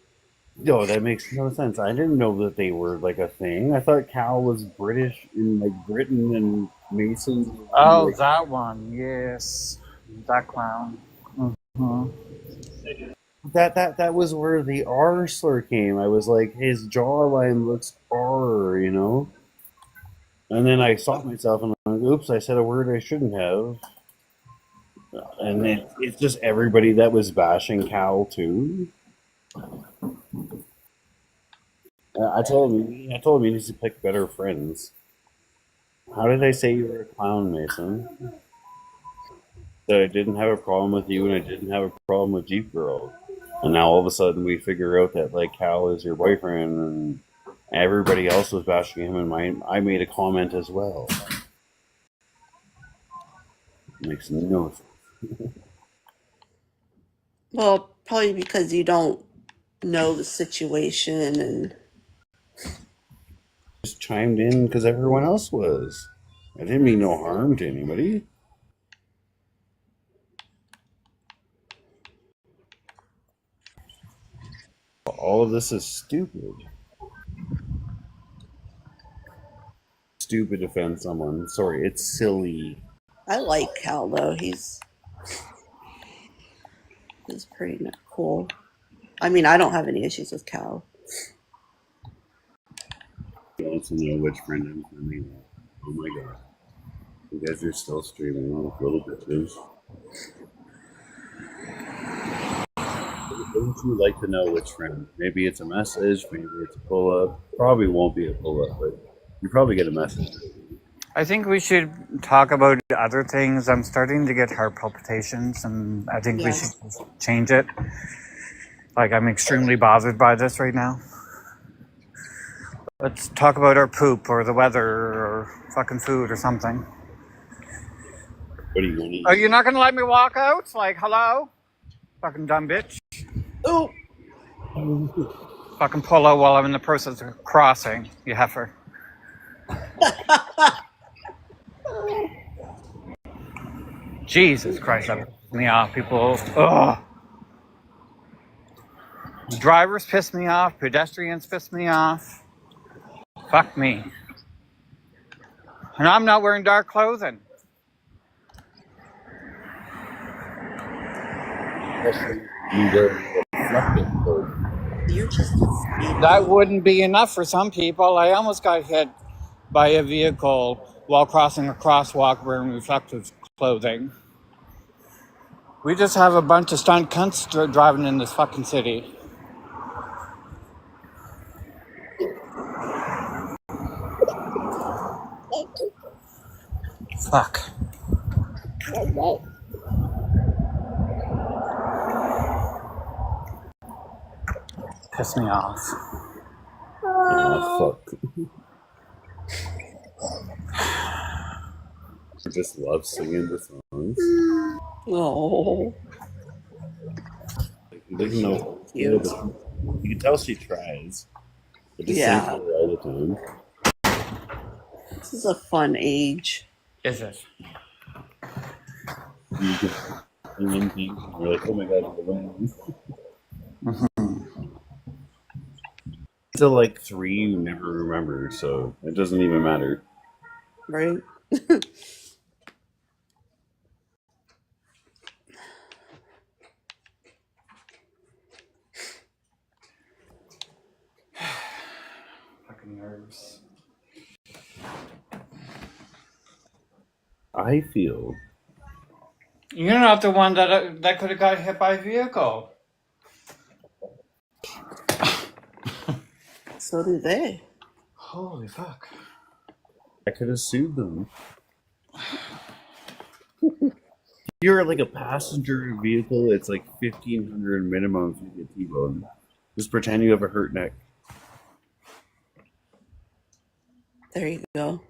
No, that makes no sense. I didn't know that they were like a thing. I thought Cal was British in like Britain and Mason. Oh, Like, that one. Yes. That clown. Mm-hmm. that was where the R slur came. I was like, his jawline looks R, you know. And then I stopped myself and I'm like, oops, I said a word I shouldn't have. And it's just everybody that was bashing Cal too. I told him he needs to pick better friends. How did I say you were a clown, Mason? That I didn't have a problem with you and I didn't have a problem with Jeep Girl. And now all of a sudden we figure out that like Cal is your boyfriend and everybody else was bashing him and I made a comment as well. Makes no sense. Well, probably because you don't know the situation and Just chimed in because everyone else was. I didn't mean no harm to anybody. All of this is stupid. Stupid to offend someone. Sorry, it's silly. I like Cal though. He's pretty cool. I mean, I don't have any issues with Cal. He wants to know which friend I'm sending. Oh my god. You guys are still streaming, little bitches. Wouldn't you like to know which friend? Maybe it's a message, maybe it's a pull up. Probably won't be a pull up, but you probably get a message. I think we should talk about other things. I'm starting to get heart palpitations, and I think we should change it. Like, I'm extremely bothered by this right now. Let's talk about our poop or the weather or fucking food or something. What do you want to eat? Oh, you're not going to let me walk out? Like, hello? Fucking dumb bitch. Oh! Fucking pull out while I'm in the process of crossing, you heifer. Jesus Christ, that pisses me off. People, ugh. Drivers piss me off. Pedestrians piss me off. Fuck me. And I'm not wearing dark clothing. You're just That wouldn't be enough for some people. I almost got hit by a vehicle while crossing a crosswalk wearing reflective clothing. We just have a bunch of stunt cunts driving in this fucking city. Fuck. Piss me off. Oh, fuck. I just love singing the songs. Oh, There's no cute. you can tell she tries. I just sing to Yeah, her all the time. this is a fun age. Is it? You can sing in things and you're like, oh my god, I'm alone. Until like 3, you never remember, so it doesn't even matter. Right? Fucking nerves. I feel You're not the one that could have got hit by a vehicle. So do they. Holy fuck. I could have sued them. You're like a passenger vehicle, it's like 1,500 minimum if you get T-boned. Just pretend you have a hurt neck. There you go.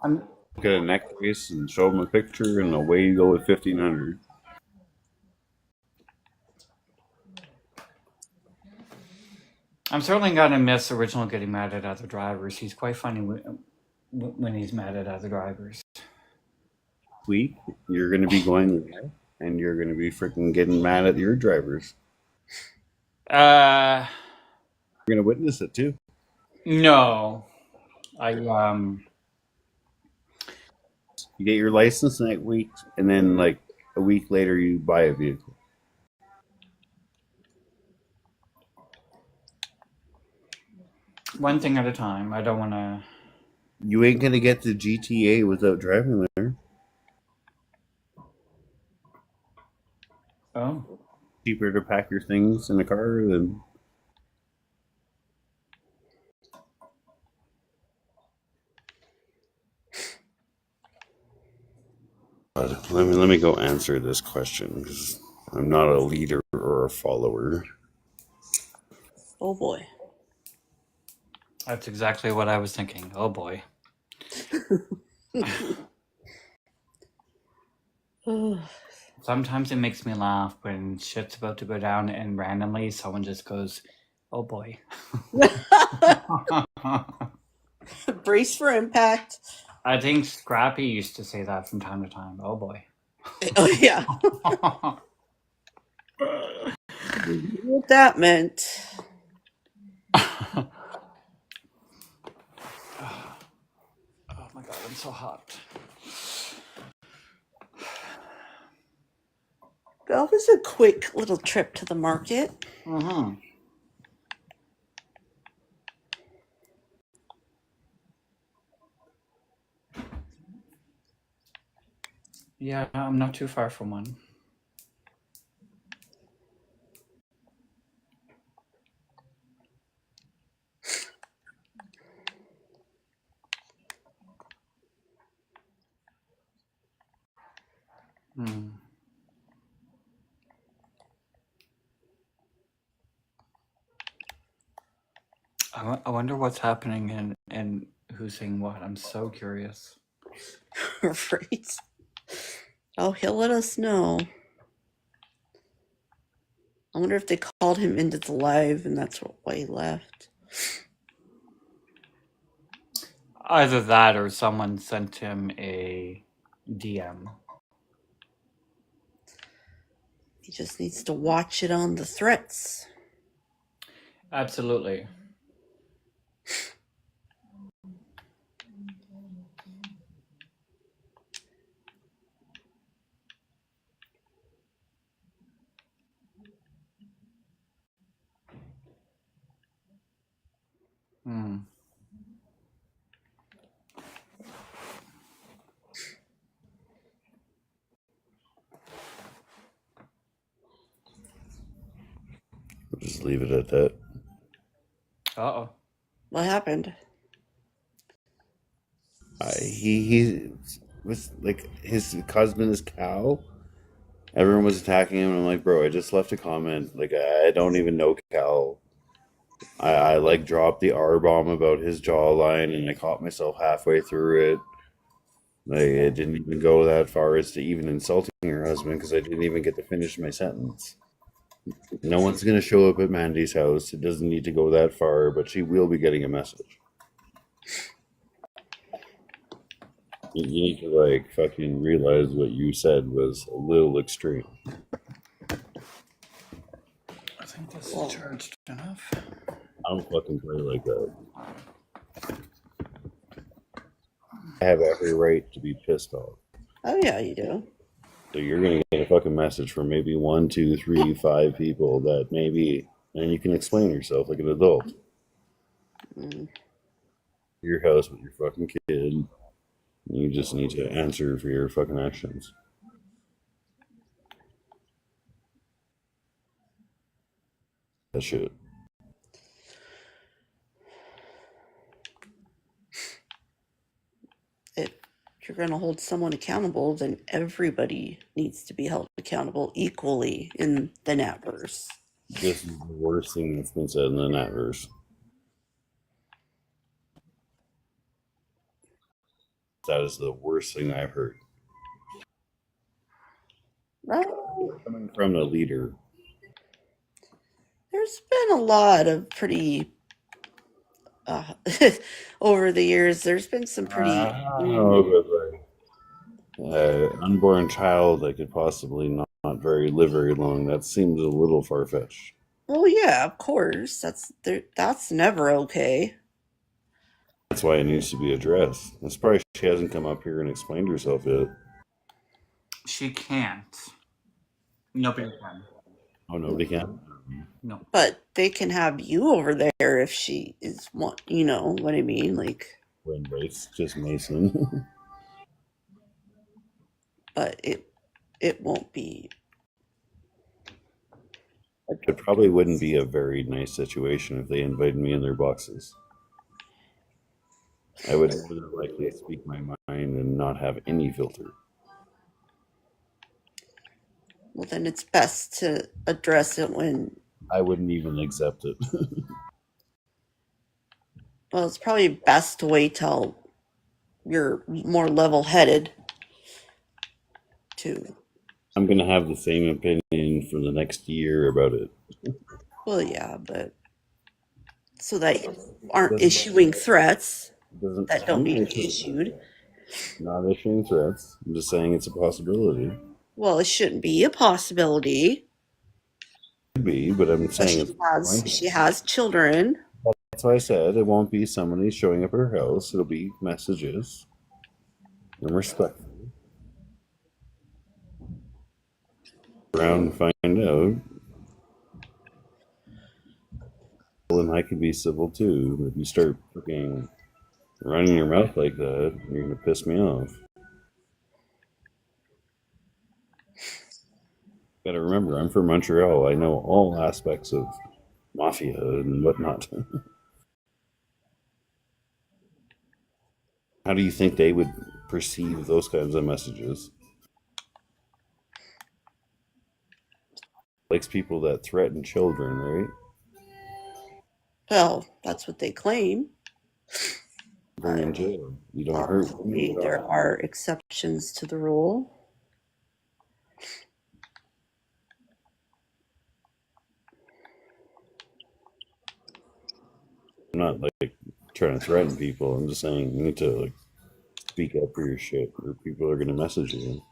I'm Get a neck brace and show them a picture, and away you go with 1,500. certainly gonna miss Original getting mad at other drivers. He's quite funny when he's mad at other drivers. Week, you're going to be going there, and you're going to be freaking getting mad at your drivers. Uh, You're going to witness it too. no. You get your license that week, and then like a week later, you buy a vehicle. One thing at a time. I don't want to. You ain't going to get the GTA without driving there. Oh. Cheaper to pack your things in a car than. Let me go answer this question because I'm not a leader or a follower. Oh boy. That's exactly what I was thinking. Oh boy. Sometimes it makes me laugh when shit's about to go down and randomly someone just goes, oh boy. Brace for impact. I think Scrappy used to say that from time to time. Oh boy. Oh yeah. What that meant. Oh my god, I'm so hot. That was a quick little trip to the market. Mm-hmm. Yeah, I'm not too far from one. Hmm. I wonder what's happening and who's saying what. I'm so curious. Right. Oh, he'll let us know. I wonder if they called him into the live and that's why he left. Either that or someone sent him a DM. He just needs to watch it on the threats. Absolutely. We'll just leave it at that. Uh-oh. What happened? He was like, his husband is Cal. Everyone was attacking him, and I'm like, bro, I just left a comment. Like, I don't even know Cal. I like dropped the R bomb about his jawline, and I caught myself halfway through it. Like, it didn't even go that far as to even insulting her husband because I didn't even get to finish my sentence. No one's gonna show up at Mandy's house. It doesn't need to go that far, but she will be getting a message. You need to like fucking realize what you said was a little extreme. I think this is charged enough. I don't fucking play like that. I have every right to be pissed off. Oh yeah, you do. So you're gonna get a fucking message from maybe 1, 2, 3, 5 people that maybe, and you can explain yourself like an adult. Your house with your fucking kid. You just need to answer for your fucking actions. That shit. If you're going to hold someone accountable, then everybody needs to be held accountable equally in the Natverse. This is the worst thing that's been said in the Natverse. That is the worst thing I've heard. Right? Coming from the leader. There's been a lot of pretty over the years. There's been some pretty. Unborn child that could possibly not live very long. That seems a little far fetched. Well, yeah, of course. That's never okay. That's why it needs to be addressed. I'm surprised she hasn't come up here and explained herself yet. She can't. Nobody can. Oh, nobody can? No. But they can have you over there if she is one. You know what I mean? Like, When race just Mason. but it won't be. It probably wouldn't be a very nice situation if they invited me in their boxes. I would more than likely speak my mind and not have any filter. Well, then it's best to address it when. I wouldn't even accept it. Well, it's probably best to wait till you're more level-headed. I'm going to have the same opinion for the next year about it. Well, yeah, but so that you aren't issuing threats that don't need to be issued. Not issuing threats. I'm just saying it's a possibility. Well, it shouldn't be a possibility. Could be, but I'm saying she has children. That's why I said it won't be somebody showing up at her house. It'll be messages and respect. Around and find out. And I could be civil too. If you start fucking running your mouth like that, you're gonna piss me off. Gotta remember, I'm from Montreal. I know all aspects of mafia and whatnot. How do you think they would perceive those kinds of messages? Likes people that threaten children, right? Well, that's what they claim. Bring in jail. You don't hurt me. There are exceptions to the rule. I'm not like trying to threaten people. I'm just saying you need to like speak up for your shit, or people are gonna message you.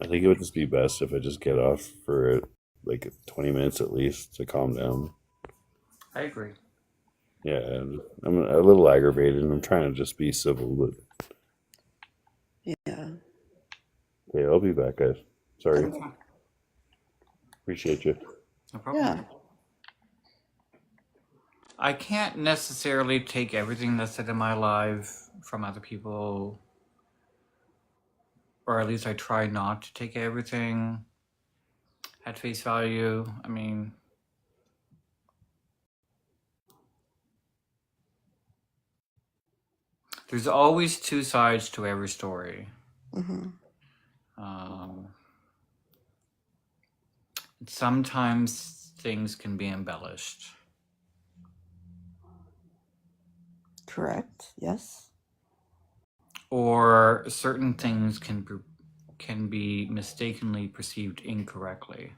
I think it would just be best if I just get off for like 20 minutes at least to calm down. I agree. Yeah, I'm a little aggravated and I'm trying to just be civil, but yeah. Okay, I'll be back, guys. Sorry. Okay. Appreciate you. No problem. Yeah. I can't necessarily take everything that's said in my life from other people, or at least I try not to take everything at face value. I mean, there's always two sides to every story. Sometimes things can be embellished. Correct. Yes. Or certain things can be mistakenly perceived incorrectly.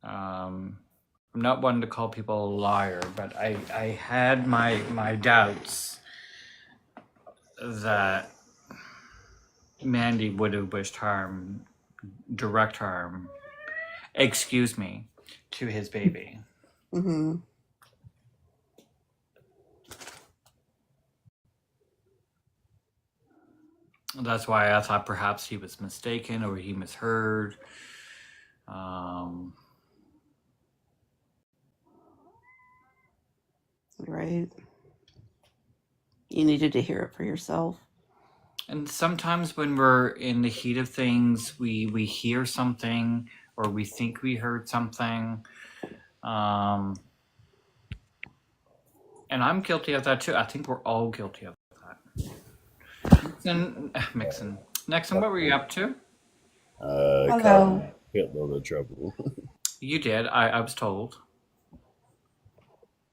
I'm not one to call people a liar, but I had my doubts that Mandy would have wished harm, direct harm, excuse me, to his baby. Mm-hmm. That's why I thought perhaps he was mistaken or he misheard. Right. You needed to hear it for yourself. And sometimes when we're in the heat of things, we hear something or we think we heard something. And I'm guilty of that too. I think we're all guilty of that. Mixon. Nexon, what were you up to? Hello. Shitload of trouble. You did. I was told.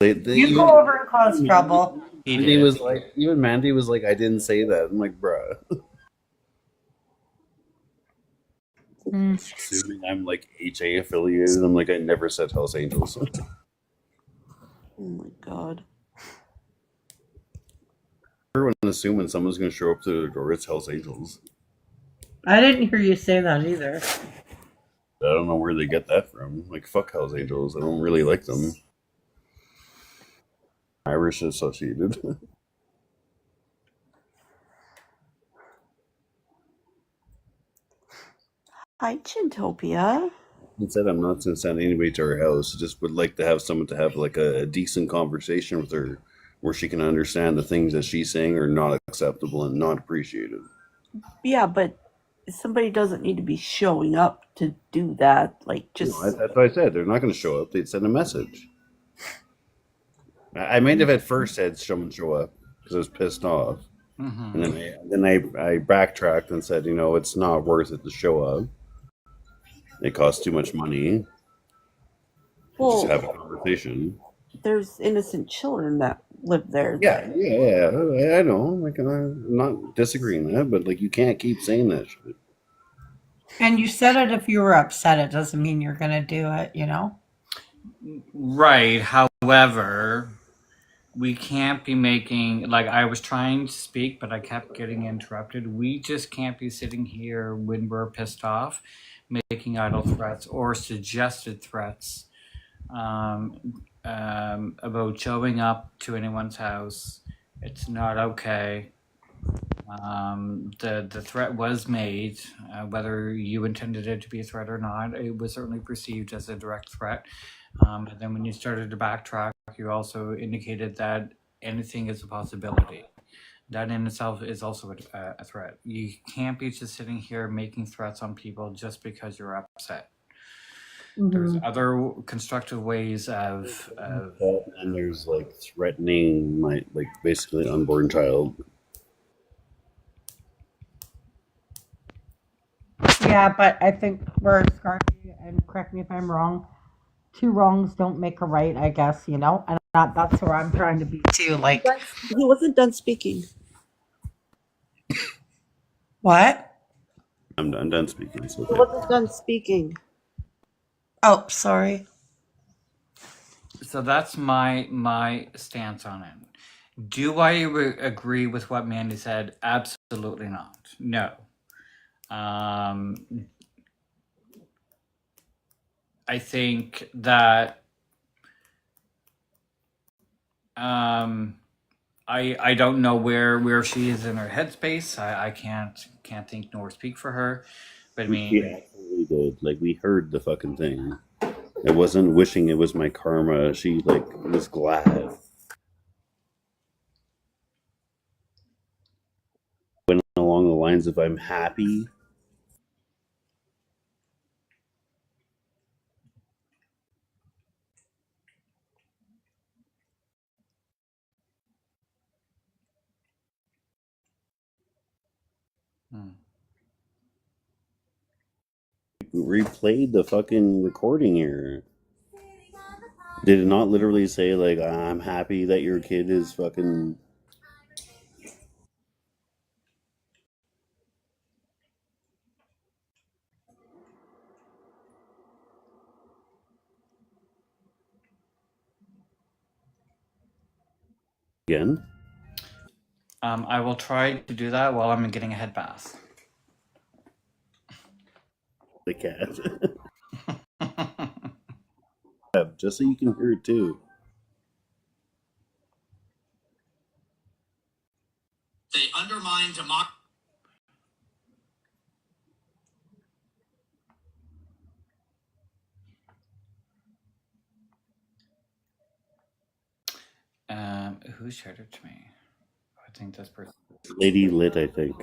You go over and cause trouble. Mandy was like, even Mandy was like, I didn't say that. I'm like, bruh. Assuming I'm like HA affiliated. I'm like, I never said Hells Angels. Oh my god. Everyone assuming someone's going to show up to the door, it's Hells Angels. I didn't hear you say that either. I don't know where they get that from. Like, fuck Hells Angels. I don't really like them. Irish associated. Hi, Chintopia. Instead, I'm not going to send anybody to her house. I just would like to have someone to have like a decent conversation with her where she can understand the things that she's saying are not acceptable and not appreciated. Yeah, but somebody doesn't need to be showing up to do that. Like, just... No, that's what I said. They're not going to show up. They'd send a message. I might have at first said someone show up because I was pissed off. Mm-hmm. And then I backtracked and said, it's not worth it to show up. It costs too much money. Well, just have a conversation. There's innocent children that live there. Yeah, I know. Like, I'm not disagreeing that, but like, you can't keep saying that shit. And you said it if you were upset. It doesn't mean you're going to do it, Right. However, we can't be making, like, I was trying to speak, but I kept getting interrupted. We just can't be sitting here when we're pissed off, making idle threats or suggested threats about showing up to anyone's house. It's not okay. The threat was made, whether you intended it to be a threat or not. It was certainly perceived as a direct threat. But then when you started to backtrack, you also indicated that anything is a possibility. That in itself is also a threat. You can't be just sitting here making threats on people just because you're upset. Mm-hmm. There's other constructive ways of and there's like threatening my basically unborn child. Yeah, but I think we're Scarfy, and correct me if I'm wrong, two wrongs don't make a right, I guess, and that's where I'm trying to be too. Like, he wasn't done speaking. What? I'm done speaking. So he wasn't done speaking. Oh, sorry. So that's my stance on it. Do I agree with what Mandy said? Absolutely not. No. I think that I don't know where she is in her headspace. I can't think nor speak for her. But I mean, she absolutely did. Like, we heard the fucking thing, It wasn't wishing it was my karma. She like was glad. Went along the lines of I'm happy. Replayed the fucking recording here. Did it not literally say like I'm happy that your kid is fucking? Again? I will try to do that while I'm getting a head bath. The cat. Just so you can hear it too. They undermine democracy. Who shared it to me? I think this person. Lady Lit, I think.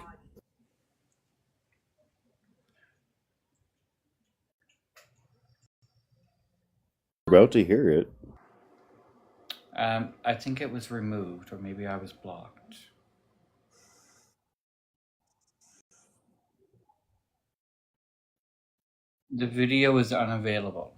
We're about to hear it. I think it was removed, or maybe I was blocked. The video is unavailable.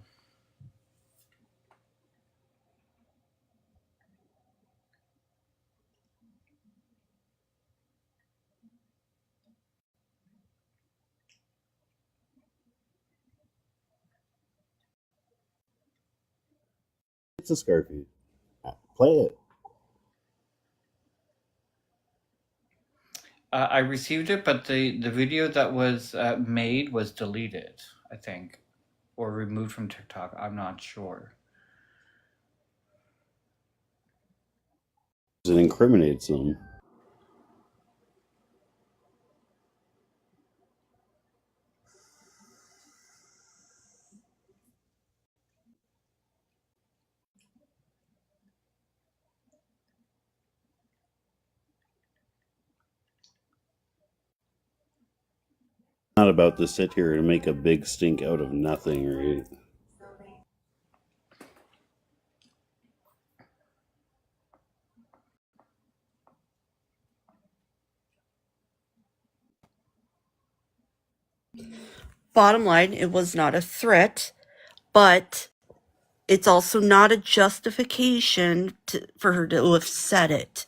It's a Scarfy. Play it. I received it, but the video that was made was deleted, I think, or removed from TikTok. I'm not sure. It incriminates them. Not about to sit here and make a big stink out of nothing, right? Bottom line, it was not a threat, but it's also not a justification for her to have said it.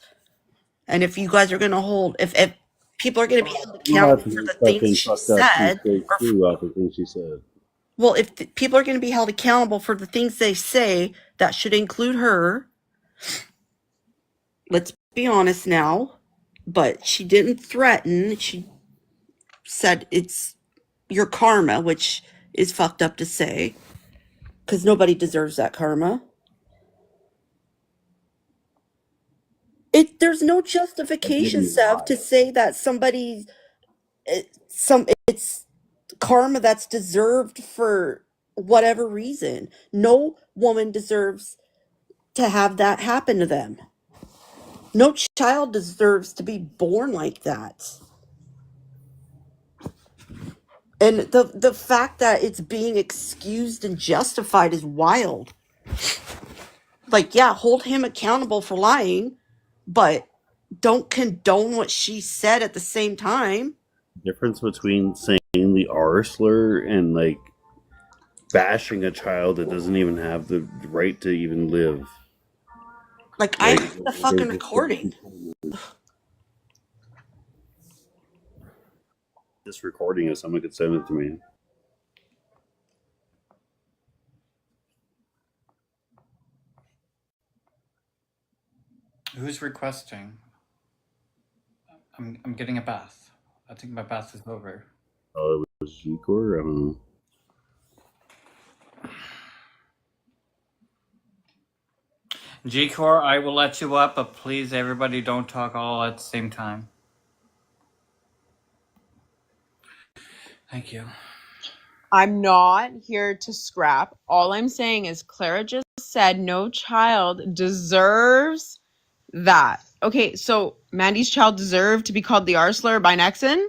And if you guys are going to hold, if people are going to be held accountable for the things she said, She said. well, if people are going to be held accountable for the things they say, that should include her. Let's be honest now. But she didn't threaten. She said it's your karma, which is fucked up to say, because nobody deserves that karma. There's no justification, Sev, to say that it's karma that's deserved for whatever reason. No woman deserves to have that happen to them. No child deserves to be born like that. And the fact that it's being excused and justified is wild. Like, yeah, hold him accountable for lying, but don't condone what she said at the same time. Difference between saying the R slur and like bashing a child that doesn't even have the right to even live. Like, I have the fucking recording. This recording, if someone could send it to me. Who's requesting? I'm getting a bath. I think my bath is over. Oh, it was G-Core? I don't know. G-Core, I will let you up, but please, everybody, don't talk all at the same time. Thank you. I'm not here to scrap. All I'm saying is Clara just said no child deserves that. Okay, so Mandy's child deserved to be called the R slur by Nexon?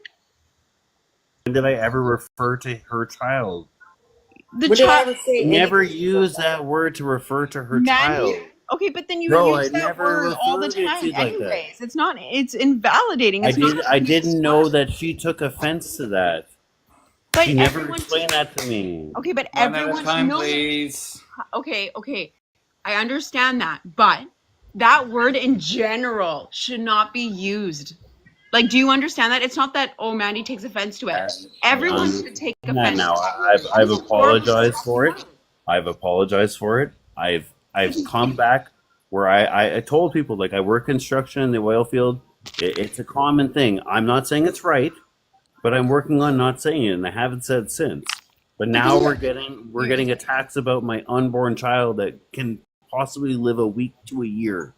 When did I ever refer to her child? The When did I child ever say Never anything? use that word to refer to her Mandy? child. Okay, but then you No, I use that never word all the referred it time to like that. anyways. It's invalidating. It's not I didn't know that she took offense to that. but She never everyone explained that to me. okay, but One at a everyone time, no please. okay. I understand that, but that word in general should not be used. Like, do you understand that? It's not that, oh, Mandy takes offense to it. Yes, I Everyone should take understand that offense to now. that word. I've It's a horrible apologized for it. I've apologized for it. I've come back where I told people, like, I work construction in the oil field. It's a common thing. I'm not saying it's right, but I'm working on not saying it, and I haven't said since. But now we're getting attacks about my unborn child that can possibly live a week to a year,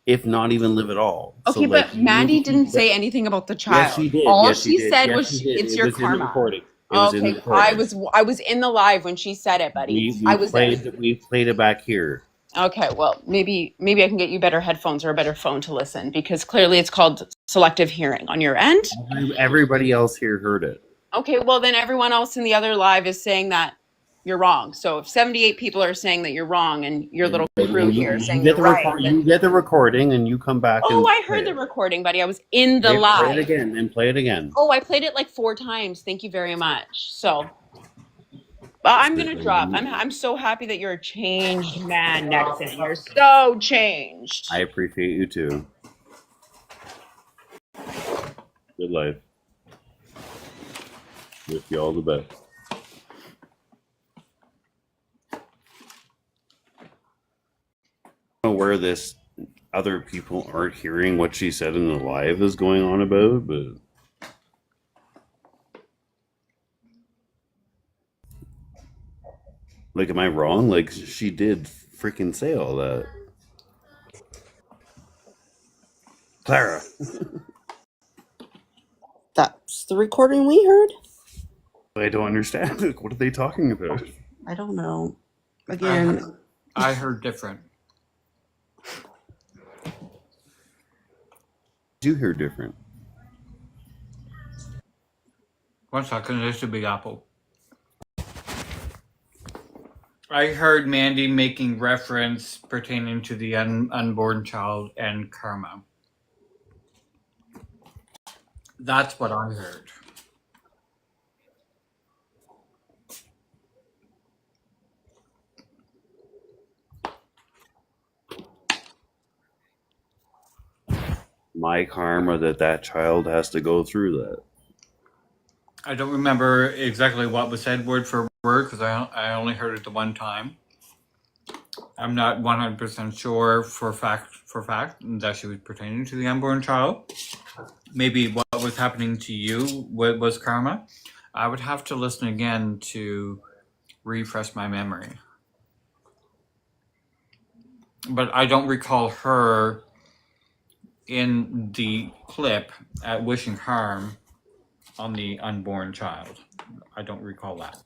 if not even live at all. Okay, So, like, but Mandy didn't say anything about the child. yes, she did. All Yes, she she did. said Yes, was she did. it's It your was in the karma. recording. It was in the Okay, recording. I was in the live when she said it, buddy. I was there. We played it back here. Okay, well, maybe I can get you better headphones or a better phone to listen because clearly it's called selective hearing on your end. Everybody else here heard it. Okay, well then everyone else in the other live is saying that you're wrong. So if 78 people are saying that you're wrong and your little crew here is saying get you're right, you get the recording and you come back. oh, and I heard the recording, buddy. I was in the Play it live. again and play it again. Oh, I played it like 4 times. Thank you very much. So, I'm gonna drop. I'm so happy that you're a changed man, Nexon. You're so changed. I appreciate you too. Good life. Wish you all the best. I don't know where this other people aren't hearing what she said in the live is going on about, but like, am I wrong? Like, she did freaking say all that. Clara. That's the recording we heard? I don't understand. Like, what are they talking about? I don't know. Again, I heard different. Do hear different. 1 second, this should be Apple. I heard Mandy making reference pertaining to the unborn child and karma. That's what I heard. My karma that child has to go through that. I don't remember exactly what was said word for word because I only heard it the one time. I'm not 100% sure for fact that she was pertaining to the unborn child. Maybe what was happening to you was karma. I would have to listen again to refresh my memory. But I don't recall her in the clip at wishing harm on the unborn child. I don't recall that.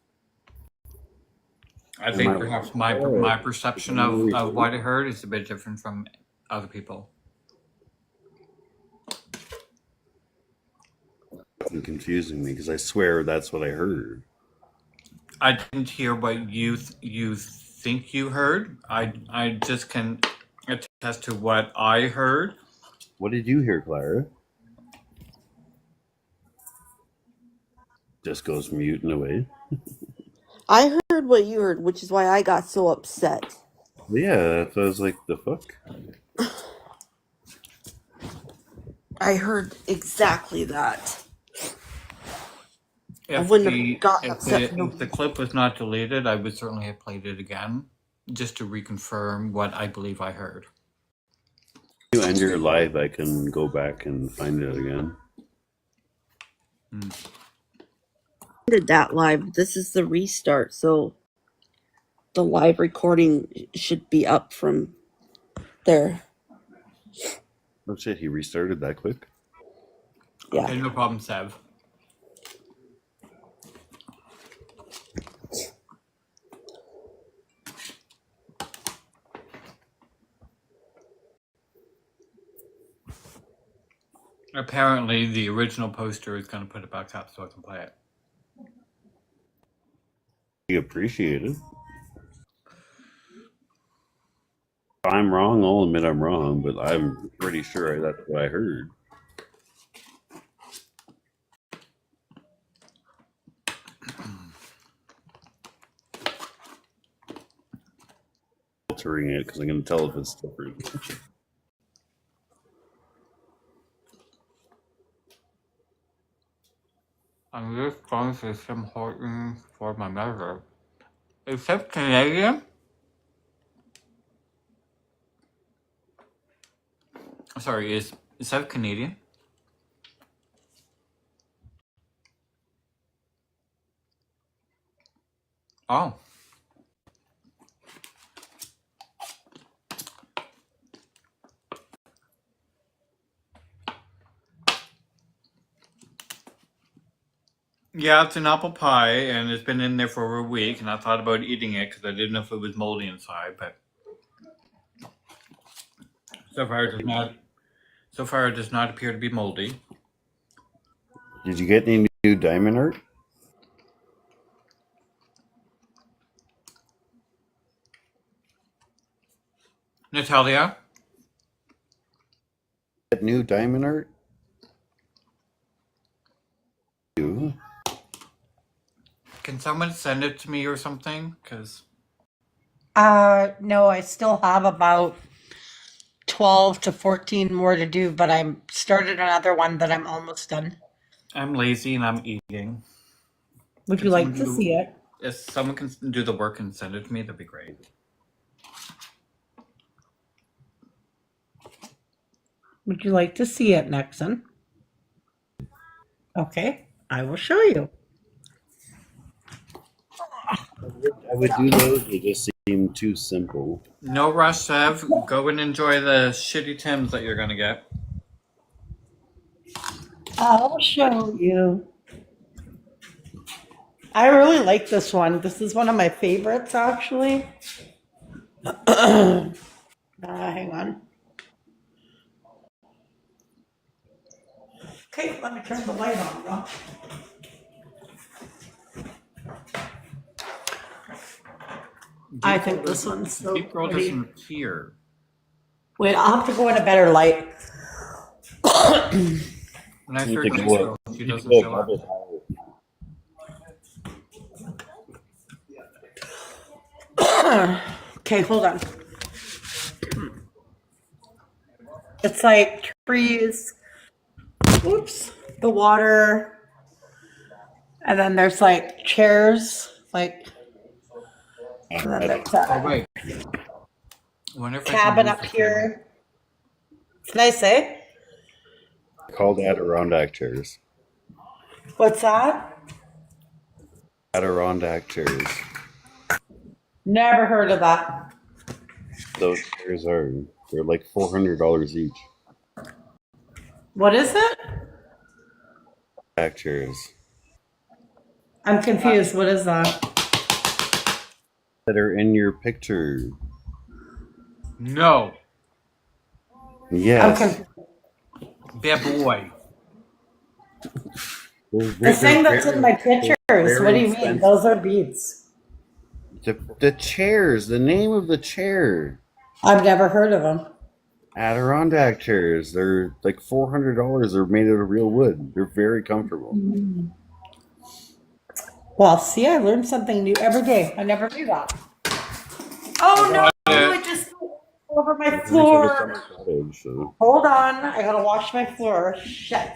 I think perhaps my perception of what I heard is a bit different from other people. It's confusing me because I swear that's what I heard. I didn't hear what you think you heard. I just can attest to what I heard. What did you hear, Clara? Just goes mute in a way. I heard what you heard, which is why I got so upset. Yeah, I was like, the fuck? I heard exactly that. If the clip was not deleted, I would certainly have played it again, just to reconfirm what I believe I heard. If you end your live, I can go back and find it again. Did that live? This is the restart, so the live recording should be up from there. Oh shit, he restarted that quick? Yeah. Okay, no problem, Sev. Apparently, the original poster is going to put it back up so I can play it. You appreciate it. If I'm wrong, I'll admit I'm wrong, but I'm pretty sure that's what I heard. Altering it because I'm going to tell if it's different. I'm just going for some important for my measure. Is that Canadian? Sorry, is that Canadian? Oh. Yeah, it's an apple pie, and it's been in there for over a week, and I thought about eating it because I didn't know if it was moldy inside, but so far it does not. So far, it does not appear to be moldy. Did you get any new diamond art? Natalia? Get new diamond art? You? Can someone send it to me or something? Because No, I still have about 12 to 14 more to do, but I'm started another one that I'm almost done. I'm lazy and I'm eating. Would you like to see it? If someone can do the work and send it to me, that'd be great. Would you like to see it, Nexon? Okay, I will show you. I would do those, they just seem too simple. No rush, Sev. Go and enjoy the shitty Tims that you're gonna get. I'll show you. I really like this one. This is one of my favorites, actually. Hang on. Okay, let me turn the light on, though. I think this one's so Deep Girl pretty. doesn't appear. Wait, I'll have to go in a better light. When I You search need to Deep go Girl, up. she You need to doesn't go show up. double higher. Okay, hold on. It's like trees. Oops. The water. And then there's like chairs. Like. And then there's Oh, a wait. I wonder if I can cabin move up the here. Can I say? Called Adirondack chairs. What's that? Adirondack chairs. Never heard of that. Those chairs they're like $400 each. What is it? Back chairs. I'm confused. What is that? That are in your picture. No. Yes. Okay. Bad boy. The thing that's in my pictures. What do you mean? Those are beads. The chairs, the name of the chair. I've never heard of them. Adirondack chairs. They're like $400. They're made out of real wood. They're very comfortable. Well, see, I learned something new every day. I never knew that. Oh no! It just over my floor. Cottage, so. Hold on, I gotta wash my floor. Shit.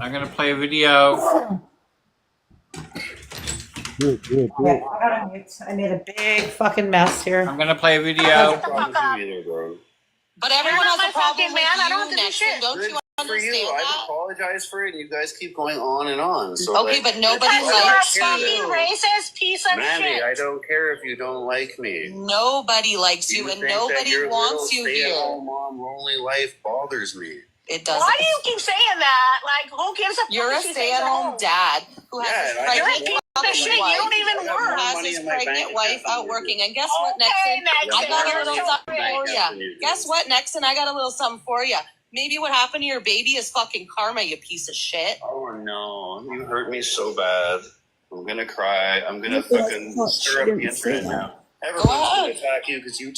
I'm gonna play a video. Okay, I gotta mute. I made a big fucking mess here. I'm gonna play a video. But everyone has a problem with you, Nexon. Don't you For you, understand I've that? apologized for it, and you guys keep going on and on. So Okay, but nobody Because you're a likes fucking you. racist piece of Mandy, I don't care if you don't like me. Nobody likes you, and think that nobody your wants you little here. stay-at-home mom, lonely life bothers me. It doesn't. Why do you keep saying that? Like, who gives a fuck? You're a if she stays at stay-at-home home? dad who has Yeah, his I You're a pregnant piece of wife, shit. You don't even I got more work. has money his in my pregnant bank wife account than out you working. do. And guess what, Okay, Nexon? Nexon, I got a you're little so something pretty. for Bank account than you. you do. Guess what, Nexon? I got a little something for you. Maybe what happened to your baby is fucking karma, you piece of shit. Oh no, you hurt me so bad. I'm gonna cry. I'm gonna fucking stir up the internet now. Everyone's gonna attack you because you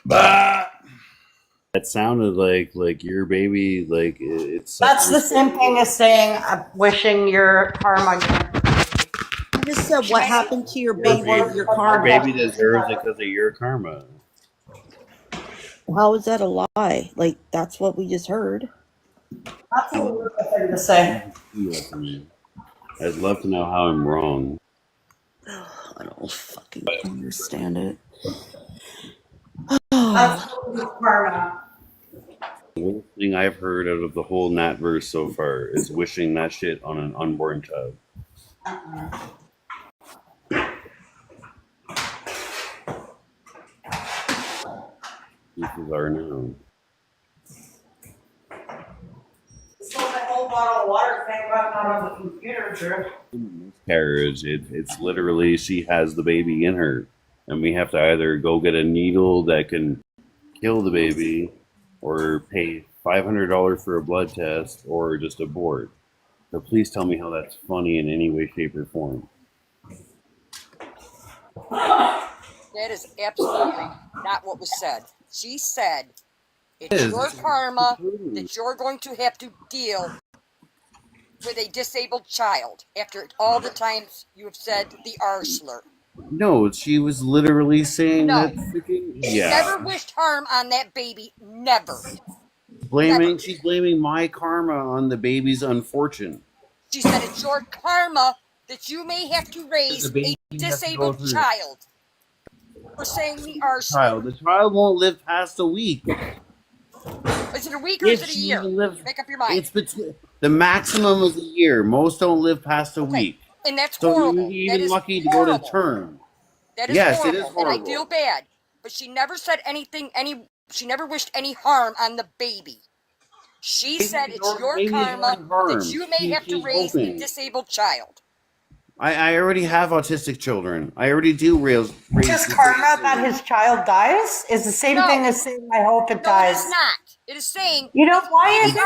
That sounded like your baby, like it's. That's the same thing as saying wishing your karma. I just said, what happened to your baby? Your Your karma. baby deserves it because of your karma. How is that a lie? Like, that's what we just heard. That's a weird thing to say. I'd love to know how I'm wrong. I don't fucking understand it. That's karma. The worst thing I've heard out of the whole Nat verse so far is wishing that shit on an unborn child. Pieces are now. So the whole bottle of water thing got out on the computer, Drew. Carriage, it's literally she has the baby in her, and we have to either go get a needle that can kill the baby, or pay $500 for a blood test, or just abort. So please tell me how that's funny in any way, shape, or form. That is absolutely not what was said. She said, it's your karma that you're going to have to deal with a disabled child after all the times you have said the R slur. No, she was literally saying No. that freaking. She never wished harm on that baby. Never. She's blaming my karma on the baby's unfortune. She said it's your karma that you may have to raise a disabled child for saying the R slur. The child won't live past a week. Is it a week or is it a year? Make up your mind. It's between the maximum is a year. Most don't live past a week. And that's So horrible. you're even lucky to go to term. That is Yes, horrible, it is horrible. and I feel bad. But she never said anything. She never wished any harm on the baby. She said it's your karma that you may have to raise a disabled child. I already have autistic children. I already do raise. Just karma that his child dies is the same thing as saying, I hope it dies. No, it is not. It is saying, you know, why is it?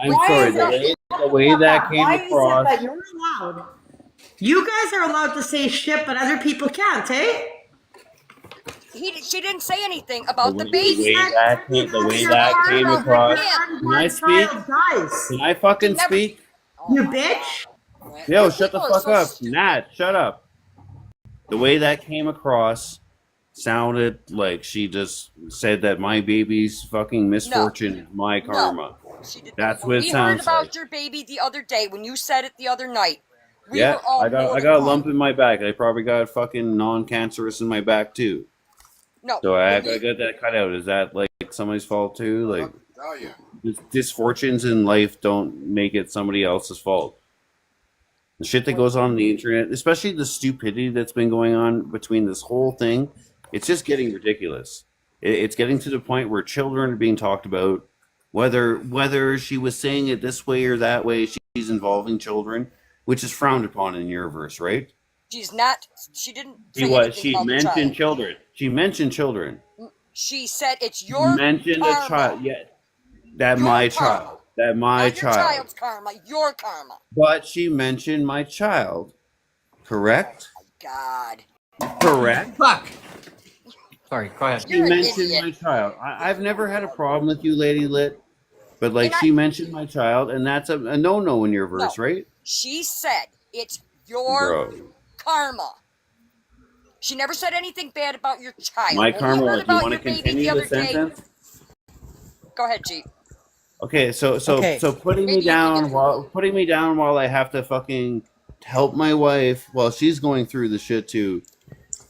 I'm sorry. The way that came across. That you're allowed. You guys are allowed to say shit, but other people can't, eh? She didn't say anything about the baby. The way that came across. Can I speak? Can I fucking speak? You bitch. Yo, shut the fuck up. Nat, shut up. The way that came across sounded like she just said that my baby's fucking misfortune is my karma. That's what it sounds like. We heard about your baby the other day when you said it the other night. I got a lump in my back. I probably got fucking non-cancerous in my back too. No. So I got that cut out. Is that like somebody's fault too? Like, misfortunes in life don't make it somebody else's fault. The shit that goes on the internet, especially the stupidity that's been going on between this whole thing, it's just getting ridiculous. It's getting to the point where children are being talked about, whether she was saying it this way or that way, she's involving children, which is frowned upon in your verse, right? She's not. She didn't. She mentioned children. She mentioned children. She said it's your mentioned karma. A child. Yeah, that your my karma. Child. That my not child. Your child's karma. Your karma. But she mentioned my child. Correct. Oh my God. Correct. Fuck. Sorry. Go ahead. She mentioned my child. I've never had a problem with you, Lady Lit, but like she mentioned my child, and that's a no-no in your verse, right? She said it's your karma. She never said anything bad about your child. My karma. Do you want to continue the sentence? Go ahead, G. Okay, so putting me down while I have to fucking help my wife while she's going through the shit too.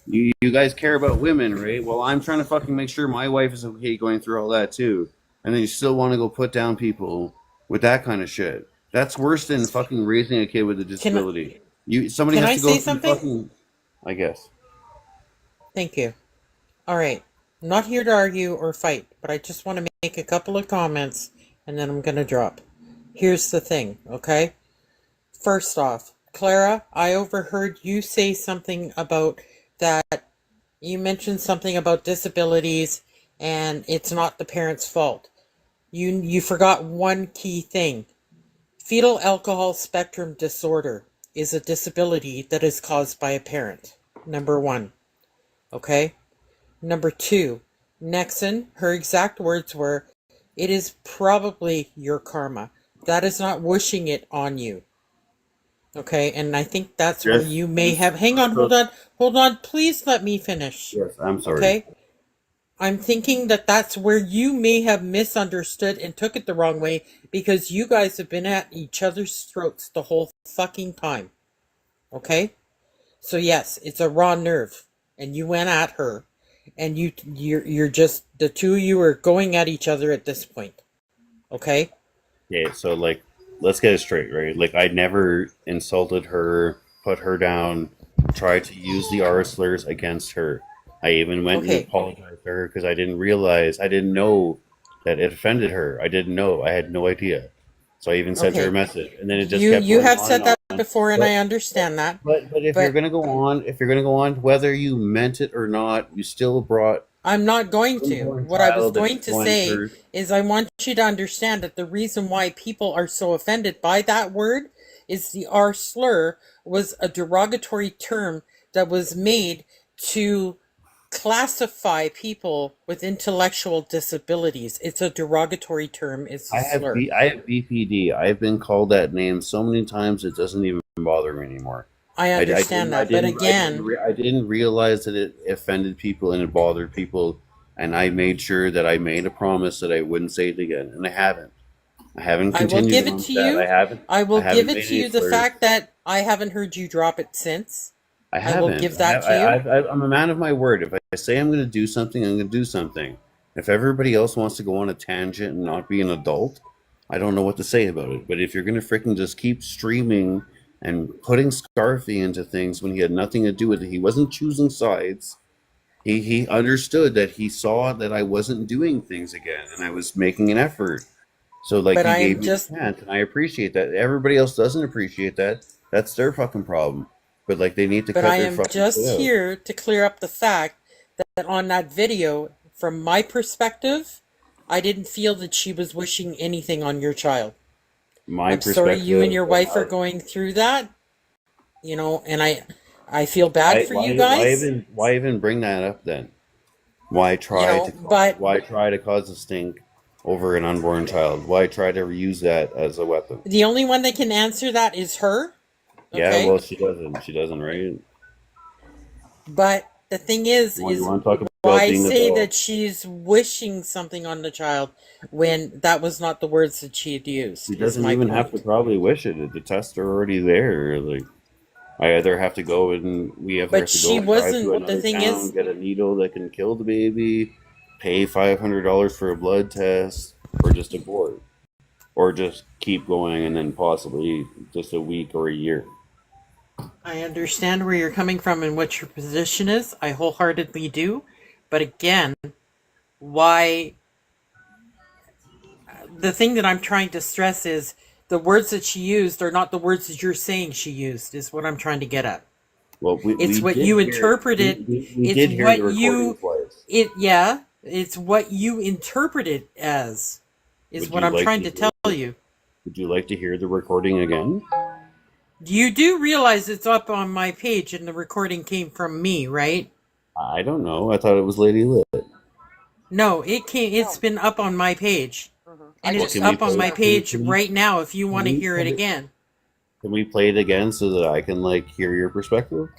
You guys care about women, right? Well, I'm trying to fucking make sure my wife is okay going through all that too, and then you still want to go put down people with that kind of shit. That's worse than fucking raising a kid with a disability. Somebody has to go through fucking. I guess. Thank you. All right. I'm not here to argue or fight, but I just want to make a couple of comments and then I'm going to drop. Here's the thing, okay? First off, Clara, I overheard you say something about that. You mentioned something about disabilities and it's not the parent's fault. You forgot one key thing. Fetal alcohol spectrum disorder is a disability that is caused by a parent. Number 1. Okay? Number 2, Nexon, her exact words were, it is probably your karma. That is not wishing it on you. Okay, and I think that's where you may have... Hang on, hold on. Please let me finish. Yes, I'm sorry. Okay? I'm thinking that that's where you may have misunderstood and took it the wrong way because you guys have been at each other's throats the whole fucking time. Okay? So yes, it's a raw nerve, and you went at her, and you're just, the two of you are going at each other at this point. Okay? Okay, so like, let's get it straight, right? Like, I never insulted her, put her down, tried to use the R slurs against her. I even went and apologized to her because I didn't know that it offended her. I didn't know. I had no idea. So I even sent her a message, and then it just kept. You have said that before, and I understand that. But if you're gonna go on, whether you meant it or not, you still brought. I'm not going to. What I was going to say is I want you to understand that the reason why people are so offended by that word is the R slur was a derogatory term that was made to classify people with intellectual disabilities. It's a derogatory term. It's a slur. I have BPD. I've been called that name so many times it doesn't even bother me anymore. I understand that, but again, I didn't realize that it offended people and it bothered people, and I made sure that I made a promise that I wouldn't say it again, and I haven't. I haven't continued. I will give it to you. I will give it to you. The fact that I haven't heard you drop it since. I will give that to you. I'm a man of my word. If I say I'm going to do something, I'm going to do something. If everybody else wants to go on a tangent and not be an adult, I don't know what to say about it. But if you're going to freaking just keep streaming and putting Scarfy into things when he had nothing to do with it, he wasn't choosing sides. He understood that he saw that I wasn't doing things again, and I was making an effort. So like, he gave me a chance, and I appreciate that. Everybody else doesn't appreciate that. That's their fucking problem. But like, they need to. But I am just here to clear up the fact that on that video, from my perspective, I didn't feel that she was wishing anything on your child. I'm sorry you and your wife are going through that, you know, and I feel bad for you guys. Why even bring that up then? Why try to cause a stink over an unborn child? Why try to use that as a weapon? The only one that can answer that is her. Okay? Yeah, well, she doesn't. She doesn't, right? But the thing is why say that she's wishing something on the child when that was not the words that she had used? She doesn't even have to probably wish it. The tests are already there. Like, I either have to go and we have to go to the thing is, get a needle that can kill the baby, pay $500 for a blood test, or just abort, or just keep going and then possibly just a week or a year. I understand where you're coming from and what your position is. I wholeheartedly do. But again, why... The thing that I'm trying to stress is the words that she used are not the words that you're saying she used, is what I'm trying to get at. Well, it's what you interpreted. It's what you... It's what you interpret it as, is what I'm trying to tell you. Would you like to hear the recording again? You do realize it's up on my page and the recording came from me, right? I don't know. I thought it was Lady Lit. No, it's been up on my page. And it's up on my page right now if you want to hear it again. Can we play it again so that I can like hear your perspective?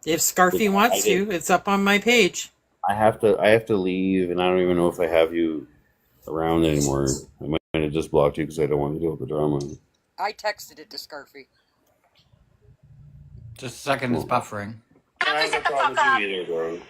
If Scarfy wants to, it's up on my page. I have to leave, and I don't even know if I have you around anymore. I might have just blocked you because I don't want to deal with the drama. I texted it to Scarfy. Just a second, it's buffering. I have no problem with you either, bro.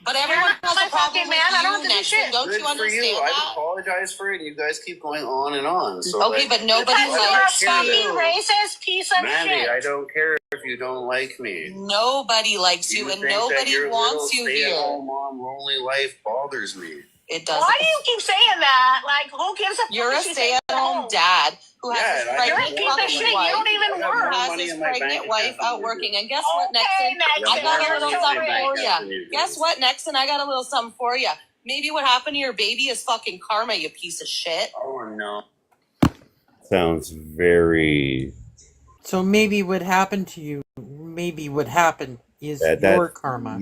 But everyone has a problem with you, Nexon. Don't you understand that? I apologize for it, and you guys keep going on and on. So okay, but nobody likes you. Racist piece of shit. I don't care if you don't like me. Nobody likes you, and nobody wants you here. Your mom, lonely life bothers me. It doesn't. Why do you keep saying that? Like, who gives a fuck? You're a stay-at-home dad who has his pregnant wife. You don't even work. Has his pregnant wife out working, and guess what, Nexon? I got a little something for you. Guess what, Nexon? I got a little something for you. Maybe what happened to your baby is fucking karma, you piece of shit. Oh no. Sounds very So maybe what happened to you, maybe what happened is that your karma.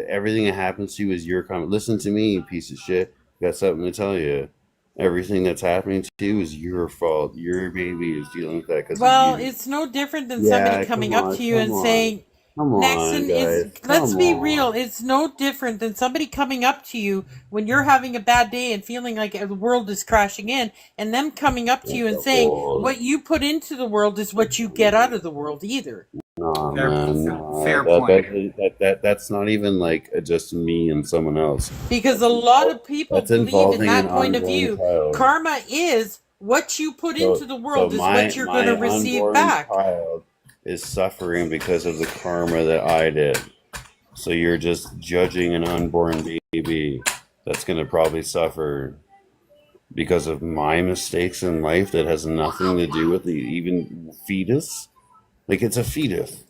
everything that happens to you is your karma. Listen to me, you piece of shit. Got something to tell you. Everything that's happening to you is your fault. Your baby is dealing with that because of Well, you. it's no different than somebody Yeah, coming up to you and saying, come on, Nexon is, guys, let's come be on. real, it's no different than somebody coming up to you when you're having a bad day and feeling like the world is crashing in, and them coming up to you and saying, what you put into the world is what you get out of the world either. Nah, Fair- man, fair that, point. that's not even like just me and someone else. Because a lot of people That's believe in involving an that point of unborn view, child. karma is what you put into the So world is what you're going my to receive unborn back. child is suffering because of the karma that I did. So you're just judging an unborn baby that's going to probably suffer because of my mistakes in life that has nothing to do with the even fetus. Like it's a fetus.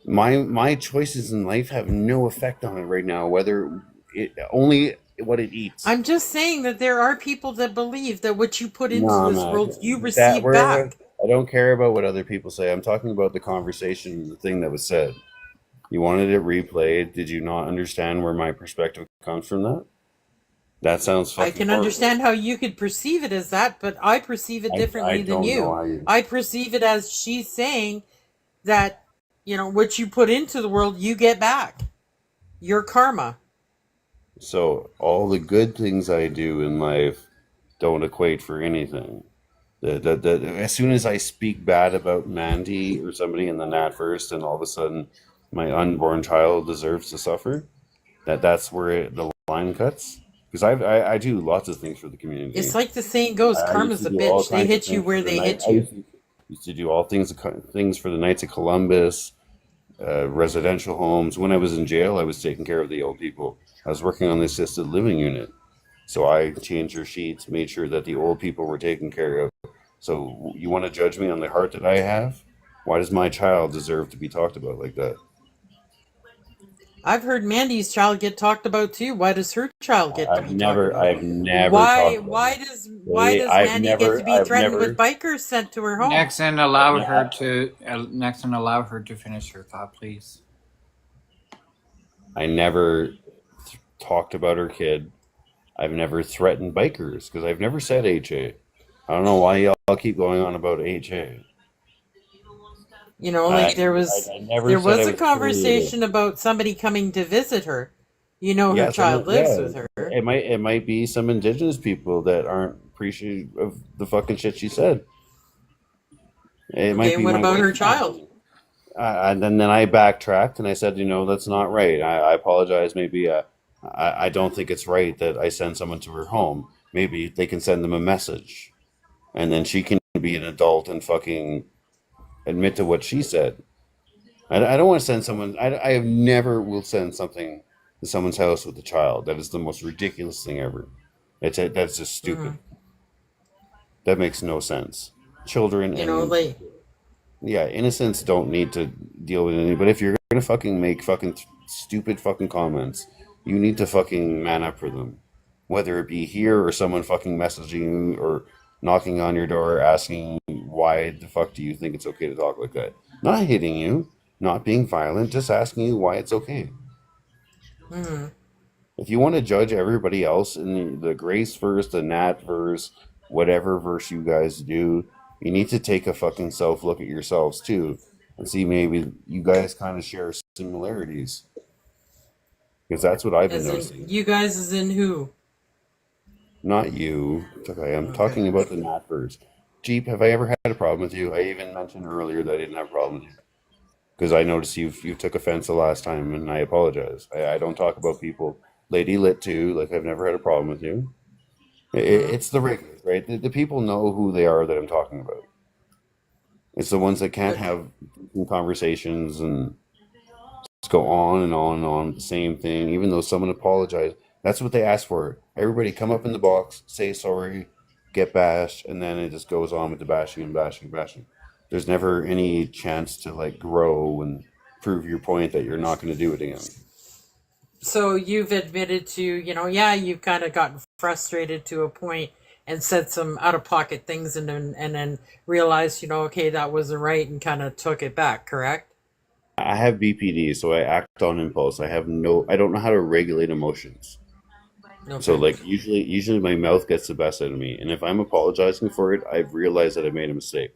My choices in life have no effect on it right now. Whether it only what it eats. I'm just saying that there are people that believe that what you put into No, this no, world, you that receive we're. back. I don't care about what other people say. I'm talking about the conversation, the thing that was said. You wanted it replayed. Did you not understand where my perspective comes from? That sounds I fucking can horrible. understand how you could perceive it as that, but I perceive it differently I than don't know you. how you. I perceive it as she's saying that, what you put into the world, you get back. Your karma. So all the good things I do in life don't equate for anything. As soon as I speak bad about Mandy or somebody in the Nat first, and all of a sudden my unborn child deserves to suffer, that's where the line cuts. Because I do lots of things for the community. It's like the saying goes, I used karma's to a do all bitch. They kinds of hit you things where for the they night. hit you. Used to do all things for the Knights of Columbus, residential homes. When I was in jail, I was taking care of the old people. I was working on the assisted living unit. So I changed their sheets, made sure that the old people were taken care of. So you want to judge me on the heart that I have? Why does my child deserve to be talked about like that? I've heard Mandy's child get talked about too. Why does her child get to be talked about? I've never Why talked about why it. does Mandy get to be I've threatened with never, bikers sent to her home? Nexon, allow her to finish her thought, please. I never talked about her kid. I've never threatened bikers because I've never said HA. I don't know why y'all keep going on about HA. Like there never said I was a was affiliated. conversation about somebody coming to visit her. Her child lives with her. It might be some indigenous people that aren't appreciative of the fucking shit she said. It might Okay, be what my about her wife. child? And then I backtracked and I said, that's not right. I apologize. Maybe I don't think it's right that I send someone to her home. Maybe they can send them a message, and then she can be an adult and fucking admit to what she said. I don't want to send someone. I have never will send something to someone's house with a child. That is the most ridiculous thing ever. That's just stupid. That makes no sense. Children and yeah, innocents don't need to deal with anything. But if you're gonna fucking make fucking stupid fucking comments, you need to fucking man up for them. Whether it be here or someone fucking messaging you or knocking on your door asking why the fuck do you think it's okay to talk like that? Not hitting you, not being violent, just asking you why it's okay. If you want to judge everybody else in the Grace verse, the Nat verse, whatever verse you guys do, you need to take a fucking self look at yourselves too and see maybe you guys kind of share similarities. Because that's what I've been noticing. You guys is in who? Not you. Okay, I'm talking about the Nat verse. Jeep, have I ever had a problem with you? I even mentioned earlier that I didn't have a problem with you. Because I noticed you took offense the last time, and I apologize. I don't talk about people. Lady Lit too. Like I've never had a problem with you. It's the regulars, right? The people know who they are that I'm talking about. It's the ones that can't have conversations and just go on and on and on with the same thing, even though someone apologized. That's what they ask for. Everybody come up in the box, say sorry, get bashed, and then it just goes on with the bashing and bashing and bashing. There's never any chance to like grow and prove your point that you're not going to do it again. So you've admitted to, yeah, you've kind of gotten frustrated to a point and said some out of pocket things and then realized, okay, that wasn't right and kind of took it back, correct? I have BPD, so I act on impulse. I don't know how to regulate emotions. So Okay. like usually my mouth gets the best out of me, and if I'm apologizing for it, I've realized that I made a mistake.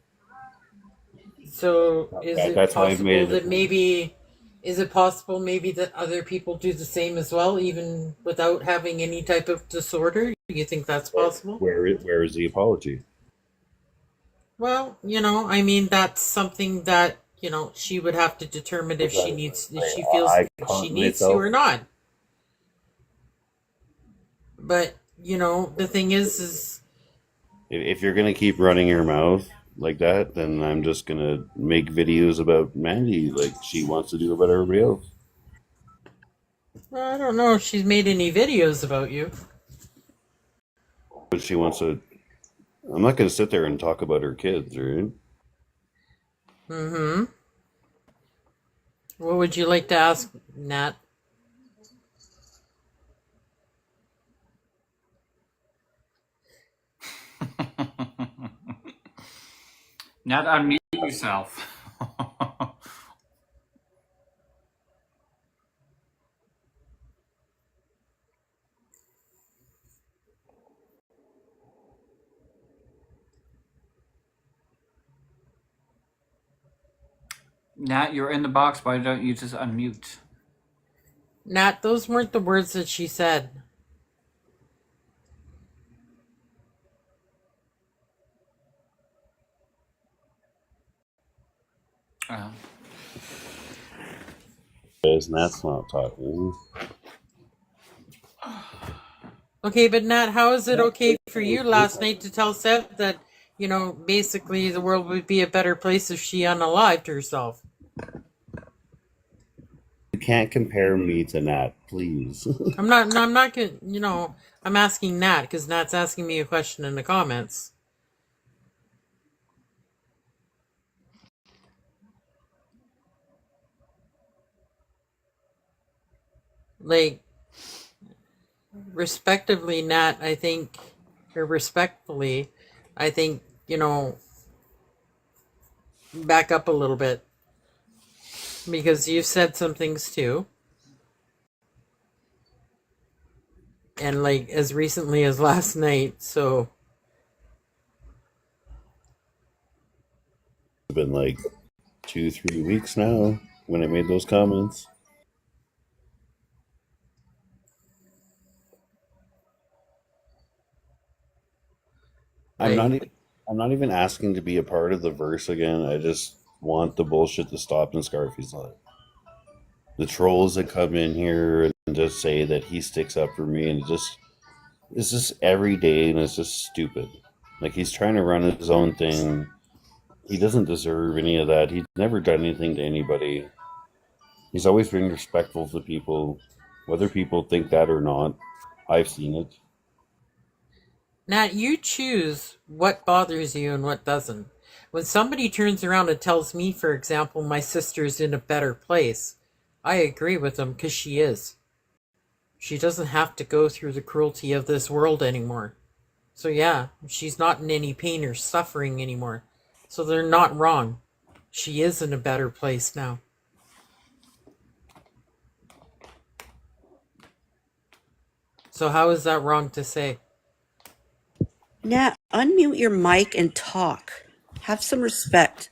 So is it That's how I've possible made that it. maybe, is it possible maybe that other people do the same as well, even without having any type of disorder? Do you think that's possible? Where is the apology? Well, I mean, that's something that, she would have to determine if if she feels I she caught needs to myself. or not. But, the thing is, If you're gonna keep running your mouth like that, then I'm just gonna make videos about Mandy like she wants to do about everybody else. well, I don't know if she's made any videos about you. But she wants to. I'm not gonna sit there and talk about her kids, right? Mm-hmm. What would you like to ask, Nat? Not unmute yourself. Nat, you're in the box. Why don't you just unmute? Nat, those weren't the words that she said. Uh, Because that's not talking. Okay, but Nat, how is it okay for you last night to tell Seth that, basically the world would be a better place if she unalived herself? You can't compare me to Nat, please. I'm not gonna, I'm asking Nat because Nat's asking me a question in the comments. Like, respectively, Nat, I think, or respectfully, I think, back up a little bit because you've said some things too. And like as recently as last night, so It's been like 2, 3 weeks now when I made those comments. I'm not. like, I'm not even asking to be a part of the verse again. I just want the bullshit to stop in Scarfy's life. The trolls that come in here and just say that he sticks up for me, and it's just every day, and it's just stupid. Like he's trying to run his own thing. He doesn't deserve any of that. He's never done anything to anybody. He's always been respectful to people, whether people think that or not. I've seen it. Nat, you choose what bothers you and what doesn't. When somebody turns around and tells me, for example, my sister's in a better place, I agree with them because she is. She doesn't have to go through the cruelty of this world anymore. So yeah, she's not in any pain or suffering anymore. So they're not wrong. She is in a better place now. So how is that wrong to say? Nat, unmute your mic and talk. Have some respect.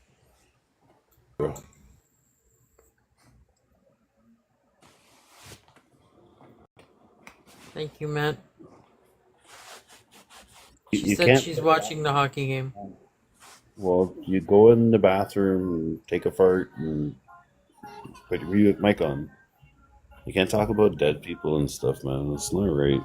Thank you, Matt. She You said can't. she's watching the hockey game. Well, you go in the bathroom, take a fart, and put your mic on. You can't talk about dead people and stuff, man. It's not right.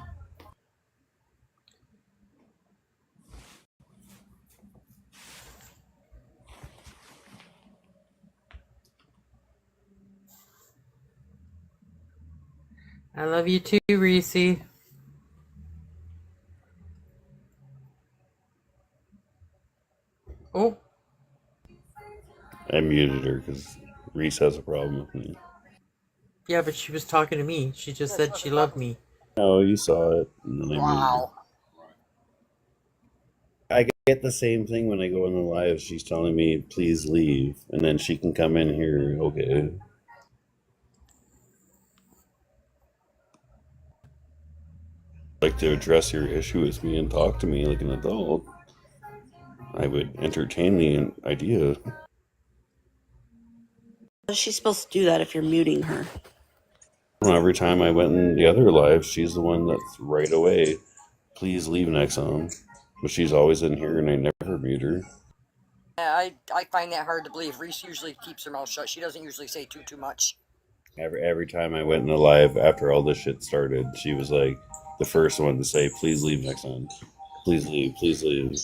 I love you too, Reese. Oh, I muted her because Reese has a problem with me. Yeah, but she was talking to me. She just said she loved me. Oh, you saw it. And then I muted her. Wow. I get the same thing when I go in the live. She's telling me, please leave. And then she can come in here. Okay. Like to address your issue with me and talk to me like an adult, I would entertain the idea. How's she supposed to do that if you're muting her? Every time I went in the other live, she's the one that's right away. Please leave Nexon. But she's always in here and I never mute her. Yeah, I find that hard to believe. Reese usually keeps her mouth shut. She doesn't usually say too much. Every time I went in the live after all this shit started, she was like the first one to say, please leave Nexon. Please leave, please leave.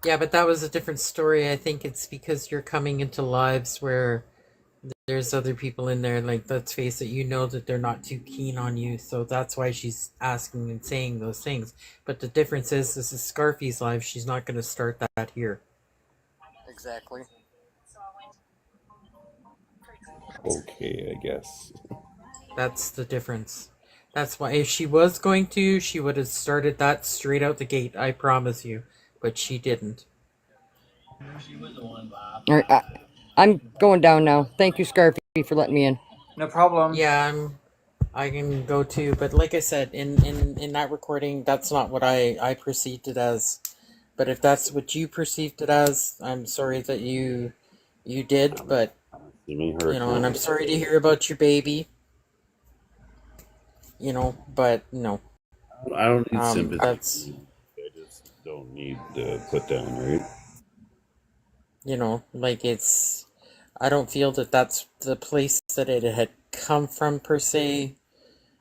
Yeah, but that was a different story. I think it's because you're coming into lives where there's other people in there. Like, let's face it, you know that they're not too keen on you, so that's why she's asking and saying those things. But the difference is, this is Scarfy's live. She's not going to start that here. Exactly. Okay, I guess. That's the difference. That's why if she was going to, she would have started that straight out the gate. I promise you. But she didn't. All right, I'm going down now. Thank you, Scarfy, for letting me in. No problem. Yeah, I can go too. But like I said, in that recording, that's not what I perceived it as. But if that's what you perceived it as, I'm sorry that you did. But and I'm sorry to hear about your baby. But no. I don't need sympathy. That's, I just don't need to put down, right? like I don't feel that that's the place that it had come from per se.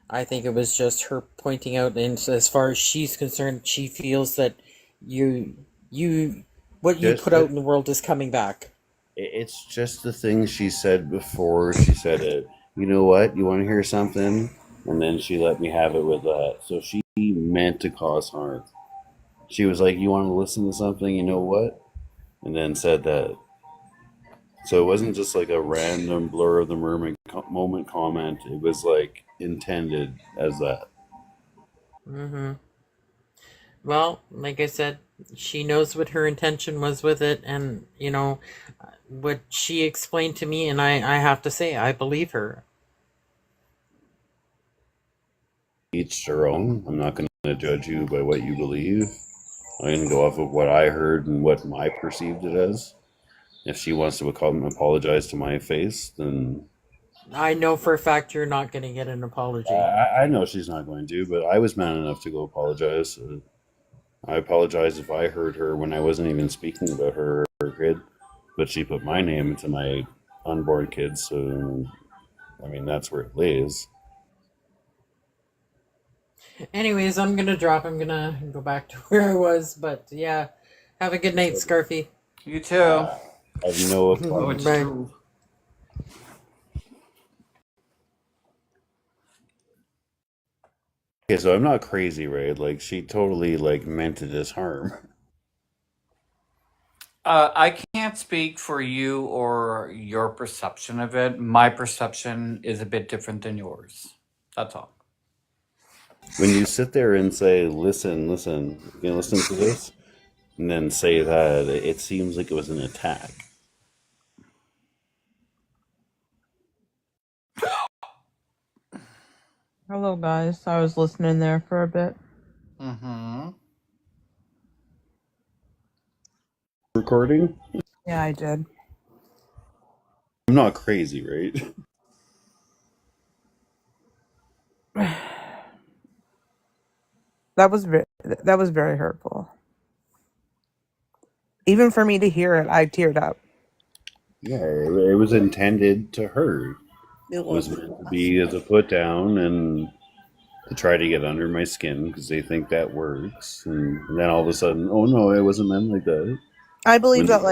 I think it was just her pointing out, and as far as she's concerned, she feels that what you put out in the world is coming back. It's just the things she said before. She said it. You know what? You want to hear something? And then she let me have it with that. So she meant to cause harm. She was like, "You want to listen to something? You know what?" And then said that. So it wasn't just like a random blur of the moment comment. It was like intended as that. Mm-hmm. Well, like I said, she knows what her intention was with it, and what she explained to me, and I have to say, I believe her. Each their own. I'm not going to judge you by what you believe. I'm going to go off of what I heard and what I perceived it as. If she wants to apologize to my face, then I know for a fact you're not going to get an apology. I know she's not going to, but I was man enough to go apologize. I apologize if I hurt her when I wasn't even speaking about her or her kid, but she put my name into my unborn kid, so I mean that's where it lays. Anyways, I'm gonna drop. I'm gonna go back to where I was, but yeah, have a good night, Scarfy. You too. Have no it's Bye. true. Okay, so I'm not crazy, right? Like she totally meant it as harm. I can't speak for you or your perception of it. My perception is a bit different than yours. That's all. When you sit there and say, listen, you listen to this, and then say that, it seems like it was an attack. Hello, guys. I was listening there for a bit. Mm-hmm. Recording? Yeah, I did. I'm not crazy, right? That was very hurtful. Even for me to hear it, I teared up. Yeah, it was intended to hurt. It was meant to be as a put down and to try to get under my skin because they think that works. And then all of a sudden, oh no, it wasn't meant like that. I believe that,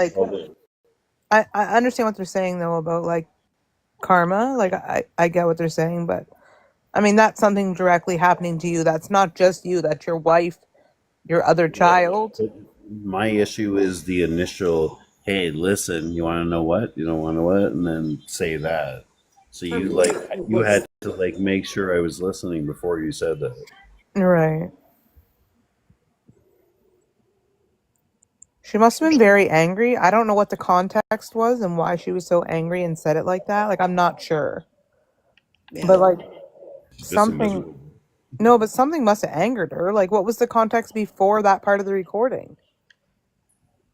I understand what they're saying though about karma. I get what they're saying, but I mean that's something directly happening to you. That's not just you. That's your wife, your other child. My issue is the initial, hey, listen, you want to know what? You don't want to know what? And then say that. So you had to make sure I was listening before you said that. Right. She must have been very angry. I don't know what the context was and why she was so angry and said it like that. Like, I'm not sure. Yeah. But, like, Just something... miserable. No, but something must have angered her. Like, what was the context before that part of the recording?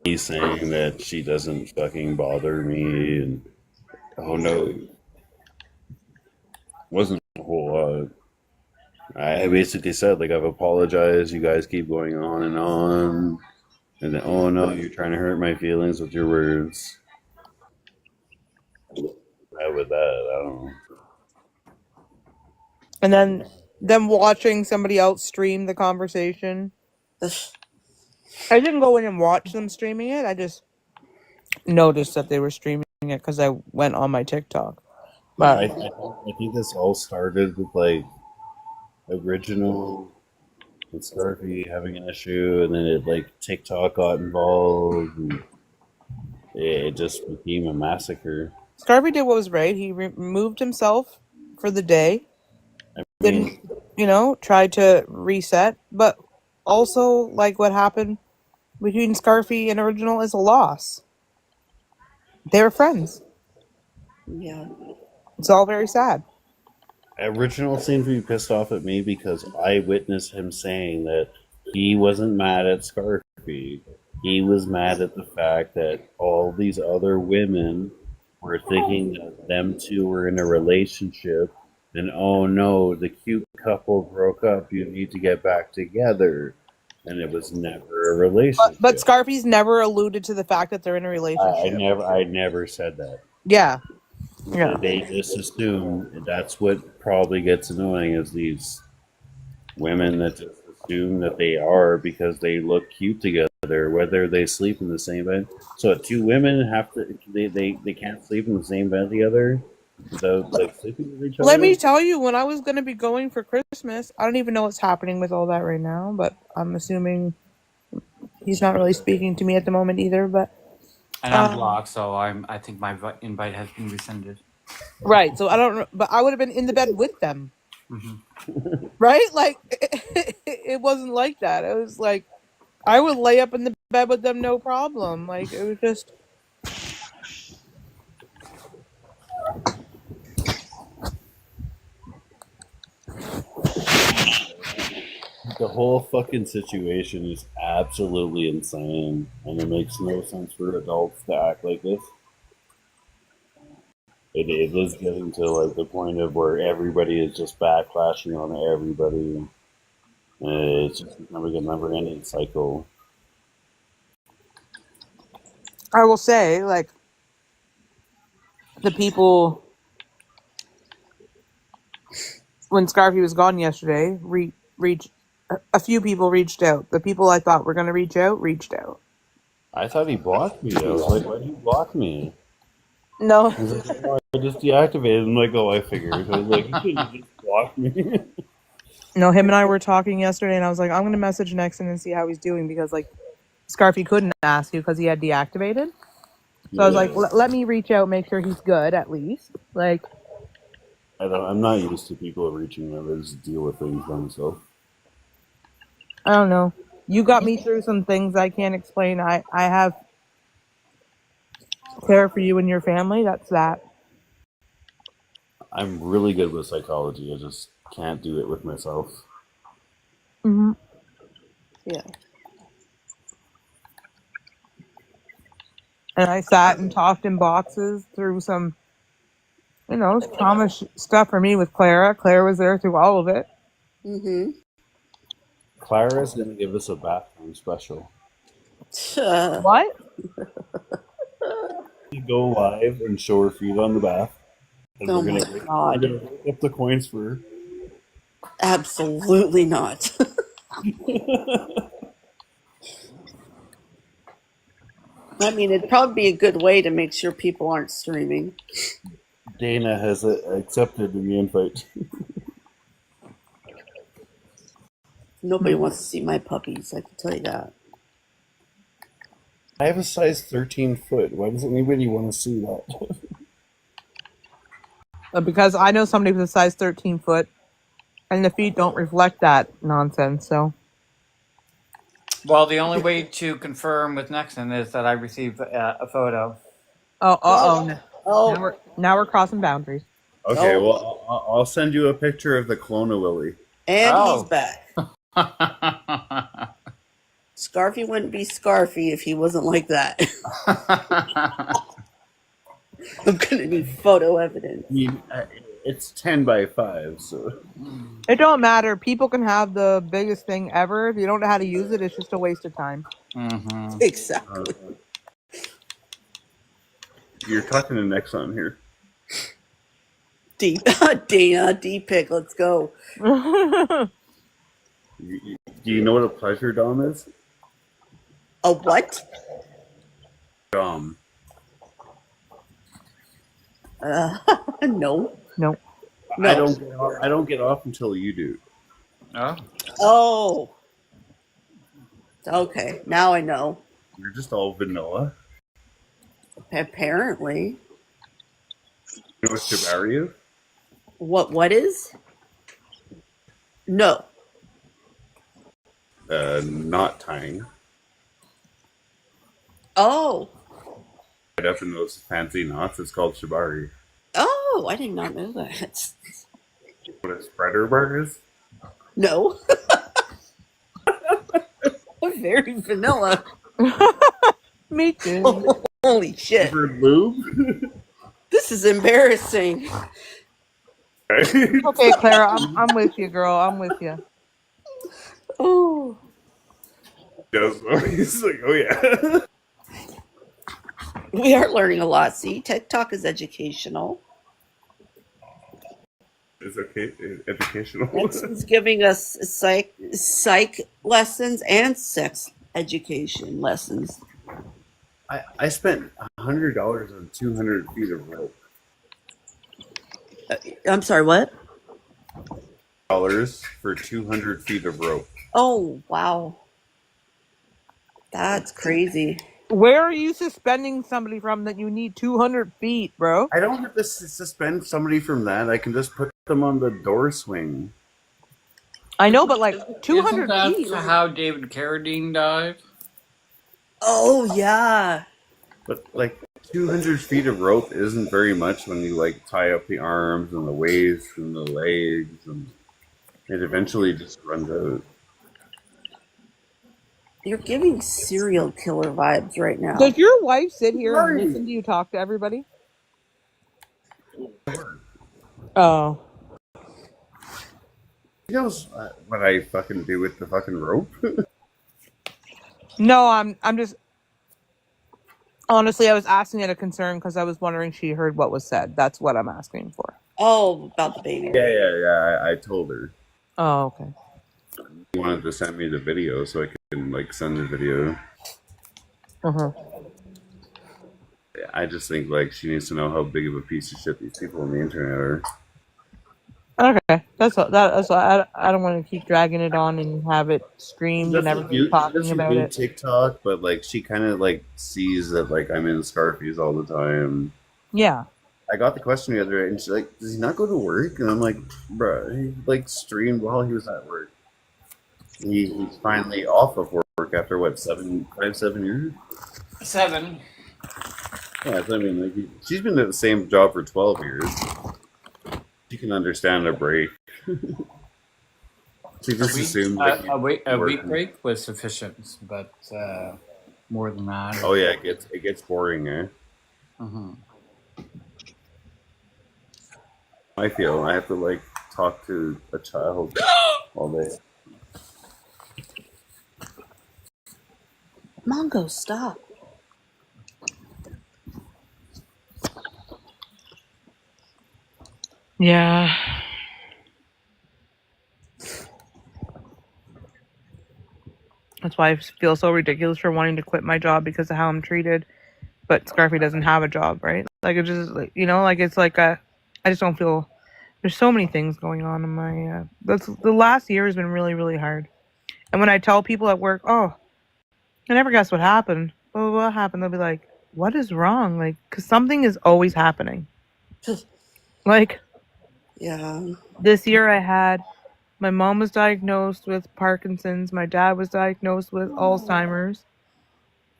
He's saying that she doesn't fucking bother me, and oh no, wasn't a whole lot. I basically said I've apologized. You guys keep going on, and then oh no, you're trying to hurt my feelings with your words. How with that? I don't know. And then them watching somebody else stream the conversation. I didn't go in and watch them streaming it. I just noticed that they were streaming it because I went on my TikTok. Yeah, But I think this all started with original and Scarfy having an issue, and then it TikTok got involved, and it just became a massacre. Scarfy did what was right. He removed himself for the day. I Then, mean, tried to reset. But also, like what happened between Scarfy and Original is a loss. They were friends. Yeah. It's all very sad. Original seemed to be pissed off at me because I witnessed him saying that he wasn't mad at Scarfy. He was mad at the fact that all these other women were thinking that them two were in a relationship, and oh no, the cute couple broke up. You need to get back together, and it was never a relationship. But Scarfy's never alluded to the fact that they're in a relationship. I never said that. Yeah. They just assume that's what probably gets annoying is these women that just assume that they are because they look cute together, whether they sleep in the same bed. So two women have to they can't sleep in the same bed together without sleeping with each other. Let me tell you, when I was going to be going for Christmas, I don't even know what's happening with all that right now, but I'm assuming he's not really speaking to me at the moment either. But And I'm blocked, so I think my invite has been rescinded. Right, so I don't know, but I would have been in the bed with them. Mm-hmm. Right? Like, it wasn't like that. It was like, I would lay up in the bed with them, no problem. Like, it was just... The whole fucking situation is absolutely insane, and it makes no sense for adults to act like this. It is getting to the point of where everybody is just backlashing on everybody. It's just becoming a never-ending cycle. I will say, like, the people, when Scarfy was gone yesterday, a few people reached out. The people I thought were going to reach out, reached out. I thought he blocked me. I was like, why did you block me? No. He's like, oh, I just deactivated. I'm like, oh, I figured. I was like, you shouldn't just block me. No, him and I were talking yesterday, and I was like, I'm going to message Nexon and see how he's doing, because, like, Scarfy couldn't ask you because he had deactivated. So I was like, let me reach out, make sure he's good, at least. Like, I'm not used to people reaching out. I just deal with things by myself. I don't know. You got me through some things I can't explain. I have care for you and your family. That's that. I'm really good with psychology. I just can't do it with myself. Mm-hmm. Yeah. And I sat and talked in boxes through some, trauma stuff for me with Clara. Clara was there through all of it. Mm-hmm. Clara's going to give us a bathroom special. What? You go live and show her feet on the bath. And Oh we're my gonna God. pick up the coins for her. Absolutely not. I mean, it'd probably be a good way to make sure people aren't streaming. Dana has accepted the invite. Nobody wants to see my puppies, I can tell you that. I have a size 13 foot. Why does anybody want to see that? Because I know somebody with a size 13 foot, and the feet don't reflect that nonsense. So, Well, the only way to confirm with Nexon is that I receive a photo. Oh. Now we're crossing boundaries. Okay, well, I'll send you a picture of the Kelowna Willie. And he's Oh. back. Scarfy wouldn't be Scarfy if he wasn't like that. I'm gonna need photo evidence. It's 10 by 5, so. It don't matter. People can have the biggest thing ever. If you don't know how to use it, it's just a waste of time. Mm-hmm. Exactly. You're talking to Nexon here. Dana, D-Pick, let's go. Do you know what a pleasure dom is? A what? Dom. No. No. I don't get off until you do. Oh. Oh. Okay, now I know. You're just all vanilla. Apparently. You know what shibari is? What is? No. Knot tying. Oh. Right up in those fancy knots, it's called shibari. Oh, I did not know that. What a spreader bar is? No. I'm very vanilla. Me too. Holy shit. For lube? This is embarrassing. Okay, Clara, I'm with you, girl. I'm with you. Oh. He's like, oh yeah. We are learning a lot. See, TikTok is educational. It's okay. It's educational. Nexon's giving us psych lessons and sex education lessons. I spent $100 on 200 feet of rope. I'm sorry, what? $100 for 200 feet of rope. Oh, wow. That's crazy. Where are you suspending somebody from that you need 200 feet, bro? I don't have to suspend somebody from that. I can just put them on the door swing. I know, but like 200 Isn't feet. that how David Carradine died? Oh, yeah. But like 200 feet of rope isn't very much when you like tie up the arms and the waist and the legs, and it eventually just runs out. You're giving serial killer vibes right now. Does your wife sit here and listen to you talk to everybody? Oh. He knows what I fucking do with the fucking rope. No, I'm just honestly I was asking it a concern because I was wondering she heard what was said. That's what I'm asking for. Oh, about the baby. Yeah. I told her. Oh, okay. She wanted to send me the video so I can like send the video. Uh-huh. I just think like she needs to know how big of a piece of shit these people on the internet are. Okay, that's all. I don't want to keep dragging it on and have it streamed and everybody talking about it. TikTok, but like she kind of like sees that like I'm in Scarfies all the time. Yeah. I got the question the other day, and she's like, "Does he not go to work?" And I'm like, "Bro, he like streamed while he was at work. He's finally off of work after what 7 years? 7. Yeah, so I mean, like she's been at the same job for 12 years. She can understand a break. She just assumed like a week break was sufficient, but more than that. Oh yeah, it gets boring, eh? Mm-hmm. I feel I have to like talk to a child all day. Mongo, stop. Yeah. That's why I feel so ridiculous for wanting to quit my job because of how I'm treated. But Scarfy doesn't have a job, right? Like, it just, you know, like, it's like I just don't feel, there's so many things going on in my, the last year has been really, really hard. And when I tell people at work, oh, I never guess what happened. Well, what happened? They'll be like, what is wrong? Like, because something is always happening. Like, Yeah. This year I had my mom was diagnosed with Parkinson's, my dad was diagnosed with Alzheimer's.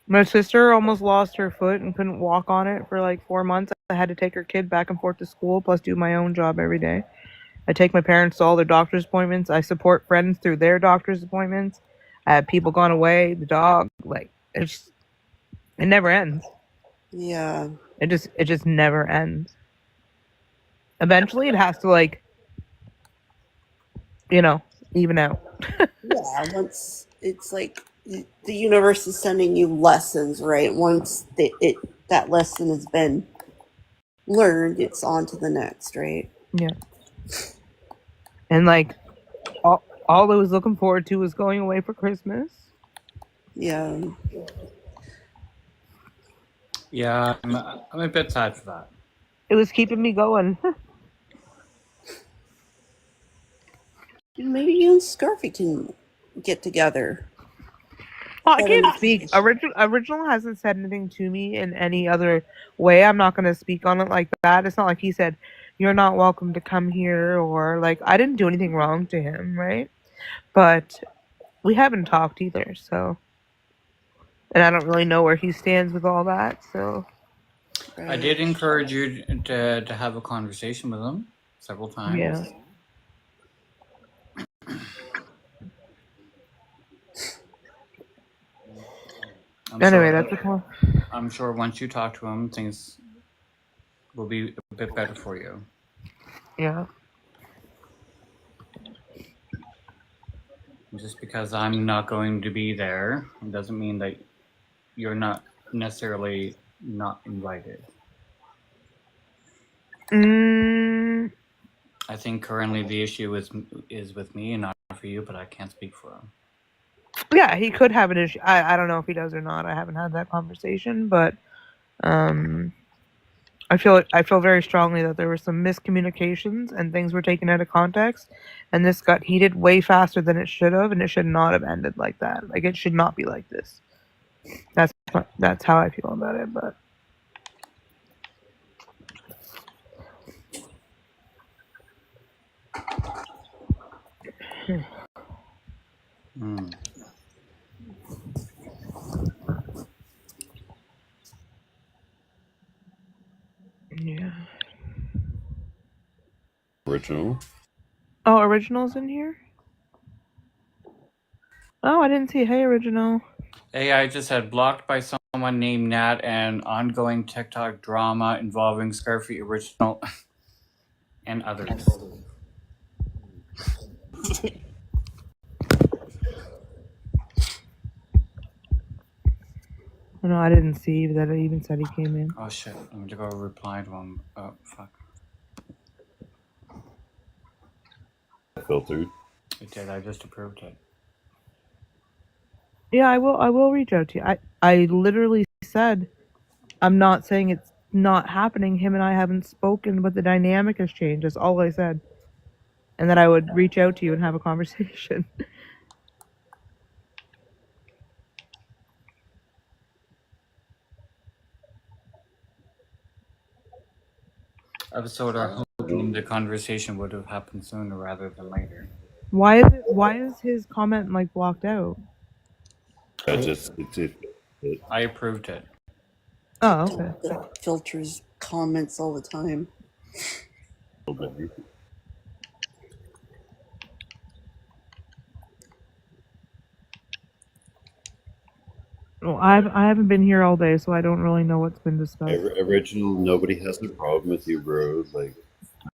My sister almost lost her foot and couldn't walk on it for like 4 months. I had to take her kid back and forth to school, plus do my own job every day. I take my parents to all their doctor's appointments. I support friends through their doctor's appointments. I have people gone away, the dog, like it never ends. Yeah. It just never ends. Eventually it has to like, even out. Yeah. Once it's like the universe is sending you lessons, right? Once that lesson has been learned, it's on to the next, right? Yeah. And like all I was looking forward to was going away for Christmas. Yeah. Yeah, I'm a bit sad for that. It was keeping me going. Maybe you and Scarfy can get together. Well, I can't speak. Original hasn't said anything to me in any other way. I'm not going to speak on it like that. It's not like he said, "You're not welcome to come here," or like I didn't do anything wrong to him, right? But we haven't talked either, so, and I don't really know where he stands with all that. So I did encourage you to have a conversation with him several times. yeah. Anyway, that's a call. I'm sure once you talk to him, things will be a bit better for you. Yeah. Just because I'm not going to be there doesn't mean that you're not necessarily not invited. I think currently the issue is with me and not for you, but I can't speak for him. Yeah, he could have an issue. I don't know if he does or not. I haven't had that conversation, but I feel very strongly that there were some miscommunications and things were taken out of context, and this got heated way faster than it should have, and it should not have ended like that. Like it should not be like this. That's how I feel about it, but. Yeah. Original. Oh, Original's in here? Oh, I didn't see. Hey, Original. Hey, I just had blocked by someone named Nat and ongoing TikTok drama involving Scarfy Original and others. No, I didn't see that it even said he came in. Oh shit, I'm going to go reply to him. Oh, fuck. Filtered. It did, I just approved it. Yeah, I will reach out to you. I literally said, I'm not saying it's not happening. Him and I haven't spoken, but the dynamic has changed. That's all I said. And that I would reach out to you and have a conversation. I was sort of hoping the conversation would have happened sooner rather than later. Why is his comment like blocked out? I approved it. Oh, okay. It filters comments all the time. Well, I haven't been here all day, so I don't really know what's been discussed. Original, nobody has a problem with you, bro. Like,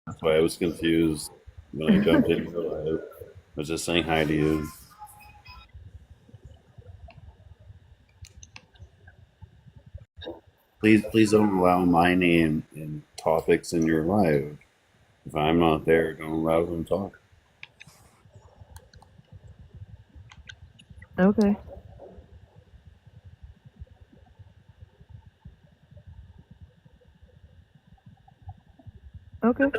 that's why I was confused when I jumped in your live. I was just saying hi to you. Please don't allow my name in topics in your live. If I'm not there, don't allow them to talk. Okay. Okay.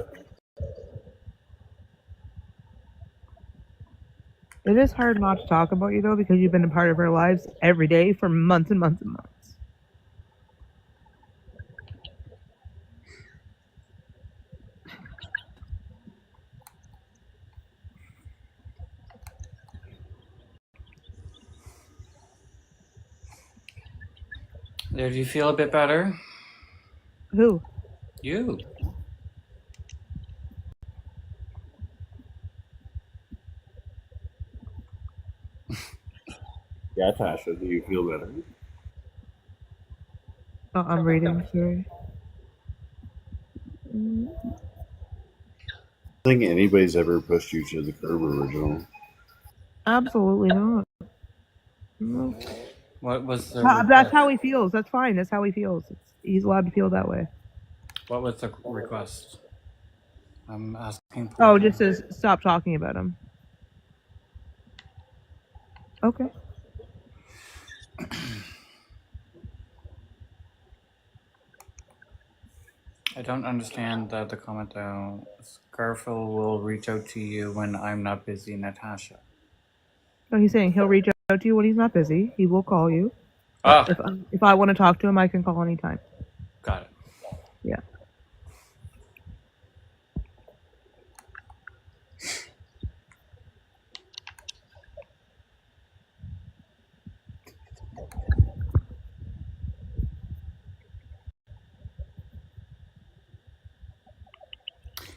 It is hard not to talk about you though, because you've been a part of our lives every day for months and months and months. Did you feel a bit better? Who? You. Yeah, Tasha, do you feel better? Oh, I'm reading. Sorry. I think anybody's ever pushed you to the curb, original. Absolutely not. No. What was the That's request? how he feels. That's fine. That's how he feels. He's allowed to feel that way. What was the request? I'm asking. Oh, just to stop talking about him. Okay. I don't understand the comment though. Scarfil will reach out to you when I'm not busy, Natasha. No, he's saying he'll reach out to you when he's not busy. He will call you. Ah, If I want to talk to him, I can call anytime. got it. Yeah.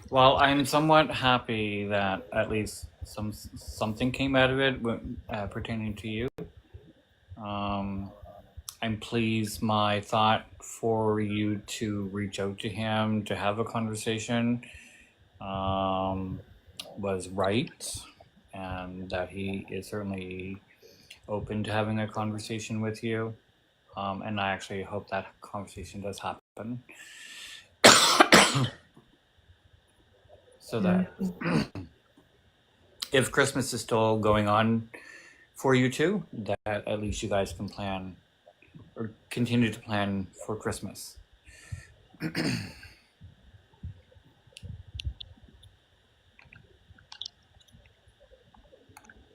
Well, I'm somewhat happy that at least something came out of it pertaining to you. I'm pleased my thought for you to reach out to him to have a conversation was right, and that he is certainly open to having a conversation with you. And I actually hope that conversation does happen. So that if Christmas is still going on for you two, that at least you guys can plan or continue to plan for Christmas.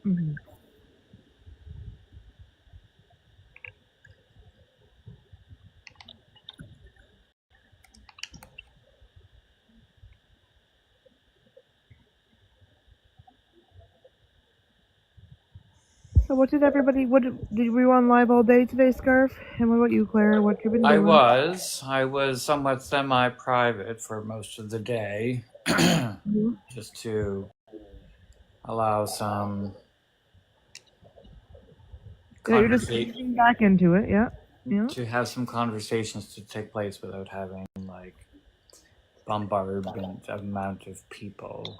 Mm-hmm. So what did everybody? What did we on live all day today, Scarf? And what about you, Claire? What you been doing? I was somewhat semi-private for most of the day, just to allow some. Yeah, you're just getting back into it. Yeah. Yeah. To have some conversations to take place without having like bombardment amount of people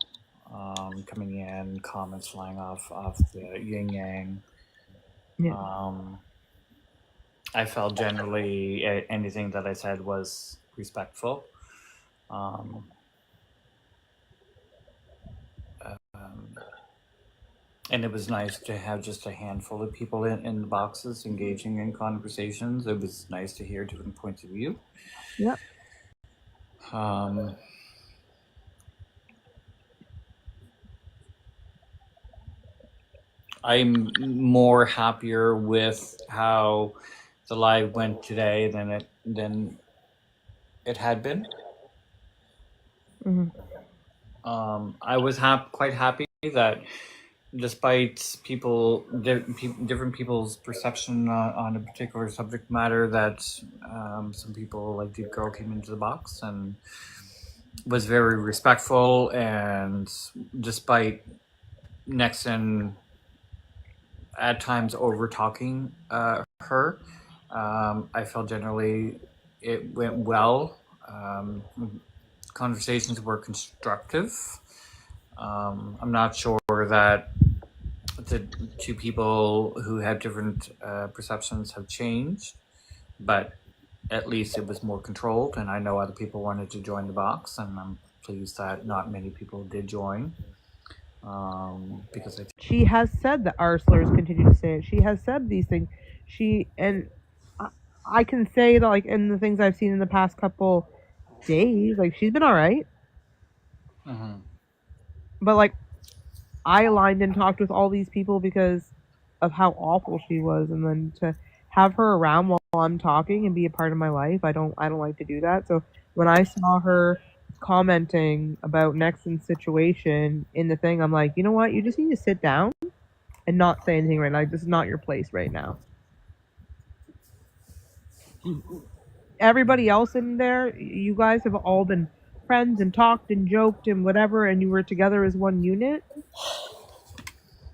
coming in, comments flying off the yin yang. Yeah. I felt generally anything that I said was respectful. And it was nice to have just a handful of people in the boxes engaging in conversations. It was nice to hear different points of view. Yep. I'm more happier with how the live went today than it had been. Mm-hmm. I was quite happy that despite different people's perception on a particular subject matter, that some people like Deep Girl came into the box and was very respectful, and despite Nexon at times over talking her, I felt generally it went well. Conversations were constructive. I'm not sure that the two people who had different perceptions have changed, but at least it was more controlled, and I know other people wanted to join the box, and I'm pleased that not many people did join. Because she has said that our slurs continue to say it. She has said these things. I can say that, like, in the things I've seen in the past couple days, like, she's been all right. But like, I aligned and talked with all these people because of how awful she was, and then to have her around while I'm talking and be a part of my life, I don't like to do that. So when I saw her commenting about Nexon's situation in the thing, I'm like, you know what? You just need to sit down and not say anything right now. Like, this is not your place right now. everybody else in there, you guys have all been friends and talked and joked and whatever, and you were together as one unit?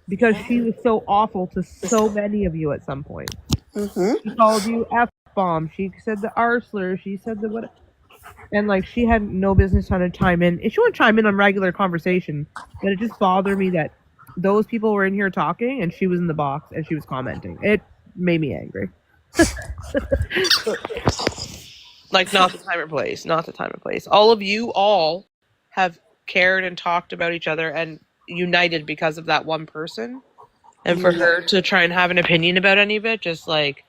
Because she was so awful to so many of you at some point. Mm-hmm. She called you F-bomb. She said the R slur. She said the what. And like she had no business trying to chime in. And she would chime in on regular conversation, but it just bothered me that those people were in here talking and she was in the box and she was commenting. It made me angry. Like, not the time or place. Not the time or place. All of you all have cared and talked about each other and united because of that one person. And for her to try and have an opinion about any of it, just like,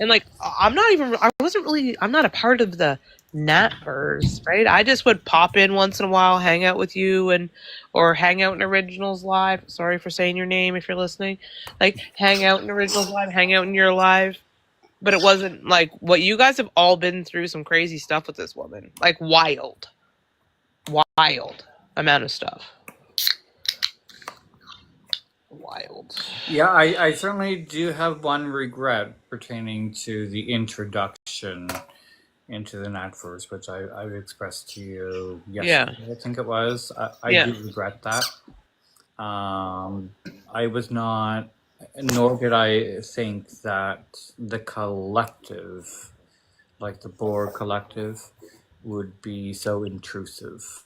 and like, I'm not a part of the Natverse, right? I just would pop in once in a while, hang out with you, or hang out in Originals Live. Sorry for saying your name if you're listening. Like, hang out in Originals Live, hang out in your live. But it wasn't like what you guys have all been through some crazy stuff with this woman. Like, wild amount of stuff. Wild. Yeah, I certainly do have one regret pertaining to the introduction into the Natverse, which I've expressed to you yesterday. Yeah. I think it was. I do regret that. I was not, nor did I think that the collective, like the Boer collective, would be so intrusive.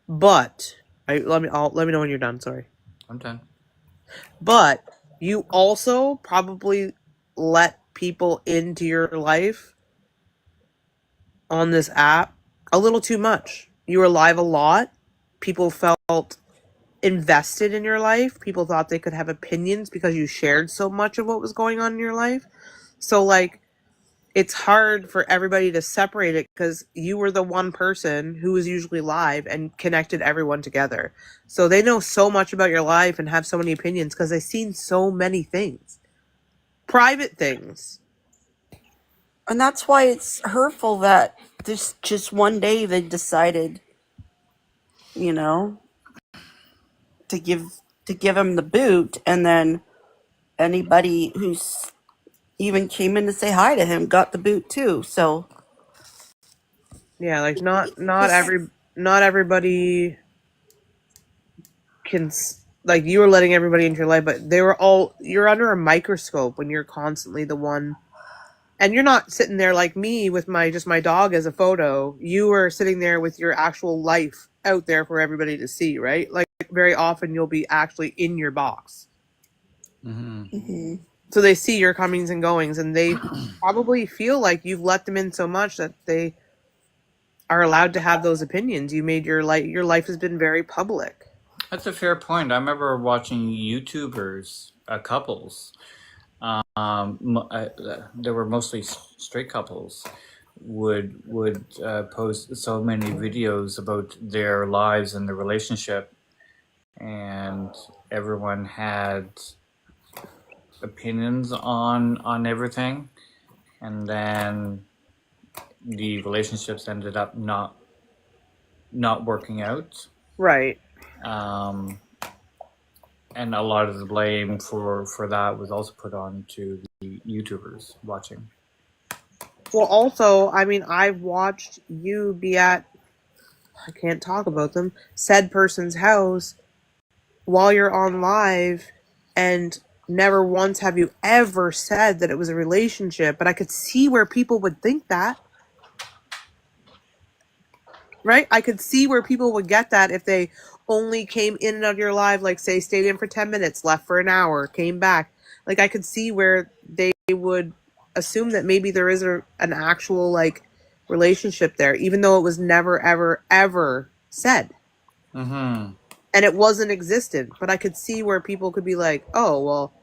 But let me know when you're done. Sorry, I'm done. But you also probably let people into your life on this app a little too much. You were live a lot. People felt invested in your life. People thought they could have opinions because you shared so much of what was going on in your life. So like, it's hard for everybody to separate it because you were the one person who was usually live and connected everyone together. So they know so much about your life and have so many opinions because they've seen so many things. Private things. And that's why it's hurtful that this just one day they decided, you know, to give him the boot, and then anybody who's even came in to say hi to him got the boot too. So yeah, like not everybody can, like, you were letting everybody into your life, but you're under a microscope when you're constantly the one. And you're not sitting there like me with my dog as a photo. You are sitting there with your actual life out there for everybody to see, right? Like, very often you'll be actually in your box. Mm-hmm. Mm-hmm. So they see your comings and goings, and they probably feel like you've let them in so much that they are allowed to have those opinions. You made your life has been very public. That's a fair point. I remember watching YouTubers, couples. There were mostly straight couples would post so many videos about their lives and their relationship, and everyone had opinions on everything, and then the relationships ended up not working out. Right. And a lot of the blame for that was also put on to the YouTubers watching. Well, also, I mean, I've watched you be at, I can't talk about them, said person's house while you're on live, and never once have you ever said that it was a relationship, but I could see where people would think that. Right? I could see where people would get that if they only came in and out of your live, like, say, stayed in for 10 minutes, left for an hour, came back. Like, I could see where they would assume that maybe there is an actual, like, relationship there, even though it was never, ever, ever said. Mm-hmm. And it wasn't existent. But I could see where people could be like, oh, well,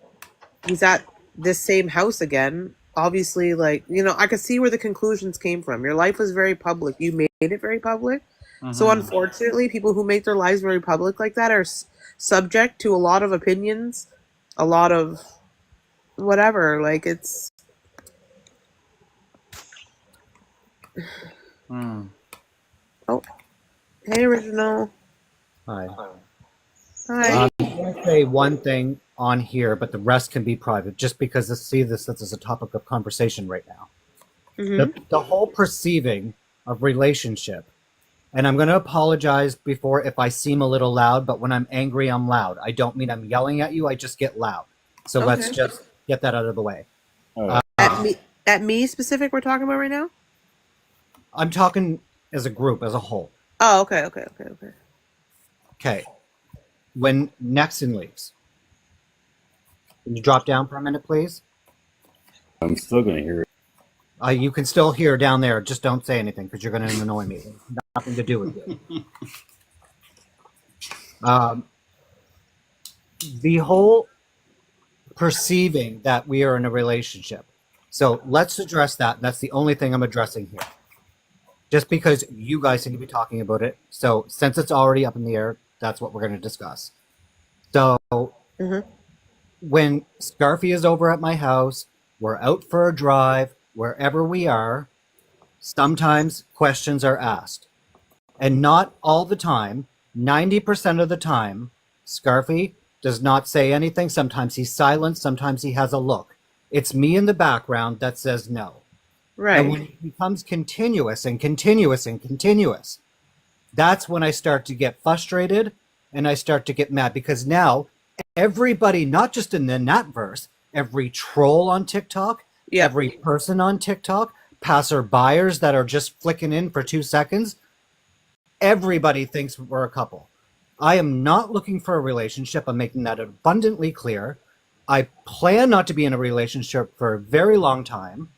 he's at this same house again. Obviously, like, you know, I could see where the conclusions came from. Your life was very public. You made it very public. Mm-hmm. So unfortunately, people who make their lives very public like that are subject to a lot of opinions, a lot of whatever. Like, it's... Oh, hey, Original. Hi. Hi. I want to say one thing. on here, but the rest can be private, just because I see this as a topic of conversation right now. The whole perceiving of relationship, and I'm going to apologize before if I seem a little loud, but when I'm angry, I'm loud. I don't mean I'm yelling at you. I just get loud. So let's just get that out of the way. At me specific, we're talking about right now. I'm talking as a group, as a whole. Oh, okay. Okay. When Nexon leaves, can you drop down for a minute, please? I'm still going to hear it. You can still hear down there. Just don't say anything because you're going to annoy me. Nothing to do with you. The whole perceiving that we are in a relationship. So let's address that. That's the only thing I'm addressing here. Just because you guys seem to be talking about it. So since it's already up in the air, that's what we're going to discuss. So when Scarfy is over at my house, we're out for a drive, wherever we are, sometimes questions are asked. And not all the time, 90% of the time, Scarfy does not say anything. Sometimes he's silent, sometimes he has a look. It's me in the background that says no. Right. And when it becomes continuous and continuous and continuous, that's when I start to get frustrated and I start to get mad, because now everybody, not just in the Natverse, every troll on TikTok, every person on TikTok, passerbyers that are just flicking in for 2 seconds, everybody thinks we're a couple. I am not looking for a relationship. I'm making that abundantly clear. I plan not to be in a relationship for a very long time.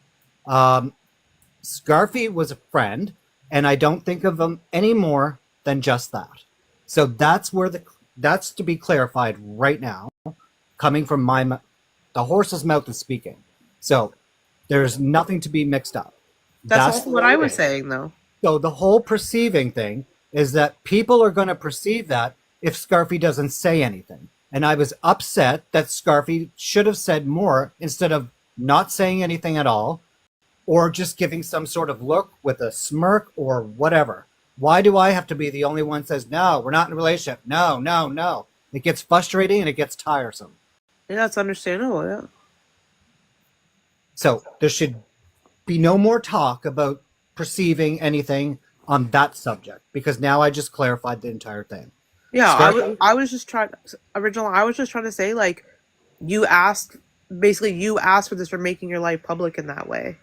Scarfy was a friend, and I don't think of him any more than just that. So that's where that's to be clarified right now, coming from the horse's mouth is speaking. So there's nothing to be mixed up. That's also what I was saying, though. So the whole perceiving thing is that people are going to perceive that if Scarfy doesn't say anything. And I was upset that Scarfy should have said more instead of not saying anything at all, or just giving some sort of look with a smirk or whatever. Why do I have to be the only one that says, no, we're not in a relationship? No, no, no. It gets frustrating and it gets tiresome. Yeah, that's understandable, yeah. So there should be no more talk about perceiving anything on that subject, because now I just clarified the entire thing. Yeah, I was just trying to say, like, you asked for this for making your life public in that way.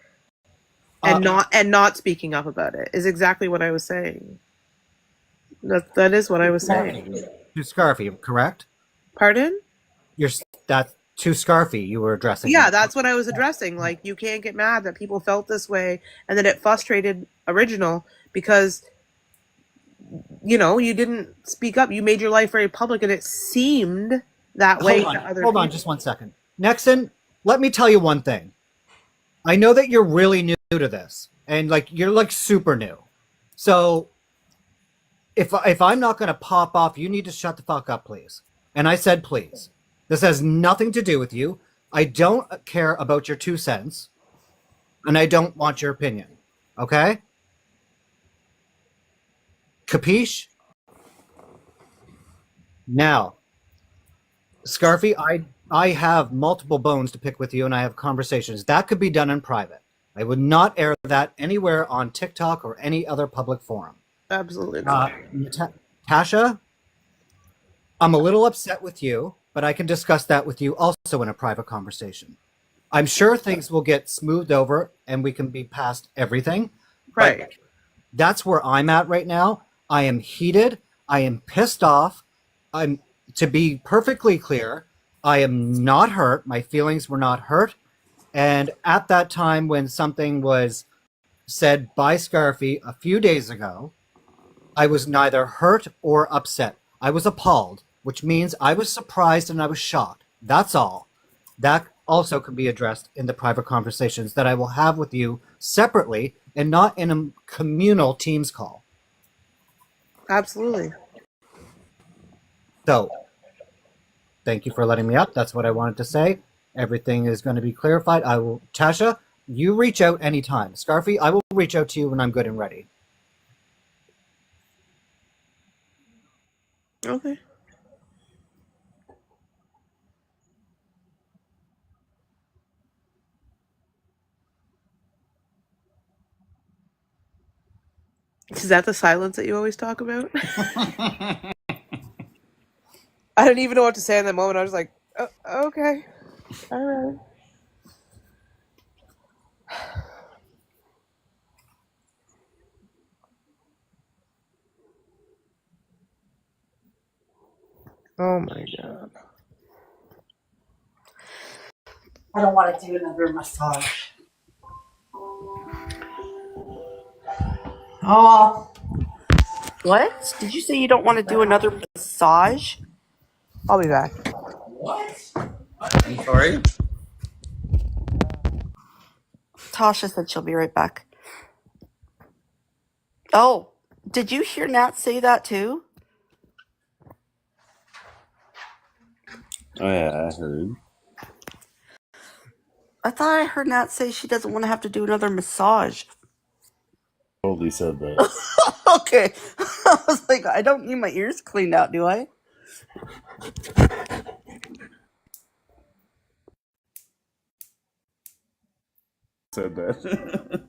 And not speaking up about it is exactly what I was saying. That is what I was saying. To Scarfy, correct? Pardon? That to Scarfy you were addressing. Yeah, that's what I was addressing. Like, you can't get mad that people felt this way and that it frustrated Original because, you know, you didn't speak up. You made your life very public and it seemed that way to other people. Hold on just 1 second. Nexon, let me tell you one thing. I know that you're really new to this, and you're super new. So if I'm not going to pop off, you need to shut the fuck up, please. And I said please. This has nothing to do with you. I don't care about your 2 cents, and I don't want your opinion. Okay? Capiche? Now, Scarfy, I have multiple bones to pick with you, and I have conversations. That could be done in private. I would not air that anywhere on TikTok or any other public forum. Absolutely not. Tasha, I'm a little upset with you, but I can discuss that with you also in a private conversation. I'm sure things will get smoothed over and we can be past everything. Right. That's where I'm at right now. I am heated. I am pissed off. To be perfectly clear, I am not hurt. My feelings were not hurt. And at that time when something was said by Scarfy a few days ago, I was neither hurt or upset. I was appalled, which means I was surprised and I was shocked. That's all. That also can be addressed in the private conversations that I will have with you separately and not in a communal Teams call. Absolutely. So, thank you for letting me up. That's what I wanted to say. Everything is going to be clarified. Tasha, you reach out anytime. Scarfy, I will reach out to you when I'm good and ready. Okay. Is that the silence that you always talk about? I didn't even know what to say in that moment. I was like, oh, okay. All right. Oh my god. I don't want to do another massage. Oh, What? Did you say you don't want to do another massage? I'll be back. I'm sorry? Tasha said she'll be right back. Oh, did you hear Nat say that too? Oh yeah, I heard. I thought I heard Nat say she doesn't want to have to do another massage. Totally said that. Okay. I was like, I don't need my ears cleaned out, do I? Said that.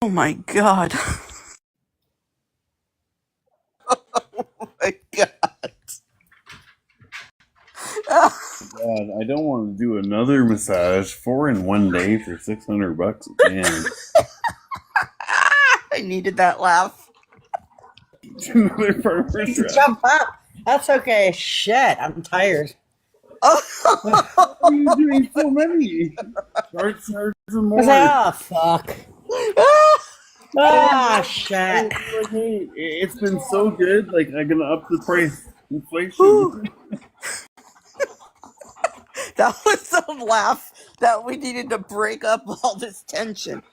Oh my god. Oh my god. God, I don't want to do another massage 4 in one day for $600. Man, I needed that laugh. another barber please shop. jump up. That's okay. Shit, I'm tired. Oh, Why are you doing so many? Charge some more. Oh, fuck. Ah, shit. Like, hey, it's been so good. Like, I'm gonna up the price. Inflation. that was some laugh that we needed to break up all this tension.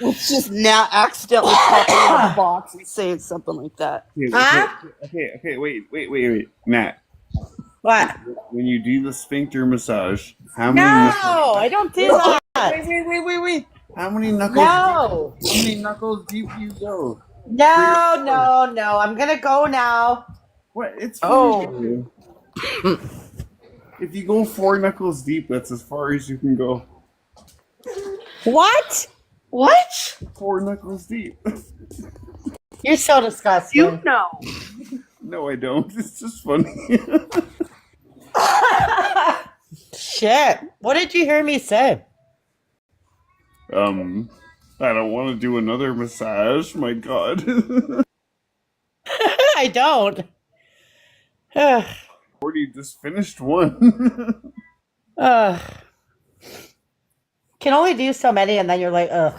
It's just Nat accidentally popping in a box and saying something like that. Huh? Wait. Nat, What? when you do the sphincter massage, how No, many knuckles? I don't do that. Wait. How many knuckles? No. How many knuckles deep do you go? No. I'm gonna go now. What? It's Oh. if you go 4 knuckles deep, that's as far as you can go. What? 4 knuckles deep. You're so disgusting. You know. No, I don't. It's just funny. Shit. What did you hear me say? I don't want to do another massage. My God. I don't. Ugh. Already just finished one. Ugh. Can only do so many, and then you're like, ugh.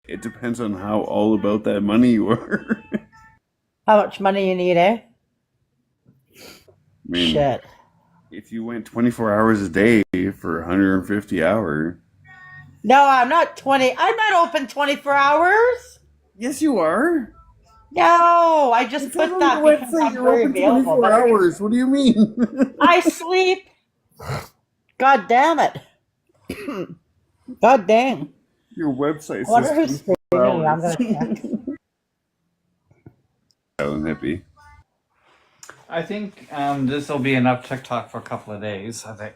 It depends on how all about that money you are. How much money you need, eh? I mean, Shit. if you went 24 hours a day for 150 hours. No, I'm not 20. I'm not open 24 hours. Yes, you are. No, I just put on that the because website. I'm You're very open available. 24 hours. What do you mean? I sleep. God damn it. God dang. Your website I wonder says who's 24 screaming. I'm hours. gonna check. Island hippie. I think this will be enough TikTok for a couple of days, I think.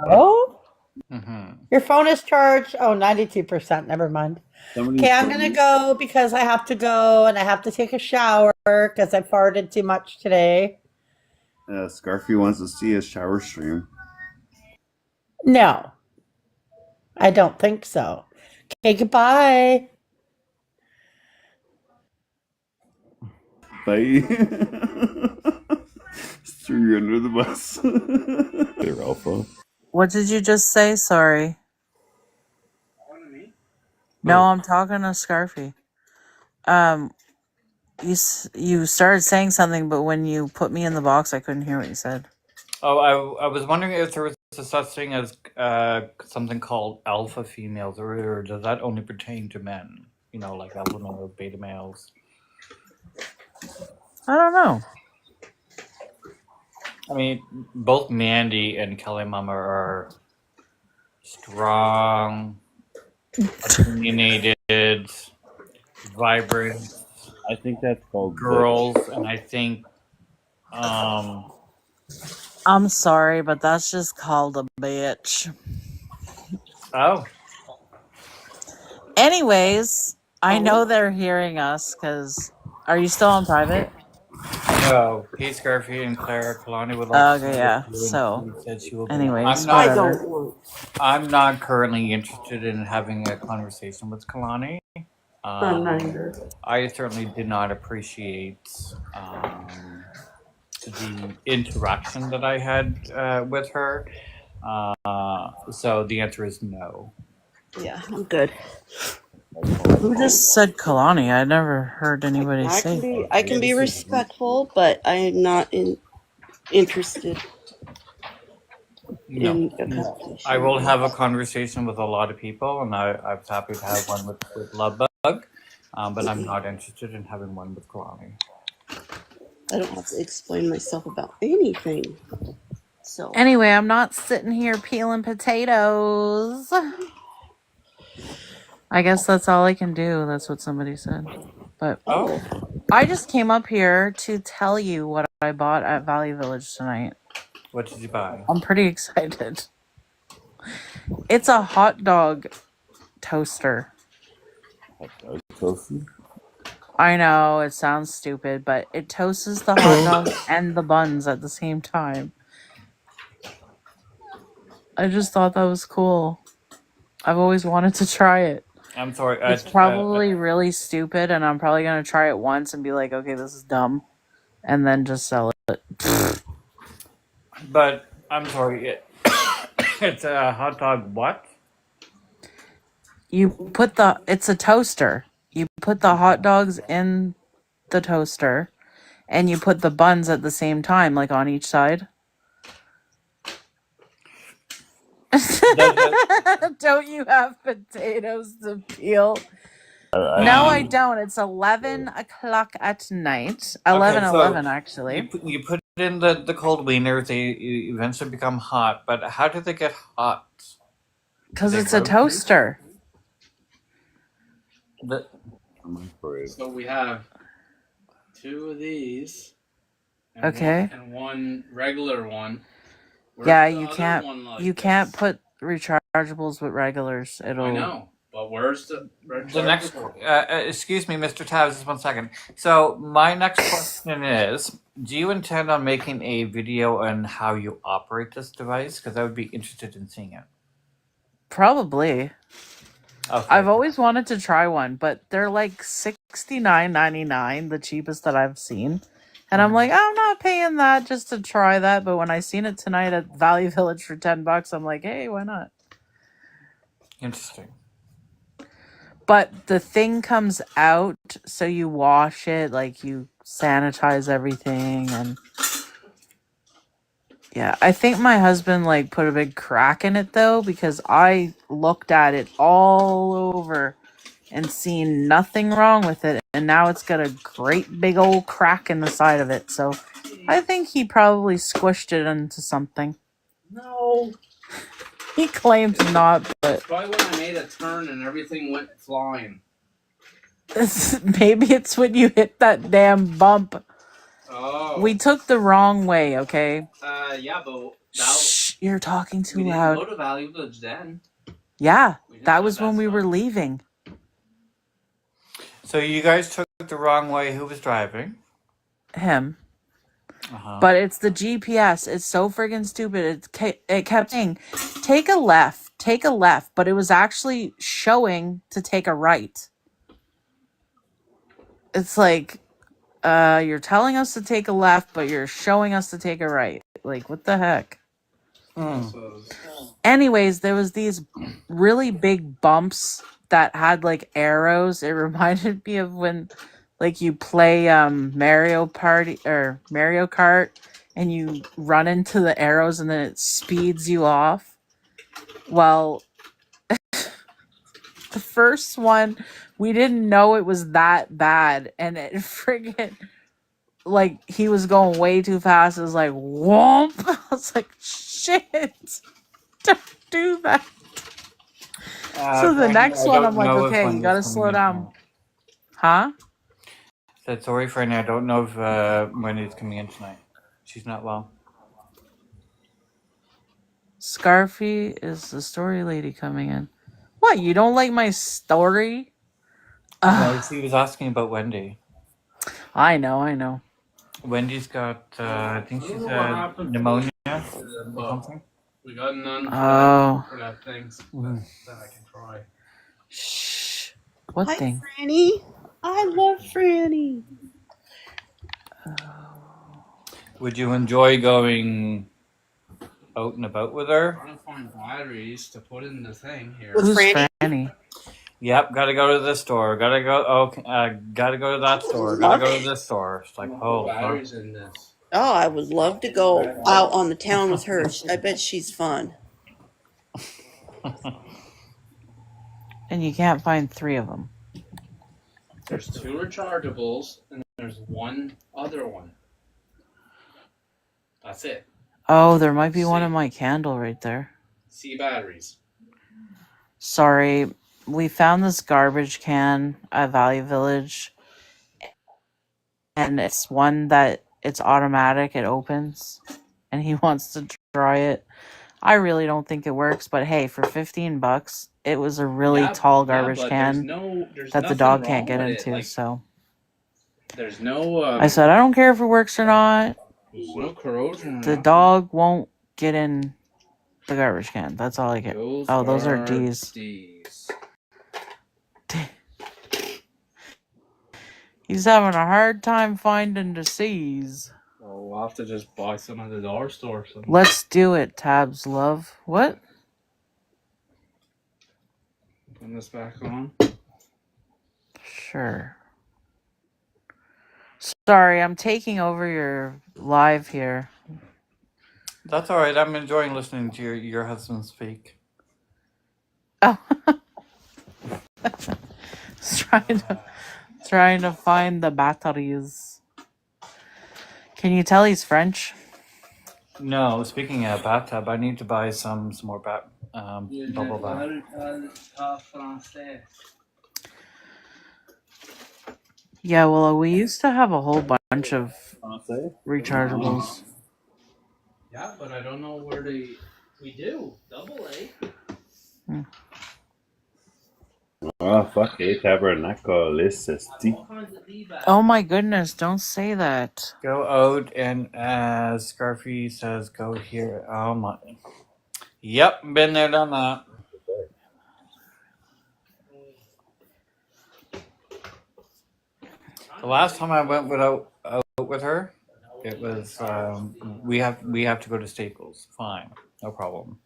Oh? Mm-hmm. Your phone is charged. Oh, 92%. Never mind. Okay, I'm going to go because I have to go and I have to take a shower because I farted too much today. Scarfy wants to see a shower stream. No, I don't think so. Okay, goodbye. Bye. Threw you under the bus. They're alpha. What did you just say? Sorry. No, I'm talking to Scarfy. You started saying something, but when you put me in the box, I couldn't hear what you said. Oh, I was wondering if there was a such thing as something called alpha females, or does that only pertain to men? You know, like alpha males, beta males. I don't know. I mean, both Mandy and Kelly Mama are strong, opinionated, vibrant. I think that's called girls, and I think I'm sorry, but that's just called a bitch. Oh. Anyways, I know they're hearing us because. Are you still on private? No, Pete Scarfy and Clara Kalani would like to Okay, meet yeah. with you, and So, she said she will be. anyways, I whatever. don't want. I'm not currently interested in having a conversation with Kalani. I'm neither. I certainly did not appreciate the interaction that I had with her. So the answer is no. Yeah, I'm good. Who just said Kalani? I never heard anybody say. I can be respectful, but I am not interested No. in a conversation. I will have a conversation with a lot of people, and I'm happy to have one with Lovebug, but I'm not interested in having one with Kalani. I don't have to explain myself about anything. So Anyway, I'm not sitting here peeling potatoes. I guess that's all I can do. That's what somebody said. But I just came up here to tell you what I bought at Value Village tonight. What did you buy? I'm pretty excited. It's a hot dog toaster. Tofu? I know, it sounds stupid, but it toasts the hot dog and the buns at the same time. I just thought that was cool. I've always wanted to try it. I'm sorry. It's probably really stupid, and I'm probably going to try it once and be like, okay, this is dumb, and then just sell it. But I'm sorry. It's a hot dog. What? It's a toaster. You put the hot dogs in the toaster, and you put the buns at the same time, like on each side. Don't you have potatoes to peel? No, I don't. It's 11 o'clock at night. 11:11, actually. You put in the cold wieners. They eventually become hot. But how do they get hot? Because it's a toaster. So we have 2 of these. And Okay. and one regular one. Yeah, you can't put rechargeables with regulars. I know, but where's the next? Excuse me, Mr. Tavs, just 1 second. So my next question is: do you intend on making a video on how you operate this device? Because I would be interested in seeing it. Probably. Okay. I've always wanted to try one, but they're like $69.99, the cheapest that I've seen. And I'm like, I'm not paying that just to try that. But when I seen it tonight at Value Village for $10, I'm like, hey, why not? Interesting. But the thing comes out, so you wash it, like you sanitize everything, and yeah, I think my husband like put a big crack in it though, because I looked at it all over and seen nothing wrong with it, and now it's got a great big old crack in the side of it. So I think he probably squished it into something. No. He claims not, but Probably when I made a turn and everything went flying. maybe it's when you hit that damn bump. Oh. We took the wrong way, okay? Yeah, but Shh, you're talking too we loud. didn't go to Value Village then. Yeah, that was when we were leaving. So you guys took the wrong way. Who was driving? Him. Uh-huh. But it's the GPS. It's so friggin' stupid. It kept saying, take a left, but it was actually showing to take a right. It's like, you're telling us to take a left, but you're showing us to take a right. Like, what the heck? Anyways, there was these really big bumps that had like arrows. It reminded me of when like you play Mario Kart and you run into the arrows and then it speeds you off. Well, the first one, we didn't know it was that bad, and it friggin' like he was going way too fast. It was like whoomp. I was like, shit, don't do that. So the next one, I'm like, okay, you gotta slow down. Huh? Said sorry, Franny. I don't know if when it's coming in tonight. She's not well. Scarfy is the story lady coming in. What? You don't like my story? No, she was asking about Wendy. I know. Wendy's got, I think she said pneumonia or something. We got none for that thing that I can try. Shh. What Hi, thing? Franny. I love Franny. Would you enjoy going out and about with her? I'm trying to find batteries to put in the thing here. Who's Franny? Yep, gotta go to this store. Gotta go. Gotta go to that store. Gotta go to this store. It's like, oh, Batteries in this. Oh, I would love to go out on the town with her. I bet she's fun. And you can't find 3 of them. There's 2 rechargeables and there's one other one. That's it. Oh, there might be one in my candle right there. C batteries. Sorry, we found this garbage can at Value Village, and it's one that it's automatic, it opens, and he wants to try it. I really don't think it works, but hey, for $15, it was a really tall garbage can that the dog can't get into, so. There's no I said, I don't care if it works or not. there's no corrosion. The dog won't get in the garbage can. That's all I get. Oh, those are D's. He's having a hard time finding the C's. Oh, we'll have to just buy some at the dollar store. So. Let's do it, Tabs love. What? Put this back on. Sure. Sorry, I'm taking over your live here. That's all right. I'm enjoying listening to your husband speak. Oh. trying to find the batteries. Can you tell he's French? No, speaking of bathtub, I need to buy some more bubble bath. Yeah, well, we used to have a whole bunch of rechargeables. Yeah, but I don't know where we do. Double A. Oh, fuck, tabernacle. Oh my goodness, don't say that. Go out and as Scarfy says, go here. Oh my. Yep, been there, done that. The last time I went out with her, it was we have to go to Staples. Fine, no problem.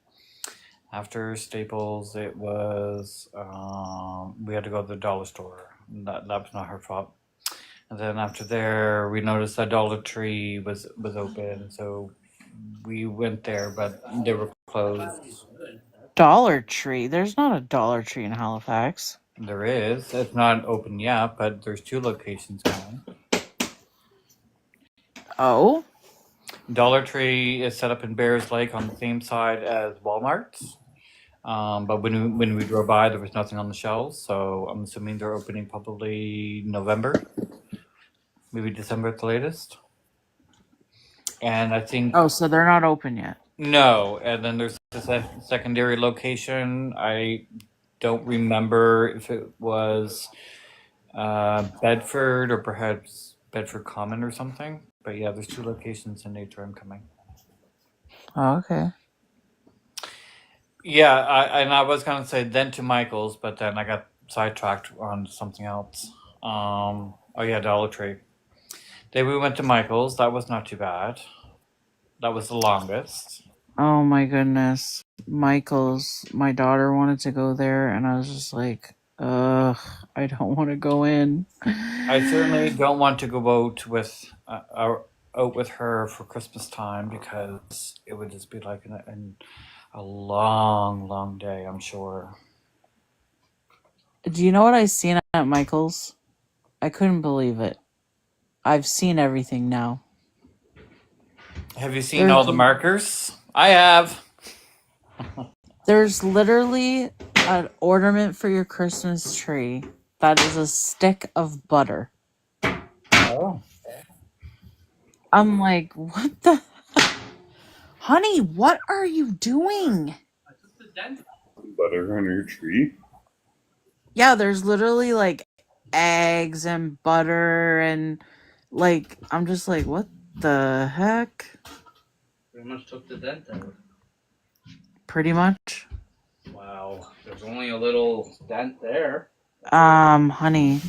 After Staples, it was we had to go to the dollar store. That was not her fault. And then after there, we noticed that Dollar Tree was open, so we went there, but they were closed. Dollar Tree? There's not a Dollar Tree in Halifax. There is. It's not open yet, but there's 2 locations going. Oh? Dollar Tree is set up in Bears Lake on the same side as Walmart's. But when we drove by, there was nothing on the shelves, so I'm assuming they're opening probably November, maybe December at the latest. And I think... Oh, so they're not open yet? No, and then there's a secondary location. I don't remember if it was Bedford or perhaps Bedford Common or something. But yeah, there's 2 locations in Atrium coming. Oh, okay. Yeah, I was gonna say then to Michael's, but then I got sidetracked on something else. Oh yeah, Dollar Tree. Then we went to Michael's. That was not too bad. That was the longest. Oh my goodness. Michael's, my daughter wanted to go there, and I was just like, ugh, I don't want to go in. I certainly don't want to go out with her for Christmas time because it would just be like a long day, I'm sure. Do you know what I seen at Michael's? I couldn't believe it. I've seen everything now. Have you seen all the markers? I have. There's literally an ornament for your Christmas tree that is a stick of butter. Oh. I'm like, what the? Honey, what are you doing? I took the dent. Butter on your tree? Yeah, there's literally like eggs and butter and like I'm just like, what the heck? Pretty much took the dent out. Pretty much. Wow. There's only a little dent there. Honey,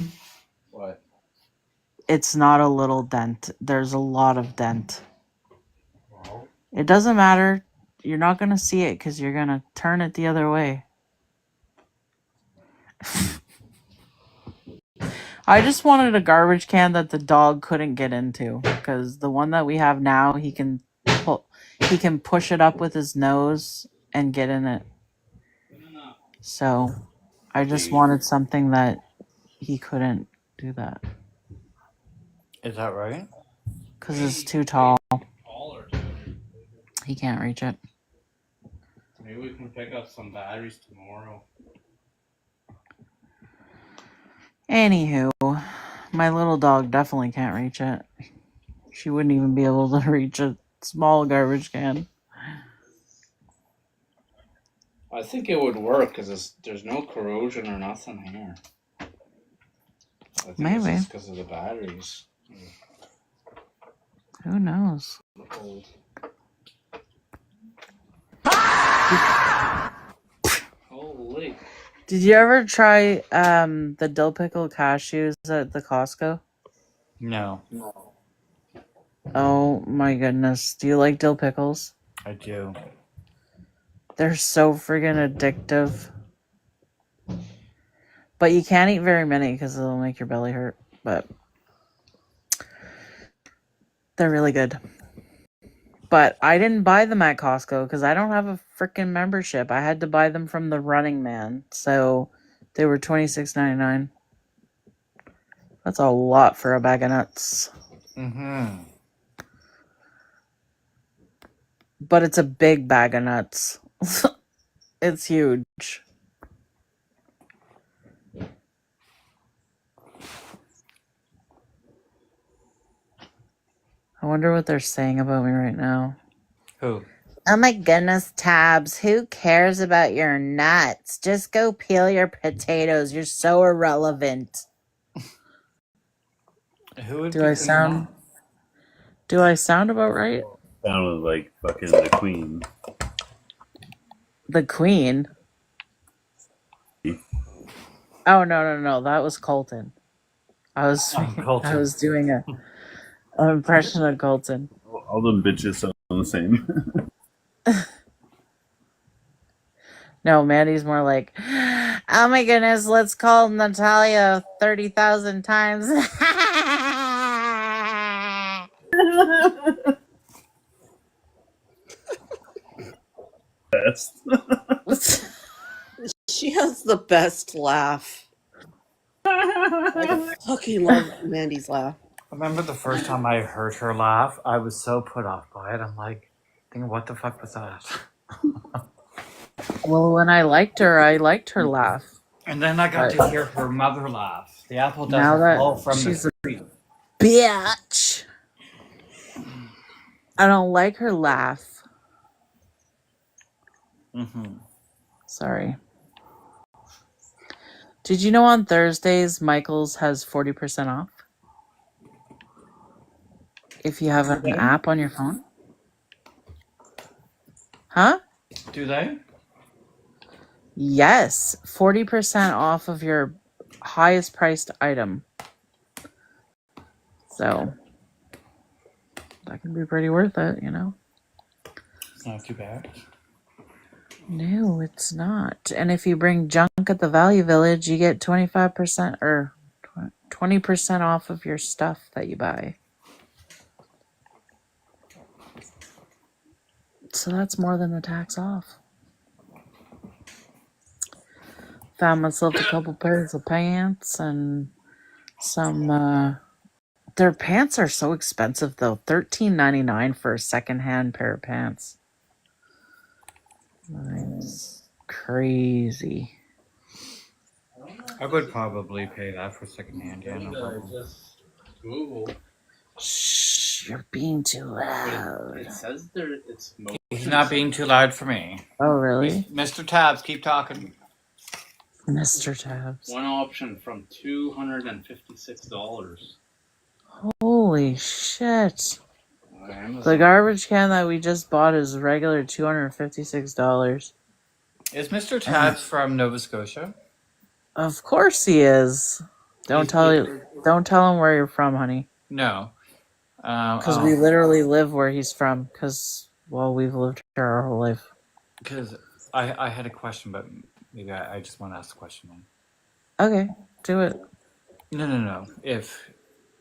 What? it's not a little dent. There's a lot of dent. It doesn't matter. You're not gonna see it because you're gonna turn it the other way. I just wanted a garbage can that the dog couldn't get into because the one that we have now, he can push it up with his nose and get in it. So I just wanted something that he couldn't do that Is that right? because it's too tall. He can't reach it. Maybe we can pick up some batteries tomorrow. Anywho, my little dog definitely can't reach it. She wouldn't even be able to reach a small garbage can. I think it would work because there's no corrosion or nothing here. I think Maybe. it's because of the batteries. Who knows? Old. Holy. Did you ever try the dill pickle cashews at the Costco? No, Oh my goodness. Do you like dill pickles? I do. They're so friggin' addictive. But you can't eat very many because it'll make your belly hurt. But they're really good. But I didn't buy them at Costco because I don't have a freaking membership. I had to buy them from the Running Man. So they were $26.99. That's a lot for a bag of nuts. Mm-hmm. But it's a big bag of nuts. It's huge. I wonder what they're saying about me right now. Who? Oh my goodness, Tabs. Who cares about your nuts? Just go peel your potatoes. You're so irrelevant. Who would Do be I saying that? sound about right? Sounded like fucking the Queen. The Queen? Oh no. That was Colton. I was doing an impression of Colton. All them bitches sound the same. No, Mandy's more like, oh my goodness, let's call Natalia 30,000 times. Best. She has the best laugh. I fucking love Mandy's laugh. I remember the first time I heard her laugh, I was so put off by it. I'm like, thinking, what the fuck was that? Well, when I liked her laugh. And then I got to hear her mother laugh. The apple Now doesn't that fall from the she's a tree. bitch. I don't like her laugh. Mm-hmm. Sorry. Did you know on Thursdays, Michael's has 40% off? If you have an app on your phone? Huh? Do they? Yes. 40% off of your highest priced item. So that can be pretty worth it, you know? It's not too bad. No, it's not. And if you bring junk at the Value Village, you get 25% or 20% off of your stuff that you buy. So that's more than the tax off. Found myself a couple pairs of pants and some, their pants are so expensive though. $13.99 for a secondhand pair of pants. That's crazy. I would probably pay that for secondhand. Yeah, no problem. Just Google. Shh. You're being too But loud. it says there it's motion. He's not being too loud for me. Oh, really? Mr. Tabs, keep talking. Mr. Tabs. One option from $256. Holy shit. Amazon. The garbage can that we just bought is regular $256. Is Mr. Tabs from Nova Scotia? Of course he is. Don't tell him where you're from, honey. No. Because we literally live where he's from. Because, well, we've lived here our whole life. Because I had a question, but maybe I just want to ask the question then. Okay, do it. No. If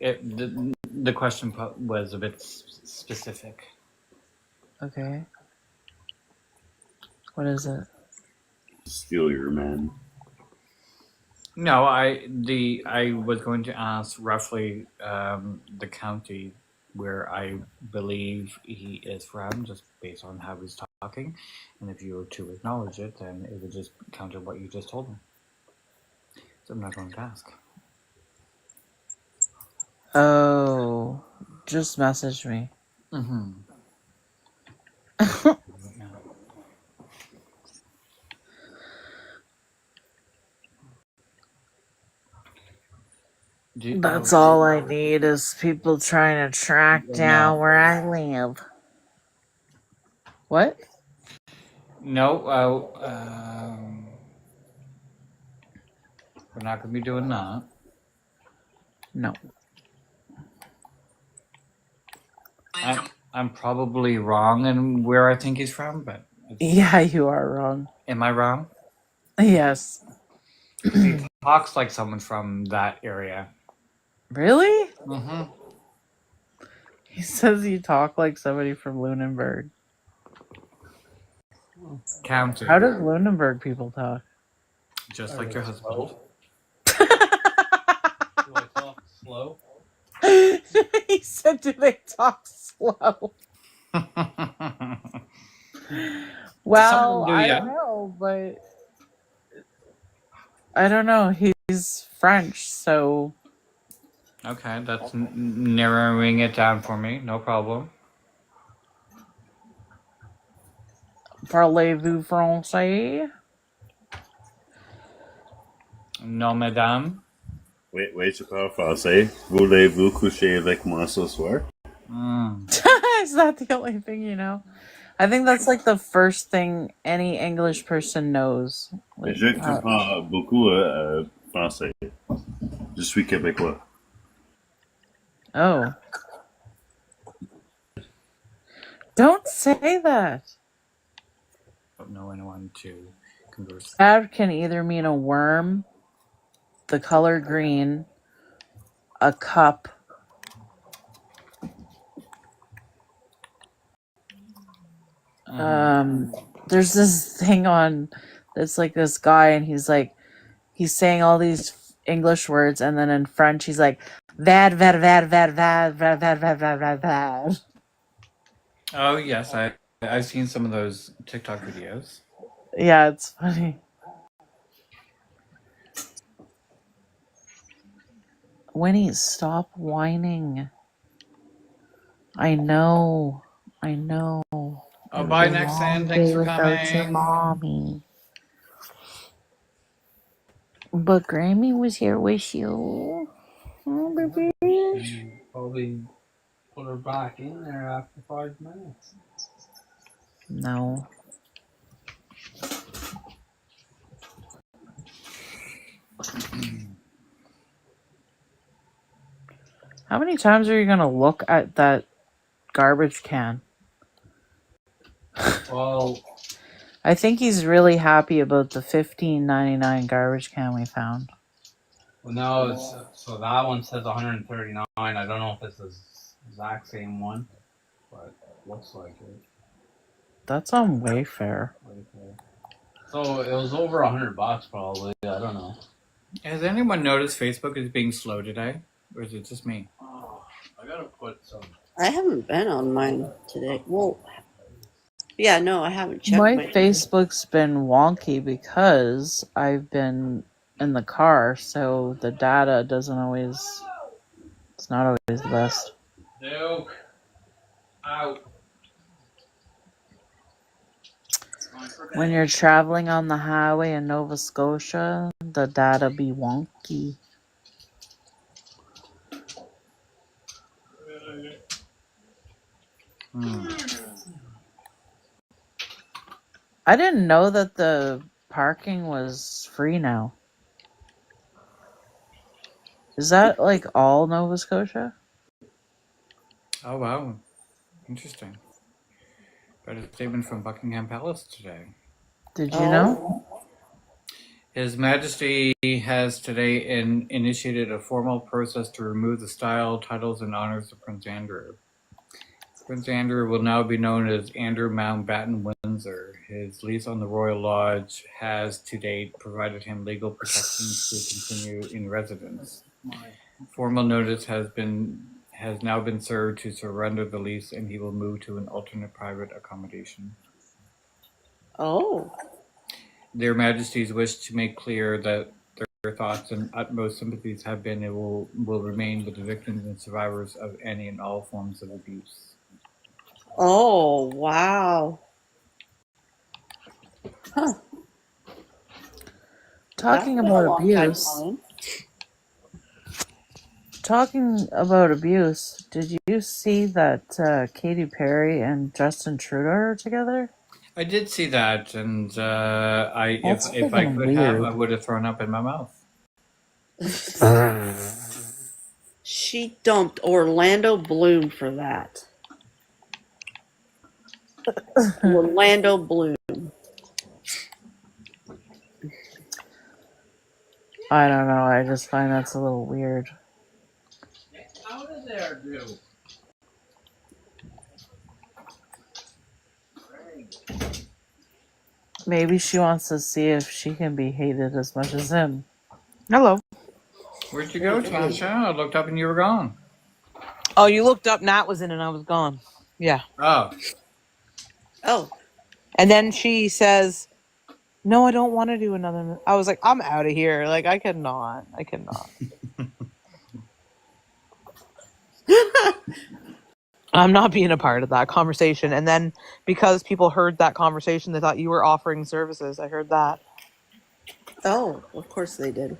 the question was a bit specific. Okay. What is it? Steal your man. No, I was going to ask roughly the county where I believe he is from, just based on how he's talking, and if you were to acknowledge it, then it would just counter what you just told me. So I'm not going to ask. Oh, just message me. Mm-hmm. That's all I need is people trying to track down where I live. What? No, we're not going to be doing that. No. I'm probably wrong in where I think he's from, but... Yeah, you are wrong. Am I wrong? Yes. He talks like someone from that area. Really? Mm-hmm. He says you talk like somebody from Lunenburg. County. How does Lunenburg people talk? Just like your husband. Do I talk slow? He said, do they talk slow? Well, I don't know, but I don't know. He's French, so... Okay, that's narrowing it down for me. No problem. Parlez-vous français? Non, madame. Wait, je parle français. Voulez-vous coucher avec moi ce soir? Is that the only thing you know? I think that's like the first thing any English person knows. Like, Je comprends beaucoup français. Je suis québécois. Oh. Don't say that. Don't know anyone to converse. That can either mean a worm, the color green, a cup. There's this thing on, it's like this guy and he's saying all these English words and then in French he's like, vad, vad, vad, vad, vad, vad, vad, vad, vad, vad, vad. Oh, yes, I've seen some of those TikTok videos. Yeah, it's funny. Winnie, stop whining. I know. Oh, bye, Nexon. Thanks for coming. Your mommy. But Grammy was here with you. Oh, baby. Probably put her back in there after 5 minutes. No. How many times are you going to look at that garbage can? Well, I think he's really happy about the $15.99 garbage can we found. well, no, so that one says 139. I don't know if it's the exact same one, but looks like it. That's on Wayfair. So it was over $100 probably. I don't know. Has anyone noticed Facebook is being slow today? Or is it just me? Oh, I gotta put some. I haven't been on mine today. Well, yeah, no, I haven't checked My my Facebook's been wonky because I've been in the car, so the data doesn't always... It's not always the best. Duke. Out. When you're traveling on the highway in Nova Scotia, the data be wonky. I didn't know that the parking was free now. Is that like all Nova Scotia? Oh wow, interesting. Got a statement from Buckingham Palace today. Did you know? His Majesty has today initiated a formal process to remove the style, titles, and honors of Prince Andrew. Prince Andrew will now be known as Andrew Mountbatten Windsor. His lease on the Royal Lodge has to date provided him legal protections to continue in residence. Formal notice has now been served to surrender the lease, and he will move to an alternate private accommodation. Oh. Their Majesties wish to make clear that their thoughts and utmost sympathies have been and will remain with the victims and survivors of any and all forms of abuse. Oh, wow. Huh. Talking That's been a about long time abuse. coming. Talking about abuse, did you see that Katy Perry and Justin Trudeau are together? I did see that, and That's if I freaking could have, I weird. would have thrown up in my mouth. She dumped Orlando Bloom for that. Orlando Bloom. I don't know. I just find that's a little weird. How does there do? Maybe she wants to see if she can be hated as much as him. Hello. Where'd you go, Tasha? I looked up and you were gone. Oh, you looked up, Nat was in and I was gone. Yeah. Oh. Oh. And then she says, no, I don't want to do another. I was like, I'm out of here. Like, I cannot. I'm not being a part of that conversation. And then because people heard that conversation, they thought you were offering services. I heard that. Oh, of course they did.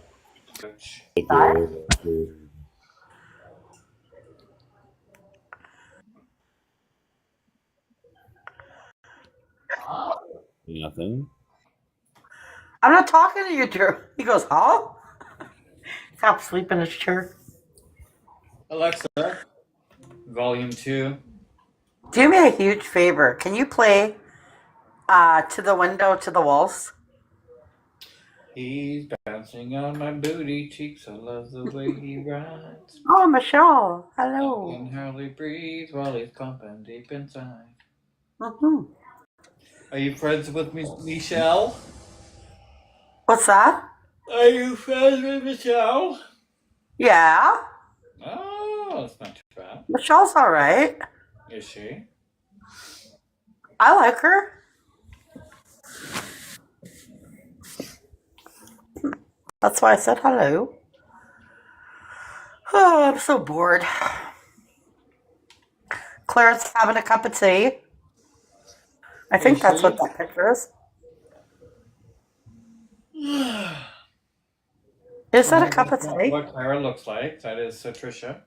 Nothing. I'm not talking to you, Drew. He goes, huh? Stop sleeping in his chair. Alexa, volume 2. Do me a huge favor. Can you play To the Window, to the Walls? He's bouncing on my booty cheeks. I love the way he rides. Oh, Michelle. I Hello. can hardly breathe while he's pumping deep inside. Mm-hmm. Are you friends with Michelle? What's that? Are you friends with Michelle? Yeah. Oh, that's not too bad. Michelle's all right. Is she? I like her. That's why I said hello. Oh, I'm so bored. Claire's having a cup of tea. I think that's what that picture is. Is that a cup of tea? What Clara looks like. That is Tricia.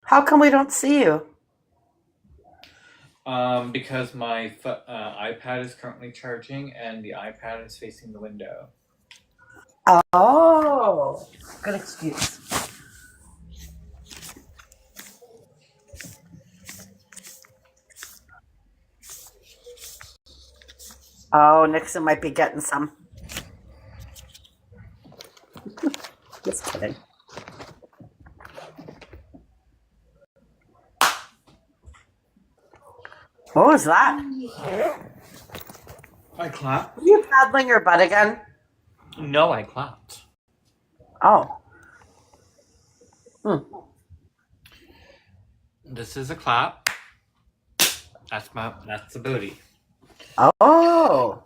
How come we don't see you? Because my iPad is currently charging and the iPad is facing the window. Oh, good excuse. Oh, Nixon might be getting some. Just kidding. What was that? I clapped. Are you paddling your butt again? No, I clapped. Oh. This is a clap. That's the booty. Oh.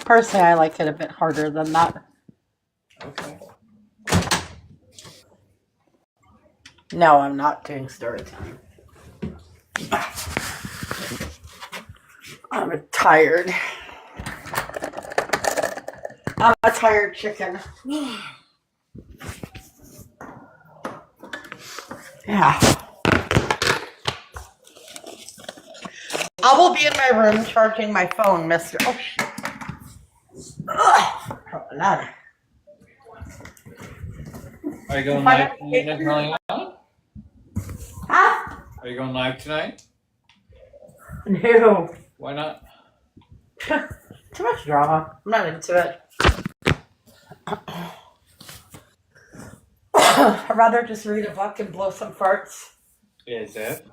Personally, I like it a bit harder than that. Okay. No, I'm not doing story time. I'm tired. I'm a tired chicken. Yeah. I will be in my room charging my phone, Mr. Oh, shit. Ugh. Are you going live tonight, Natalia? Huh? Are you going live tonight? No. Why not? Too much drama. I'm not into it. I'd rather just read a book and blow some farts. Is it?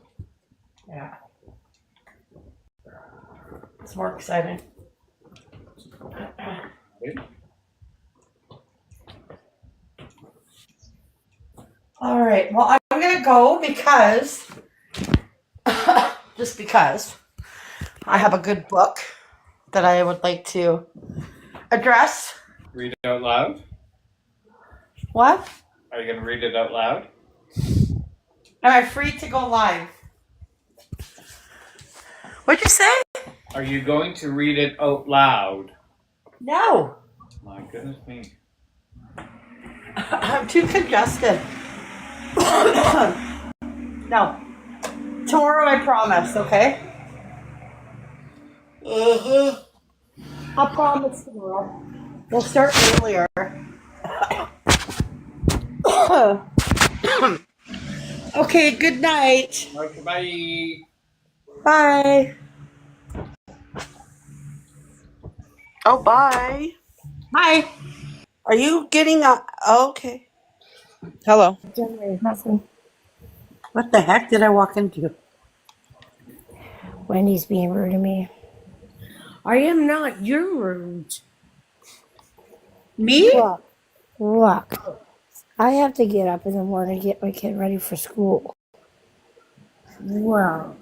Yeah. It's more exciting. All right. Well, I'm going to go because, just because, I have a good book that I would like to address. Read it out loud? What? Are you going to read it out loud? Am I free to go live? What'd you say? Are you going to read it out loud? No. My goodness me. I'm too congested. No. Tomorrow I promise, okay? I'll promise tomorrow. We'll start earlier. Okay, good night. Okay, bye. Bye. Oh, bye. Hi. Are you getting a... Oh, okay. Hello. Nothing. What the heck did I walk into? Wendy's being rude to me. I am not. You're rude. Me? Look. I have to get up in the morning to get my kid ready for school. Well,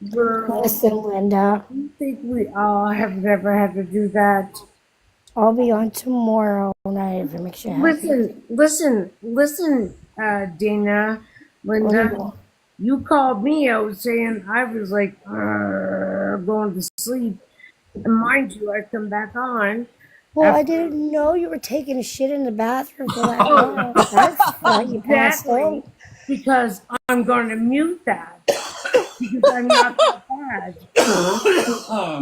girl, Listen, Linda. I think we all have never had to do that. I'll be on tomorrow night if it makes you happy. Listen, Dana, Linda. You called me out saying I was like going to sleep. And mind you, I come back on. Well, I didn't know you were taking a shit in the bathroom for that long. I thought you passed out. Because I'm going to mute that. Because I'm not that bad.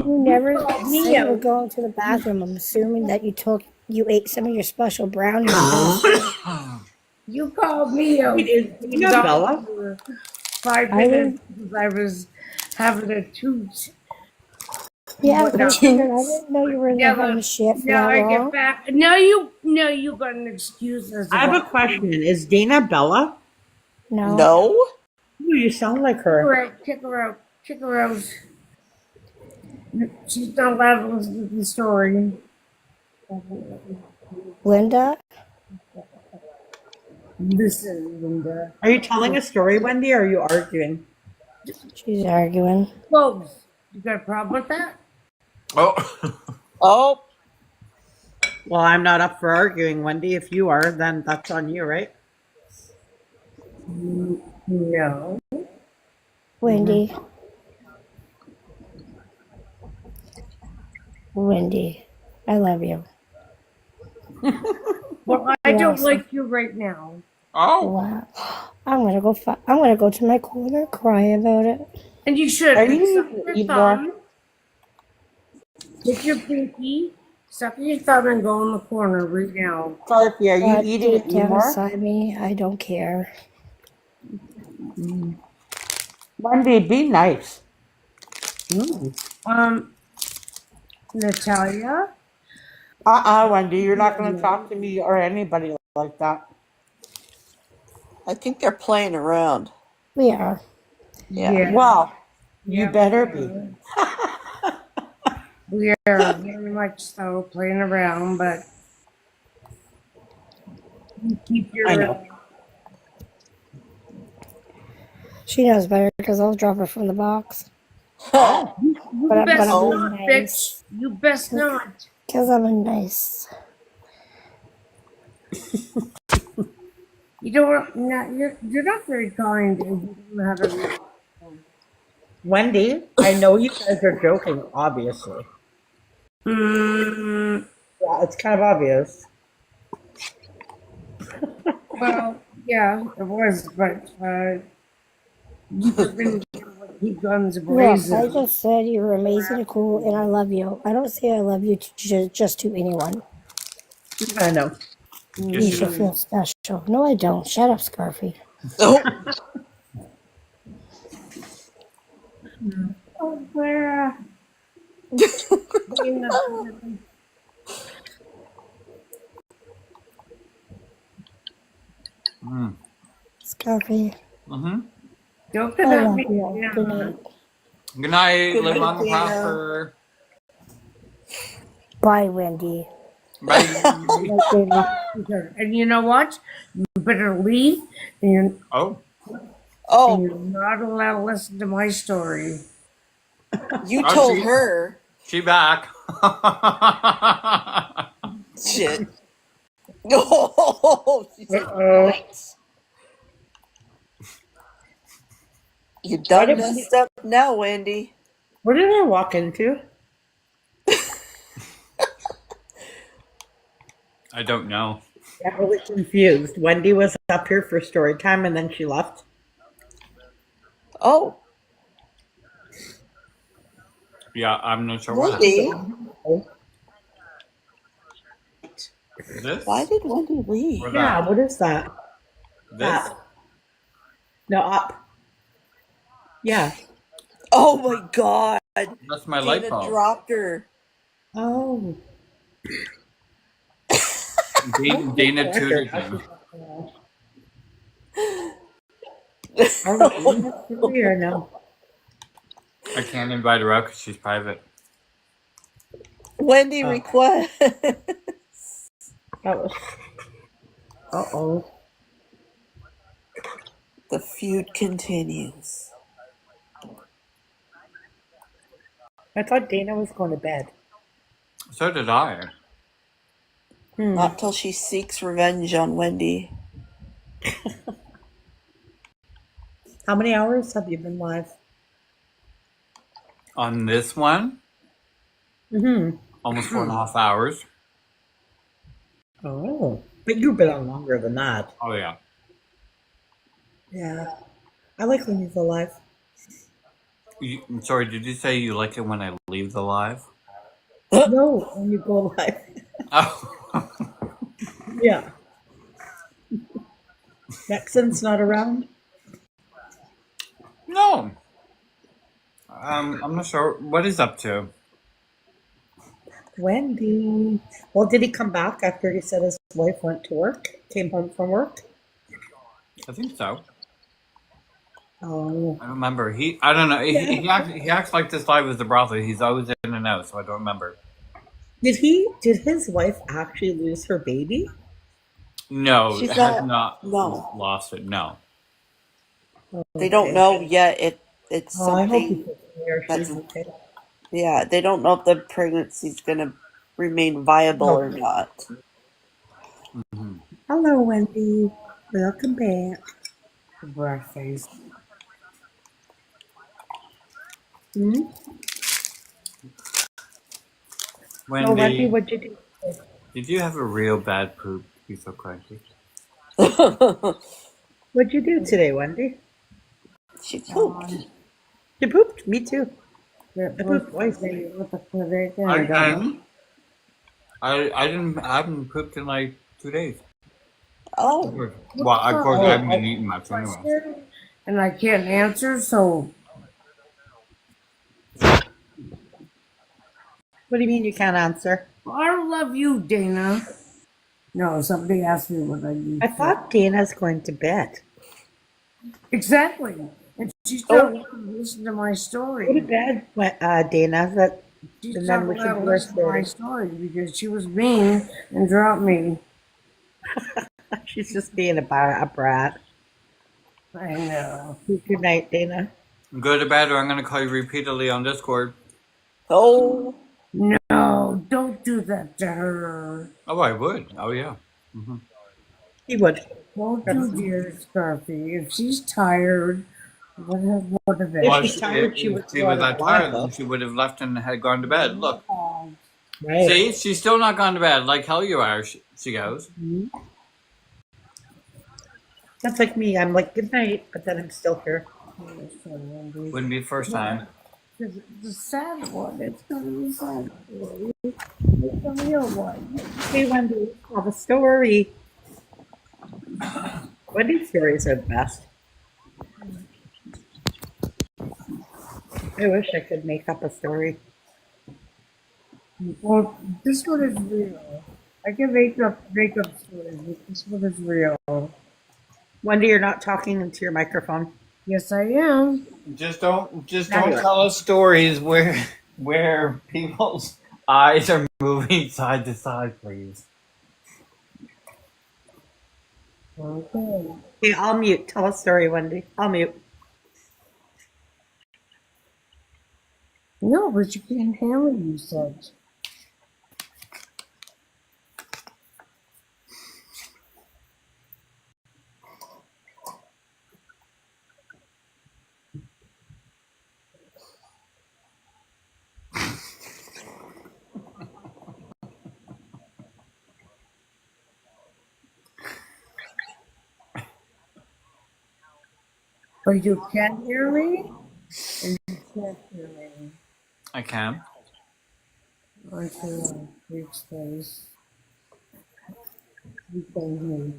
You never me said you were out. going to the bathroom. I'm assuming that you ate some of your special brownies. You called me out. Bella? For 5 minutes because I was having a toot. Yeah, but I didn't know you were in there having shit for Now that I long. get back. Now you got an excuse. I have a question. Is Dana Bella? No. No? Ooh, you sound like her. Check her out. She's not allowed to listen to the story. Linda? Listen, Linda. Are you telling a story, Wendy, or are you arguing? She's arguing. Close. You got a problem with that? Oh. Well, I'm not up for arguing, Wendy. If you are, then that's on you, right? No. Wendy. Wendy. I love you. Well, I don't like you right now. Wow. I'm gonna go to my corner and cry about it. And you should. Are you Suck your thumb. Take your pinky, suck your thumb, and go in the corner right now. Scarfy, are you eating deep it down anymore? inside me, I don't care. Wendy, be nice. Natalia? Wendy, you're not going to talk to me or anybody like that. I think they're playing around. We are. Yeah. Well, you better be. We are very much so playing around, but you keep your. I know. She knows better because I'll drop her from the box. You But best I'm not, nice. bitch. You best not. Because I'm a nice. You don't. You're not very kind. If you don't have everything. Wendy, I know you guys are joking, obviously. Mm, Yeah, it's kind of obvious. well, yeah, it was, but you were going to keep guns Look, I blazing. just said you're amazing and cool, and I love you. I don't say I love you just to anyone. I know. You should feel special. No, I don't. Shut up, Scarfy. Oh, Oh, Clara. Mm. Scarfy, Mm-hmm. Don't I connect love me. you. Yeah. Good night. Good night. good Live night, long and Dana. prosper. Bye, Wendy. Bye. Good night, Dana. And you know what? You better leave, and Oh. you're Oh, not allowed to listen to my story. you Oh, told her. she back. Shit. Oh, she said, Uh-oh. "Yikes. You Why done did messed up now, Wendy." What did I walk into? I don't know. I'm really confused. Wendy was up here for story time and then she left. Oh, Yeah, I'm not sure what happened. Wendy. This? Why did Wendy leave? Or Yeah, that? what is that? This? No, up. Yeah. Oh my God. That's my light Dana bulb. dropped her. Oh. Dana tutored him. Are we doing this movie or no? I can't invite her out because she's private. Wendy request. Uh-oh. The feud continues. I thought Dana was going to bed. So did I. Not till she seeks revenge on Wendy. How many hours have you been live? On this one, Mm-hmm. almost 4.5 hours. Oh. But you've been on longer than that. Oh, yeah. Yeah. I like when you go live. I'm sorry, did you say you like it when I leave the live? No, when you go live. Oh. Yeah. Nexon's not around? No. I'm not sure what he's up to. Wendy. Well, did he come back after he said his wife went to work? Came home from work? I think so. Oh. I don't remember. I don't know. He acts like this live is the brothel. He's always in and out, so I don't remember. Did his wife actually lose her baby? No, She's has not. not No. lost it. No. They don't know yet. It's Oh, I hope he something takes care. that's. She's okay. Yeah, they don't know if the pregnancy's gonna remain viable or Okay. not. Mm-hmm. Hello, Wendy. Welcome back. Breakfast. Hmm? Wendy, Oh, Wendy, what'd you do? did you have a real bad poop? Be so cranky. What'd you do today, Wendy? She pooped. You pooped? Me too. I pooped twice. I haven't pooped in like 2 days. Oh. Well, of course, I haven't been eating much anyway. And I can't answer, so What do you mean you can't answer? I love you, Dana. No, somebody asked me what I need. I thought Dana's going to bed. Exactly. And she's not allowed to listen to my story. Go to bed, Dana. She's And not then we allowed can to do our listen to my story. story because she was mean and dropped me. She's just being a brat. I know. Good night, Dana. Go to bed, or I'm going to call you repeatedly on Discord. Oh. No, don't do that to her. Oh, I would. Oh, yeah. Mm-hmm. He would. Don't you dear, Scarfy. If she's tired, what of it? If she's tired, she If would she go was out of that the live, tired, then though. she would have left and had gone to bed. Look. Right. See, she's still not gone to bed. Like hell you are, she goes. That's like me. I'm like, good night, but then I'm still here. Wouldn't be the first time. The sad one. It's gonna be sad. It's the real one. Hey, Wendy, have a story. Wendy's stories are the best. I wish I could make up a story. Well, this one is real. I can make up stories, but this one is real. Wendy, you're not talking into your microphone. Yes, I am. Just don't tell us stories where people's eyes are moving side to side, please. Okay. Okay, I'll mute. Tell a story, Wendy. I'll mute. No, but you can't hear what you said. But you can hear me, and you can't hear me. I can. Until reach space. You can hear me.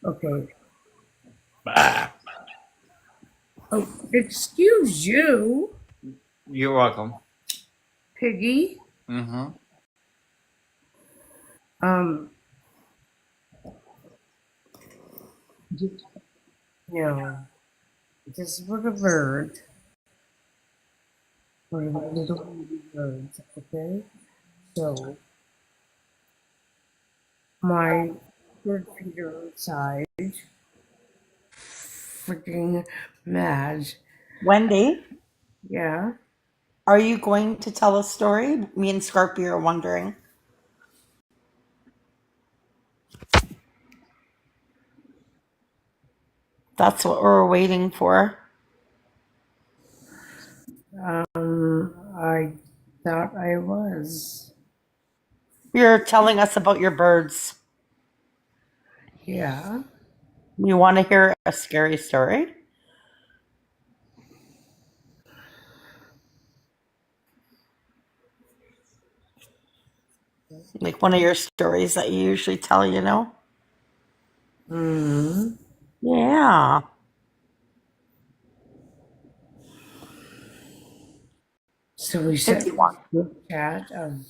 Okay. Bah. Oh, excuse you, You're welcome. Piggy. Mm-hmm. No. This was a bird. Or little baby birds, okay? So, my bird feeder outside, freaking mad. Wendy, Yeah. are you going to tell a story? Me and Scarpy are wondering. That's what we're waiting for. I thought I was. You're telling us about your birds. Yeah. You want to hear a scary story? Like one of your stories that you usually tell, you know? Hmm. Yeah. So we set 51. a group chat of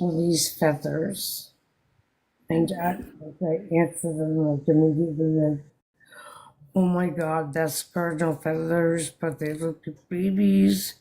all these feathers, and I answer them like immediately, like, oh my god, that's cardinal feathers, but they look like babies.